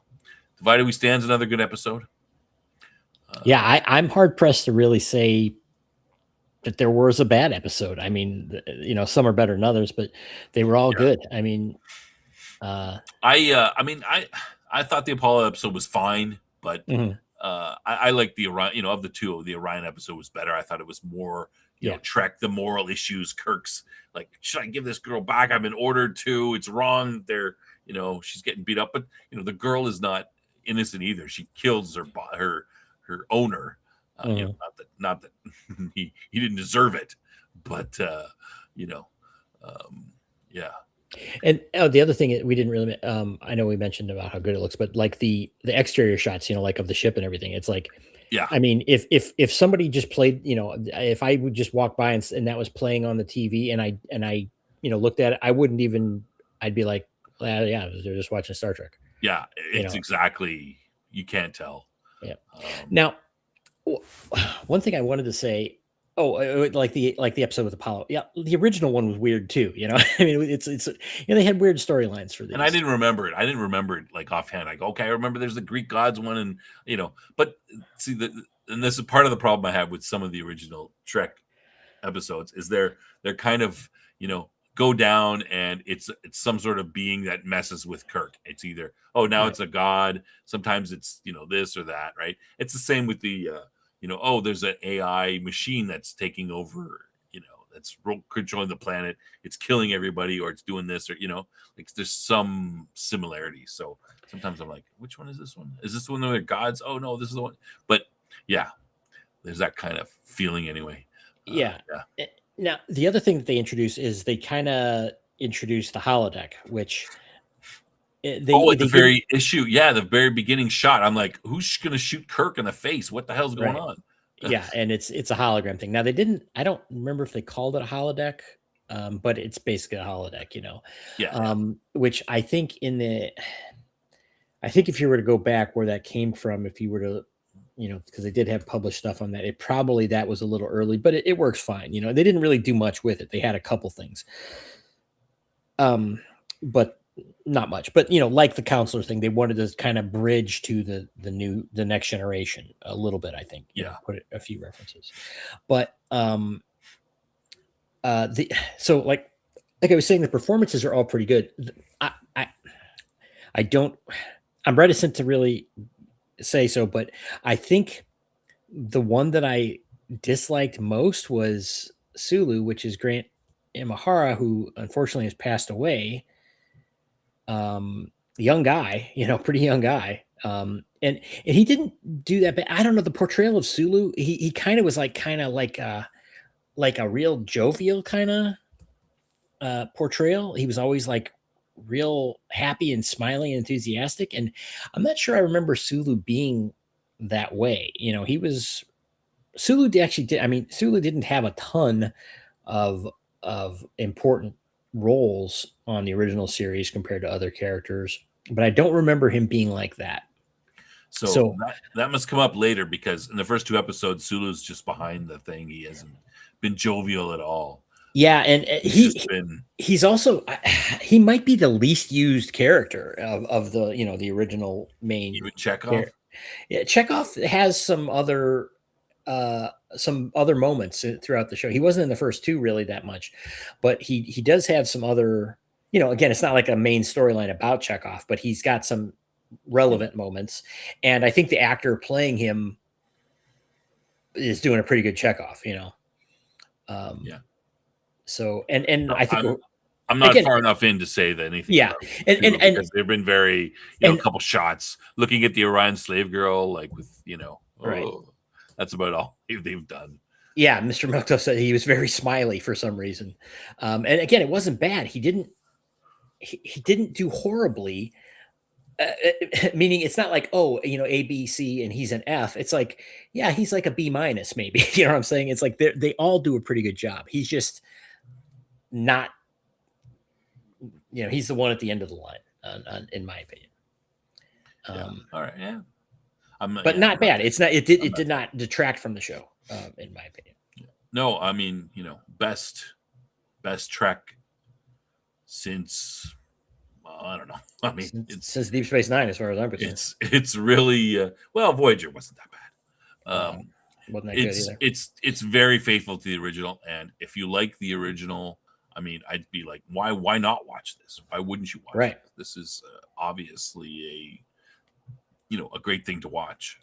Divided We Stand's another good episode. Yeah, I'm hard pressed to really say that there was a bad episode. I mean, some are better than others, but they were all good. I mean, I thought the Apollo episode was fine, but I like the Orion. Of the two, the Orion episode was better. I thought it was more, Trek, the moral issues. Kirk's like, should I give this girl back? I've been ordered to. It's wrong. She's getting beat up, but the girl is not innocent either. She kills her owner. Not that he didn't deserve it, but yeah. And the other thing we didn't really, I know we mentioned about how good it looks, but like the exterior shots, like of the ship and everything, it's like, yeah. I mean, if somebody just played, if I would just walk by and that was playing on the TV and I looked at it, I'd be like, yeah, they're just watching Star Trek. Yeah, it's exactly. You can't tell. Yeah. Now, one thing I wanted to say. Oh, like the episode with Apollo. Yeah, the original one was weird too. I mean, it's they had weird storylines for this. And I didn't remember it. Like offhand. Like, okay, I remember there's the Greek gods one, and but see and this is part of the problem I have with some of the original Trek episodes is they're kind of go down and it's some sort of being that messes with Kirk. It's either it's a god. Sometimes it's this or that. Right. It's the same with the there's an AI machine that's taking over, that's controlling the planet. It's killing everybody, or it's doing this, or, like there's some similarity. So sometimes I'm like, which one is this one? Is this one of the gods? Oh no, this is the one. But yeah, there's that kind of feeling anyway. Yeah. Now, the other thing that they introduce is they kind of introduce the holodeck, which the very issue. Yeah, the very beginning shot. I'm like, who's going to shoot Kirk in the face? What the hell's going on? Yeah, and it's a hologram thing. Now, I don't remember if they called it a holodeck, but it's basically a holodeck, Yeah. Which I think if you were to go back where that came from, if you were to, because they did have published stuff on that, that was a little early, but it works fine. They didn't really do much with it. They had a couple things. But not much, but like the counselor thing, they wanted to kind of bridge to the next generation a little bit, I think. Put a few references, but so like I was saying, the performances are all pretty good. I'm reticent to really say so, but I think the one that I disliked most was Sulu, which is Grant Imahara, who unfortunately has passed away. Young guy, pretty young guy. And he didn't do that, but I don't know, the portrayal of Sulu, he kind of was like a real jovial kind of portrayal. He was always like real happy and smiling and enthusiastic. And I'm not sure I remember Sulu being that way. Sulu didn't have a ton of important roles on the original series compared to other characters, but I don't remember him being like that. So that must come up later, because in the first two episodes, Sulu's just behind the thing. He hasn't been jovial at all. Yeah, and he's also, he might be the least used character of the the original main. Even Chekhov. Yeah, Chekhov has some other moments throughout the show. He wasn't in the first two really that much, but he does have some other, again, it's not like a main storyline about Chekhov, but he's got some relevant moments, and I think the actor playing him is doing a pretty good Chekhov. Yeah. So and No, I think I'm not again, far enough in to say that anything yeah, about and because they've been very, a and couple shots looking at the Orion slave girl, like with, right. that's about all they've done. Yeah, Mr. Mokto said he was very smiley for some reason, and again, it wasn't bad. He didn't do horribly. Meaning, it's not like, oh, A, B, C, and he's an F. It's like, yeah, he's like a B minus, maybe. You know what I'm saying? It's like they all do a pretty good job. He's just not, he's the one at the end of the line, in my opinion. All right, yeah, But not bad. It's not. It did not detract from the show, in my opinion. No, I mean, best Trek since, I don't know. I mean, since Deep Space Nine, as far as I'm concerned. It's really Voyager wasn't that bad. Wasn't that good either. It's very faithful to the original, and if you like the original, I mean, I'd be like, why not watch this? Why wouldn't you watch right? it? This is obviously a great thing to watch.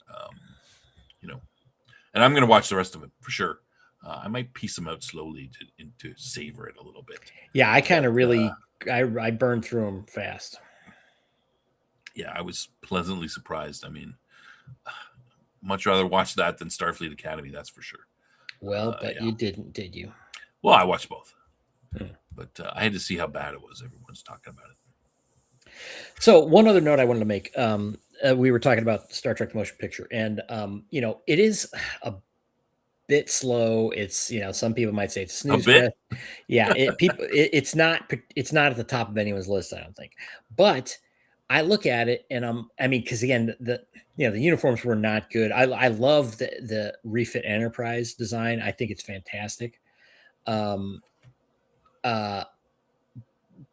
And I'm going to watch the rest of it for sure. I might piece them out slowly to savor it a little bit. Yeah, I kind of really I burned through them fast. Yeah, I was pleasantly surprised. I mean, much rather watch that than Starfleet Academy, that's for sure. Well, but you didn't, did you? Well, I watched both, but I had to see how bad it was. Everyone's talking about it. So one other note I wanted to make. We were talking about Star Trek: The Motion Picture, and it is a bit slow. It's some people might say it's a snooze fest. Yeah, it's not at the top of anyone's list, I don't think. But I look at it and because again the uniforms were not good. I love the refit Enterprise design. I think it's fantastic.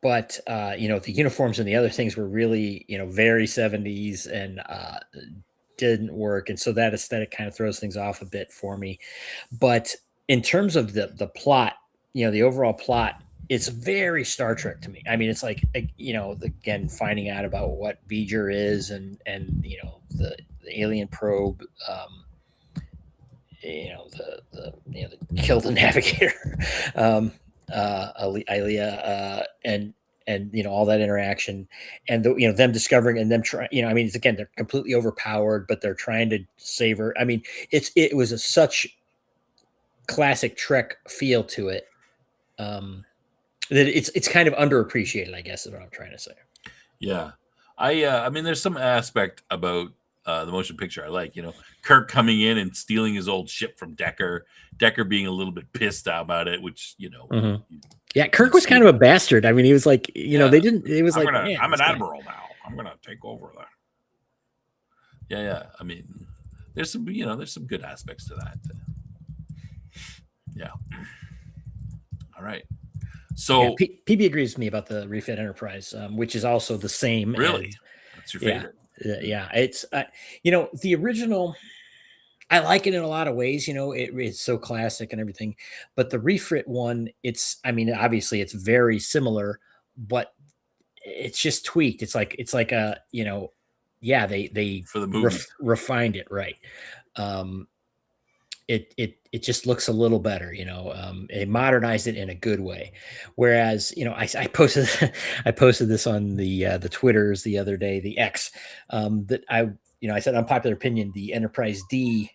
But the uniforms and the other things were really very 70s and didn't work, and so that aesthetic kind of throws things off a bit for me. But in terms of the plot, the overall plot, it's very Star Trek to me. I mean, it's like again finding out about what V'Ger is and the alien probe. The kill the navigator. Ilia, and all that interaction, and them discovering and them trying. It's again they're completely overpowered, but they're trying to save her. I mean, it was such classic Trek feel to it that it's kind of underappreciated, I guess, is what I'm trying to say. Yeah, I mean, there's some aspect about the motion picture I like. Kirk coming in and stealing his old ship from Decker being a little bit pissed about it, which yeah, Kirk was kind of a bastard. I mean, he was like, they didn't. It was I'm an admiral now. I'm gonna take over that. Yeah. I mean, there's some good aspects to that. Yeah. All right. So PB agrees with me about the refit Enterprise, which is also the same. Really, that's your favorite. Yeah, it's the original. I like it in a lot of ways. It's so classic and everything, but the refit one, obviously it's very similar, but it's just tweaked. It's like a they for the movie refined it, right. It just looks a little better, it modernized it in a good way. Whereas, I posted this on the Twitters the other day, the X, that I said unpopular opinion, the Enterprise D,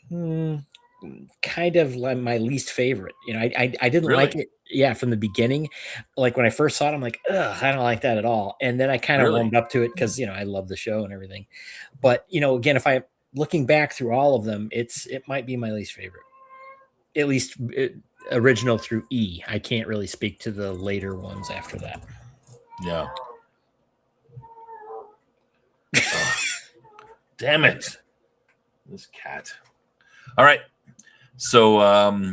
kind of like my least favorite. I didn't like it. Yeah. From the beginning, like when I first saw it, I'm like, ugh, I don't like that at all. And then I kind of warmed up to it because, I love the show and everything. But, again, if I looking back through all of them, it might be my least favorite, at least original through E. I can't really speak to the later ones after that. Yeah. Damn it. This cat. All right. So,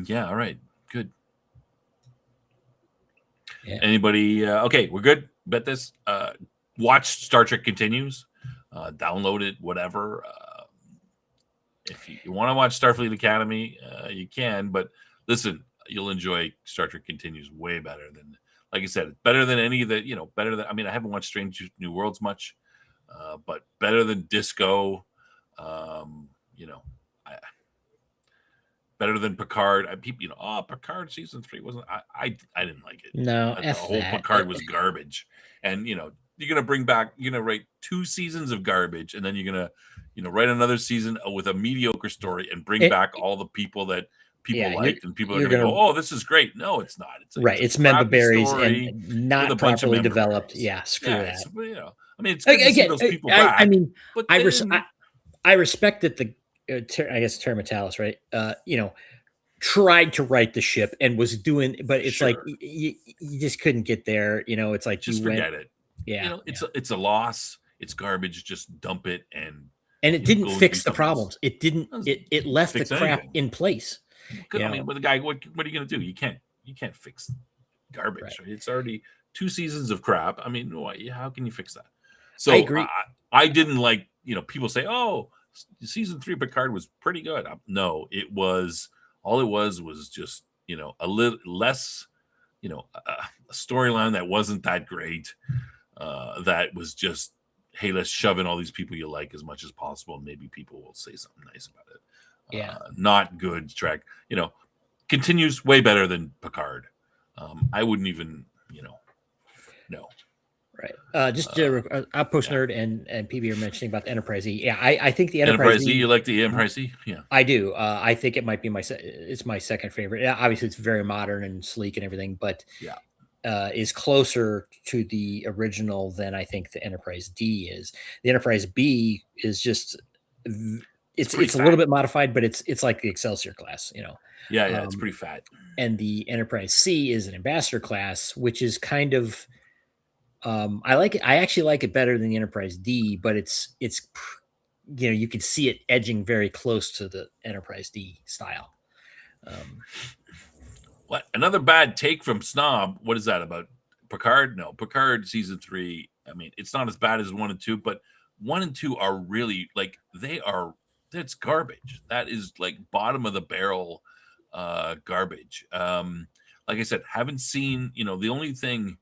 yeah. All right. Good. Yeah. Anybody? Okay. We're good. Bet this. Watch Star Trek Continues. Download it, whatever. If you want to watch Starfleet Academy, you can. But listen, you'll enjoy Star Trek Continues way better than, like I said, better than any of the, better than, I haven't watched Strange New Worlds much. but better than Disco. You know, better than Picard. People, Picard season 3 wasn't. I didn't like it. No, The F whole that. Picard was garbage, and you're gonna bring back. You're gonna write 2 seasons of garbage, and then you're gonna, write another season with a mediocre story and bring back all the people that people liked, and people are gonna go, "Oh, this is great." No, it's not. It's member berries story and not properly developed. Yeah, screw that. I mean, it's good to see those people back. I mean, but I respect that the I guess Termitalis, right? Tried to right the ship and was doing, but it's like you just couldn't get there. It's like just forget it. Yeah, it's a loss. It's garbage. Just dump it and it didn't fix the problems. It didn't. It left the crap in place. I mean, with the guy, what are you going to do? You can't fix garbage. Right. It's already 2 seasons of crap. I mean, how can you fix that? So I agree. I didn't like. People say, "Oh, season 3 Picard was pretty good." No, it was. All it was just, a little less, a storyline that wasn't that great. That was just, hey, let's shove in all these people you like as much as possible, and maybe people will say something nice about it. Yeah, not good track. Continues way better than Picard. I wouldn't even, no. Right. Just Outpost Nerd and PB are mentioning about the Enterprise E. Yeah, I think the Enterprise E. You like the Enterprise E? Yeah, I do. I think it might be it's my second favorite. Obviously, it's very modern and sleek and everything, but is closer to the original than I think the Enterprise D is. The Enterprise B is just it's a little bit modified, but it's like the Excelsior class, Yeah, it's pretty fat. And the Enterprise C is an Ambassador class, which is kind of I like it. I actually like it better than the Enterprise D, but it's you can see it edging very close to the Enterprise D style. What, another bad take from Snob? What is that about Picard? No, Picard season 3. I mean, it's not as bad as 1 and 2, but 1 and 2 are really like that's garbage. That is like bottom of the barrel garbage. Like I said, haven't seen. The only thing.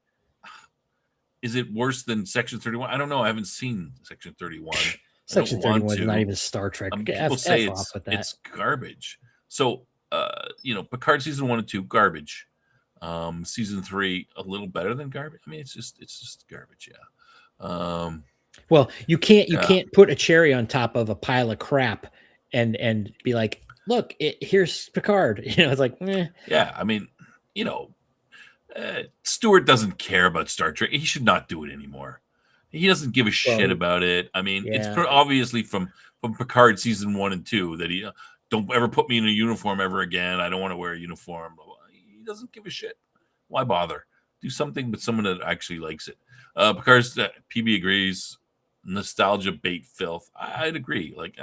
Is it worse than Section 31? I don't know. I haven't seen Section 31. Section 31 is not even Star Trek. People say it's garbage. So, Picard season 1 and 2, garbage. Season 3, a little better than garbage. I mean, it's just garbage. Yeah. Well, you can't put a cherry on top of a pile of crap and be like, look, here's Picard. It's like, yeah. I mean, Stewart doesn't care about Star Trek. He should not do it anymore. He doesn't give a shit about it. I mean, it's obviously from Picard season 1 and 2 that he don't ever put me in a uniform ever again. I don't want to wear a uniform. He doesn't give a shit. Why bother? Do something with someone that actually likes it. Picard's PB agrees. Nostalgia bait filth. I'd agree. Like,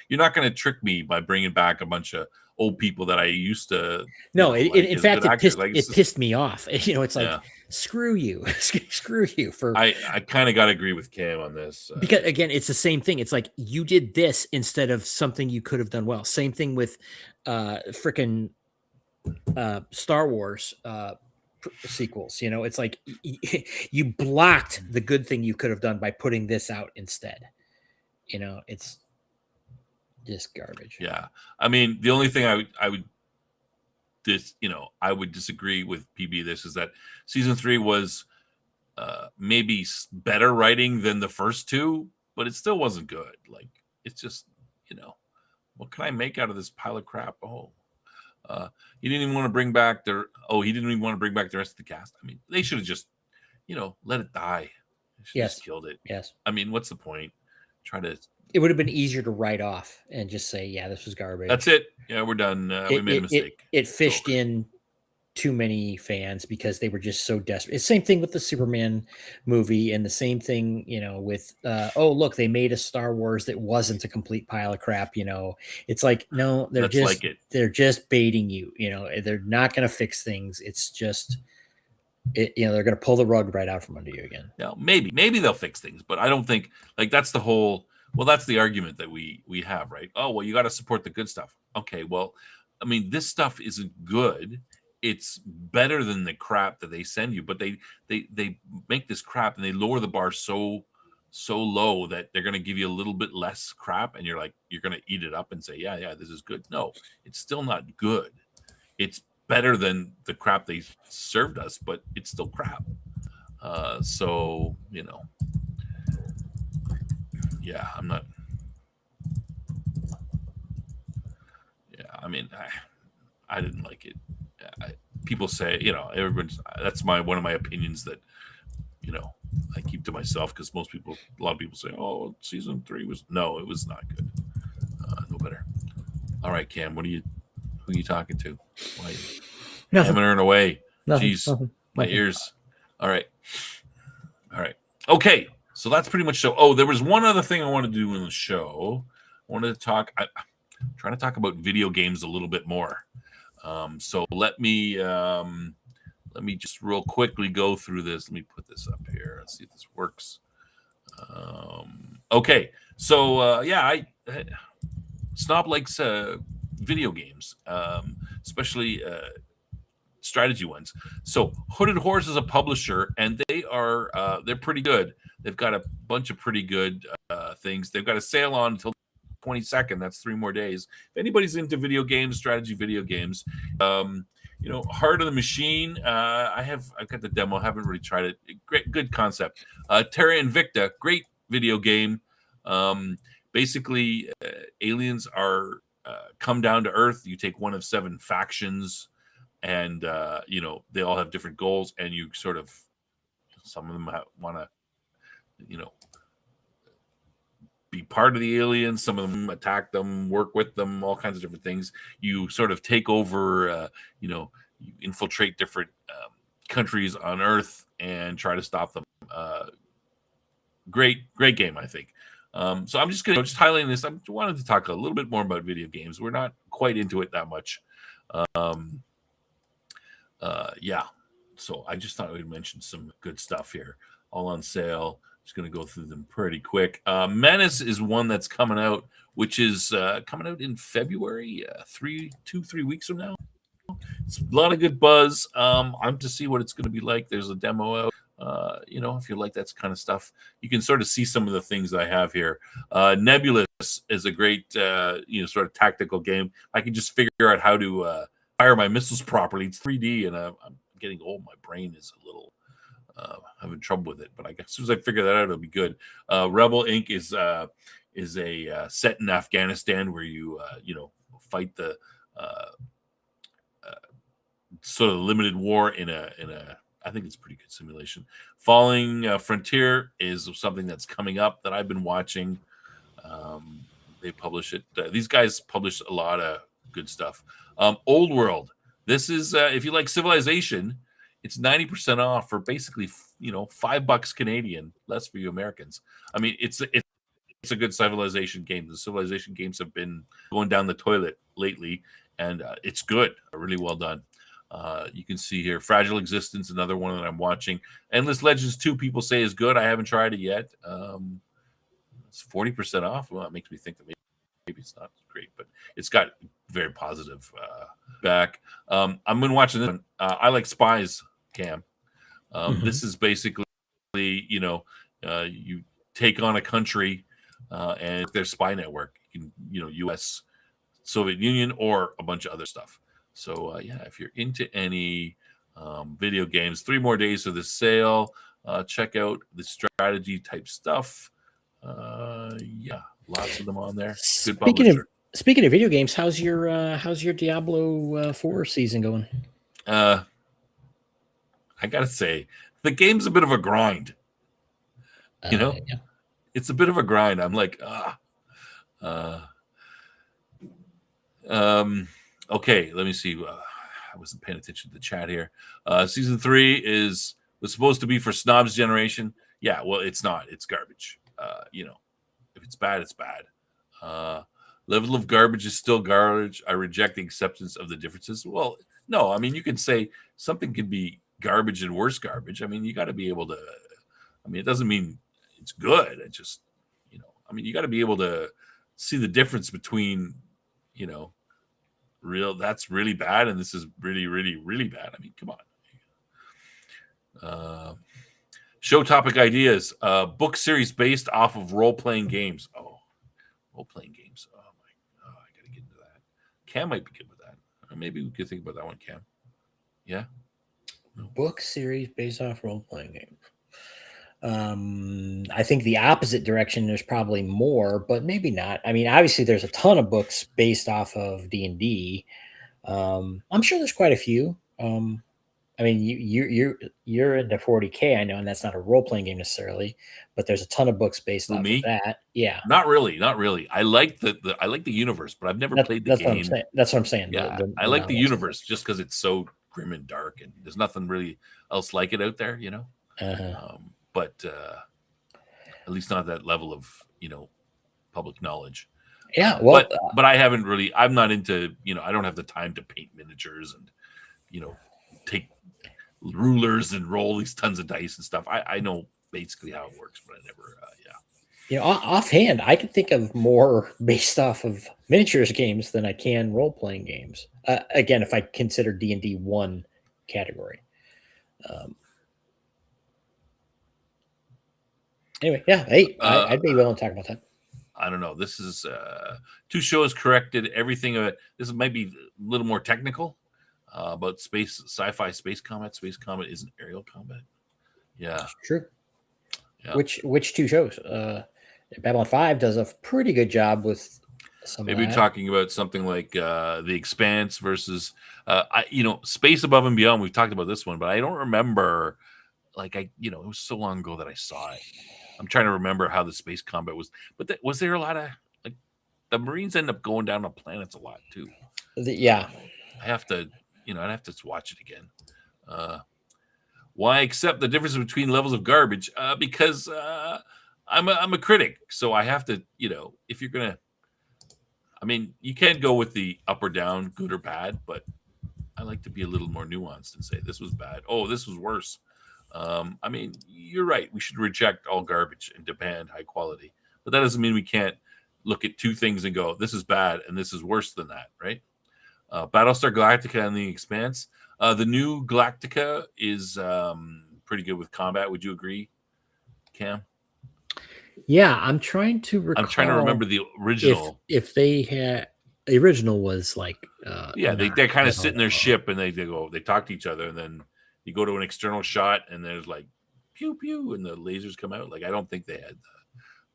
you're not going to trick me by bringing back a bunch of old people that I used to. No, in fact, it pissed me off. It's like, screw you, screw you. I kind of got to agree with Cam on this because again, it's the same thing. It's like you did this instead of something you could have done well. Same thing with freaking Star Wars sequels. It's like you blocked the good thing you could have done by putting this out instead. It's just garbage. Yeah, I mean, the only thing I would disagree with PB this is that season 3 was maybe better writing than the first 2, but it still wasn't good. Like, it's just, what can I make out of this pile of crap? He didn't even want to bring back he didn't even want to bring back the rest of the cast. I mean, they should have just, let it die. Yes, just killed it. Yes. I mean, what's the point? It would have been easier to write off and just say, yeah, this was garbage. That's it. Yeah, we're done. We made a mistake. It fished in too many fans because they were just so desperate. It's the same thing with the Superman movie and the same thing, with, look, they made a Star Wars that wasn't a complete pile of crap. It's like, no, they're just baiting you, they're not going to fix things. It's just, they're going to pull the rug right out from under you again. Yeah, maybe they'll fix things, but I don't think that's the whole. Well, that's the argument that we have, right? Oh, well, you got to support the good stuff. Okay, well, I mean, this stuff isn't good. It's better than the crap that they send you, but they make this crap and they lower the bar so so low that they're going to give you a little bit less crap, and you're going to eat it up and say, yeah, this is good. No, it's still not good. It's better than the crap they served us, but it's still crap. So, yeah, I'm not. Yeah, I mean, I didn't like it. People say, everyone's. That's one of my opinions that, I keep to myself, because a lot of people say, "Oh, season 3 was no, it was not good, no better." All right, Cam, who are you talking to? Why Nothing. hammering away? Nothing. Jeez, Nothing. my ears. All right. Okay, so that's pretty much so. Oh, there was one other thing I wanted to do in the show. I wanted to talk. I'm trying to talk about video games a little bit more. So let me just real quickly go through this. Let me put this up here. Let's see if this works. Okay, so Snob likes video games, especially strategy ones. So Hooded Horse is a publisher, and they're pretty good. They've got a bunch of pretty good things. They've got a sale on until 22nd. That's 3 more days. If anybody's into video games, strategy video games, Heart of the Machine. I've got the demo. I haven't really tried it. Great, good concept. Terra Invicta, great video game. Basically, aliens are come down to Earth. You take one of 7 factions, and they all have different goals, and you sort of, some of them want to, be part of the aliens. Some of them attack them, work with them, all kinds of different things. You sort of take over, you infiltrate different countries on Earth and try to stop them. Great game, I think. So I'm just highlighting this. I wanted to talk a little bit more about video games. We're not quite into it that much. Yeah. So I just thought we'd mention some good stuff here, all on sale. Just going to go through them pretty quick. Menace is one that's coming out, which is coming out in February, 3 weeks from now. It's a lot of good buzz. I'm to see what it's going to be like. There's a demo out. If you like that kind of stuff, you can sort of see some of the things I have here. Nebulous is a great, sort of tactical game. I can just figure out how to fire my missiles properly. It's 3D, and I'm getting old. My brain is a little having trouble with it, but I guess as soon as I figure that out, it'll be good. Rebel Inc. is a set in Afghanistan where you fight the sort of limited war in a I think it's a pretty good simulation. Falling Frontier is something that's coming up that I've been watching. They publish it. These guys publish a lot of good stuff. Old World. This is if you like Civilization, it's 90% off for basically $5 Canadian, less for you Americans. I mean, it's a good Civilization game. The Civilization games have been going down the toilet lately, and it's good. Really well done. You can see here, Fragile Existence, another one that I'm watching. Endless Legends 2, people say is good. I haven't tried it yet. It's 40% off. Well, it makes me think that maybe it's not great, but it's got very positive back. I'm going to watch this one. I like Spies, Cam. This is basically, you take on a country and their spy network, U.S., Soviet Union, or a bunch of other stuff. So, if you're into any video games, 3 more days of the sale. Check out the strategy type stuff. Lots of them on there. Good publisher. Speaking of video games, how's your Diablo 4 season going? I gotta say, the game's a bit of a grind. It's a bit of a grind. I'm like, okay, let me see. I wasn't paying attention to the chat here. Season 3 was supposed to be for Snob's generation. Yeah, well, it's not. It's garbage. If it's bad, it's bad. Level of garbage is still garbage. I reject the acceptance of the differences. Well, no, I mean, you can say something can be garbage and worse garbage. I mean, you got to be able to. I mean, it doesn't mean it's good. It just, you got to be able to see the difference between, that's really bad, and this is really, really, really bad. I mean, come on. Show topic ideas. Book series based off of role playing games. Oh, role playing games. Oh my! Oh, I gotta get into that. Cam might be good with that. Maybe we could think about that one. Cam. Yeah. Book series based off role playing games. I think the opposite direction. There's probably more, but maybe not. I mean, obviously, there's a ton of books based off of D&D. I'm sure there's quite a few. I mean, you're into 40K, I know, and that's not a role playing game necessarily, but there's a ton of books based For off me? of that. Yeah, Not really. Not really. I like I like the universe, but I've never played the that's what I'm game. saying. That's what I'm saying. Yeah, I The like the novels and universe just because it's so grim and dark, and there's nothing really else like it out there, you know. uh-huh. But at least not that level of public knowledge. Yeah, well, But I haven't really. I'm not into I don't have the time to paint miniatures and take rulers and roll these tons of dice and stuff. I know basically how it works, but I never. offhand, I can think of more based off of miniatures games than I can role playing games. Again, if I consider D&D one category. Anyway, yeah, hey, I'd be willing to talk about that. I don't know. This is two shows corrected everything of it. This might be a little more technical about sci-fi space combat. Space combat isn't aerial combat. Yeah, That's true. Yeah. Which two shows? Babylon 5 does a pretty good job with some. Maybe of that. talking about something like The Expanse versus Space Above and Beyond. We've talked about this one, but I don't remember. It was so long ago that I saw it. I'm trying to remember how the space combat was, but was there a lot of the Marines end up going down on planets a lot too? Yeah, I have to, I'd have to watch it again. Why accept the difference between levels of garbage? Because I'm a critic, so I have to, if you're gonna, I mean, you can't go with the up or down, good or bad, but I like to be a little more nuanced and say this was bad. Oh, this was worse. I mean, you're right. We should reject all garbage and demand high quality, but that doesn't mean we can't look at two things and go, this is bad and this is worse than that, right? Battlestar Galactica and The Expanse. The new Galactica is pretty good with combat. Would you agree, Cam? yeah. I'm trying to recall. I'm trying to remember the original. If they had the original was like, they kind of sit in their ship and they talk to each other, and then you go to an external shot and there's like pew pew and the lasers come out. Like I don't think they had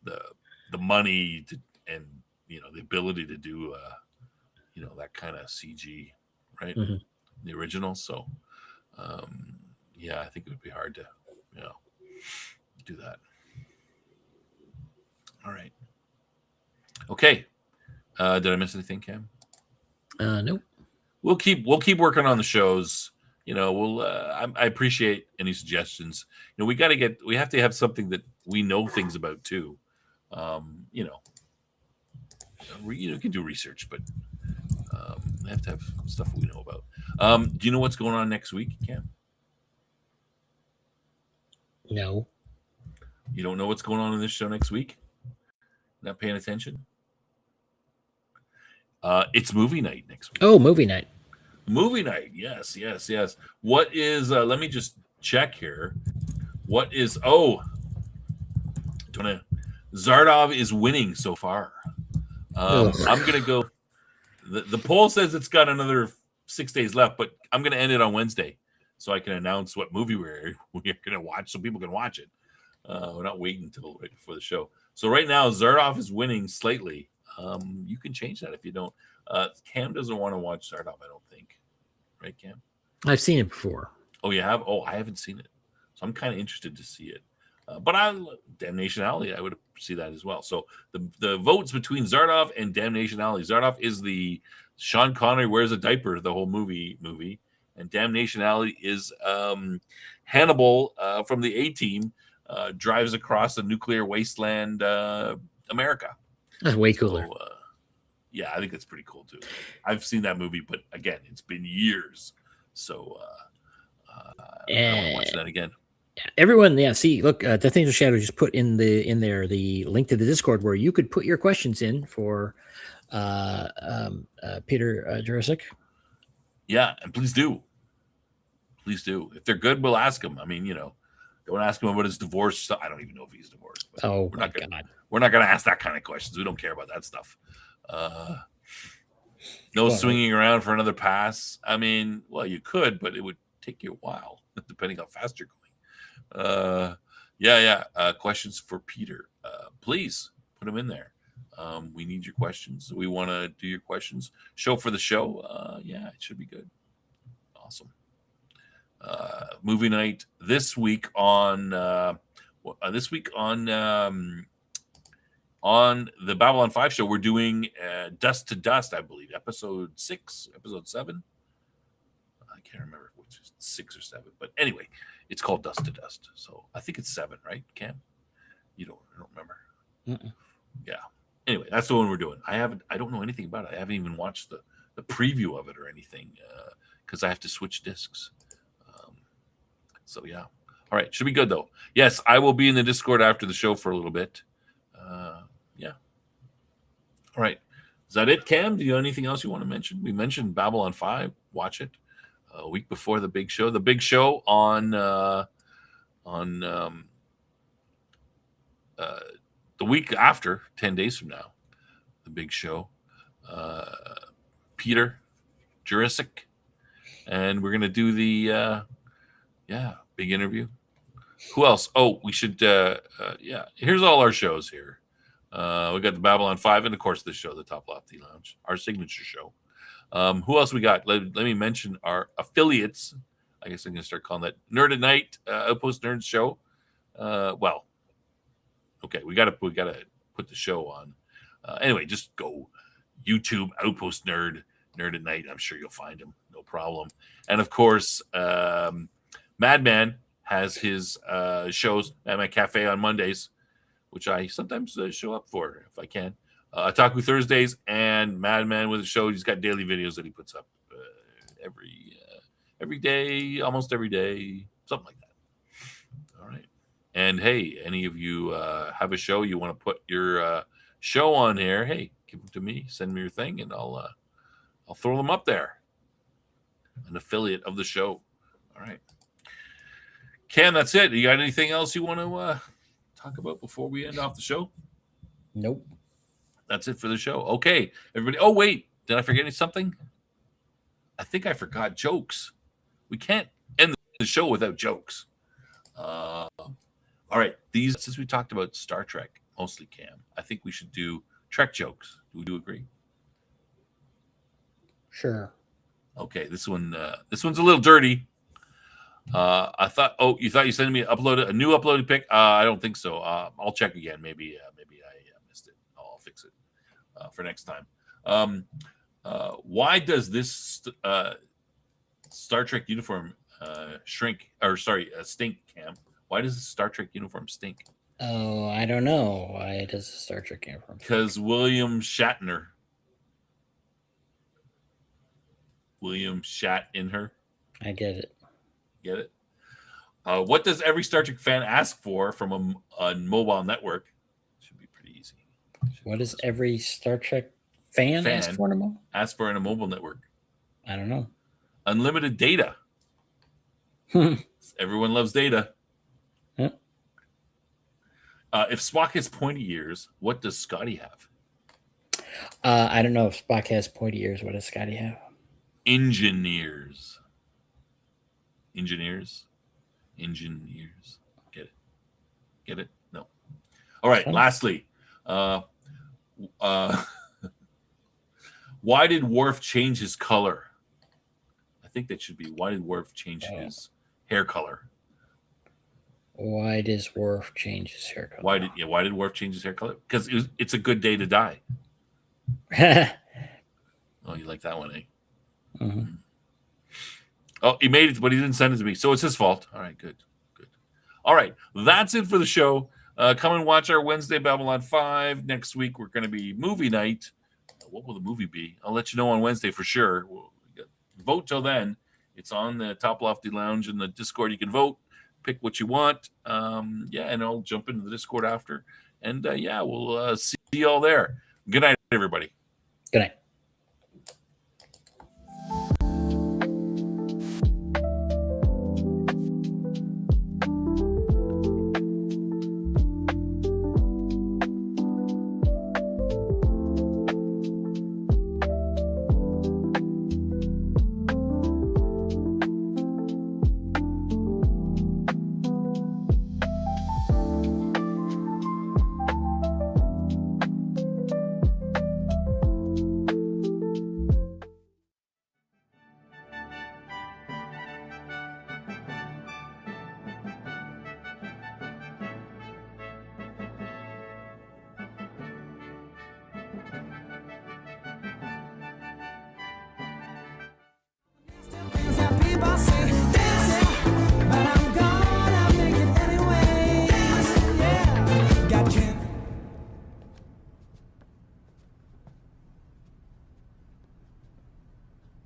the money to and the ability to do that kind of CG, right? Mm-hmm. The original. So I think it would be hard to do that. All right. Okay. Did I miss anything, Cam? Nope. We'll keep working on the shows. I appreciate any suggestions. We have to have something that we know things about too. You can do research, but we have to have stuff we know about. Do you know what's going on next week, Cam? No. You don't know what's going on in this show next week? Not paying attention? It's movie night next week. Oh, movie night. Movie night. Yes. What is, let me just check here. What is, Zardov is winning so far. I'm going to go, the poll says it's got another 6 days left, but I'm going to end it on Wednesday so I can announce what movie we're going to watch so people can watch it. We're not waiting until right before the show. So right now, Zardov is winning slightly. You can change that if you don't. Cam doesn't want to watch Zardov, I don't think. Right, Cam? I've seen it before. Oh, you have? Oh, I haven't seen it. So I'm kind of interested to see it. But Damnation Alley, I would see that as well. So the votes between Zardov and Damnation Alley. Zardov is the Sean Connery wears a diaper the whole movie. And Damnation Alley is Hannibal from the A-Team drives across a nuclear wasteland, America. That's way cooler. So, I think that's pretty cool too. I've seen that movie, but again, it's been years, so I want to watch that again. Everyone, see, look, Death Angel Shadow just put in there the link to the Discord where you could put your questions in for Peter Jurasik. Yeah, and please do. If they're good, we'll ask them. I mean, Don't ask him about his divorce. I don't even know if he's divorced. But Oh, God. We're not going to ask that kind of questions. We don't care about that stuff. No swinging around for another pass. I mean, well, you could, but it would take you a while, depending how fast you're going. Questions for Peter. Please put them in there. We need your questions. We want to do your questions. Show for the show. It should be good. Awesome. Movie night this week on the Babylon 5 show. We're doing Dust to Dust, I believe, episode 6, episode 7. I can't remember which is 6 or 7, but anyway, it's called Dust to Dust. So I think it's 7, right, Cam? I don't remember. Mm-mm. Yeah. Anyway, that's the one we're doing. I don't know anything about it. I haven't even watched the preview of it or anything because I have to switch discs. So yeah. All right. Should be good though. Yes, I will be in the Discord after the show for a little bit. All right. Is that it, Cam? Do you have anything else you want to mention? We mentioned Babylon 5. Watch it. A week before the big show. The big show on the week after, 10 days from now. The big show. Peter Jurassic. And we're going to do the big interview. Who else? Oh, we should here's all our shows here. We got the Babylon 5 and of course this show, the Top Lofty Lounge, our signature show. Who else we got? Let me mention our affiliates. I guess I'm gonna start calling that Nerd at Night, Outpost Nerds show. We gotta put the show on. Anyway, just go YouTube Outpost Nerd at Night. I'm sure you'll find him, no problem. And of course, Madman has his shows at my cafe on Mondays, which I sometimes show up for if I can. Otaku Thursdays and Madman with a show. He's got daily videos that he puts up every day, almost every day, something like that. All right. And hey, any of you have a show you want to put your show on here? Hey, give them to me. Send me your thing, and I'll throw them up there. An affiliate of the show. All right. Cam, that's it. You got anything else you want to talk about before we end off the show? Nope. That's it for the show. Okay, everybody. Oh, wait. Did I forget something? I think I forgot jokes. We can't end the show without jokes. All right. Since we talked about Star Trek, mostly Cam, I think we should do Trek jokes. Do you agree? Sure. Okay, this one's a little dirty. I thought. Oh, you thought you sent me a new uploaded pic? I don't think so. I'll check again. Maybe I missed it. I'll fix it for next time. Why does this Star Trek uniform stink, Cam? Why does the Star Trek uniform stink? Oh, I don't know. Why does the Star Trek uniform stink? Because William Shatner. William Shat in her. I get it. Get it? What does every Star Trek fan ask for from a mobile network? Should be pretty easy. What does every Star Trek fan ask for in a mobile network? I don't know. Unlimited data. Everyone loves data. Huh? If Spock has pointy ears, what does Scotty have? I don't know if Spock has pointy ears. What does Scotty have? Engineers. Get it? No. All right. Lastly, why did Worf change his color? I think that should be why did Worf change his hair color? Why does Worf change his hair color? Why did Worf change his hair color? Because it's a good day to die. Oh, you like that one, eh? Mm-hmm. Oh, he made it, but he didn't send it to me, so it's his fault. All right, good. All right, that's it for the show. Come and watch our Wednesday Babylon 5. Next week, we're going to be movie night. What will the movie be? I'll let you know on Wednesday for sure. Vote till then. It's on the Top Lofty Lounge in the Discord. You can vote, pick what you want. And I'll jump into the Discord after. And we'll see you all there. Good night, everybody. Good night.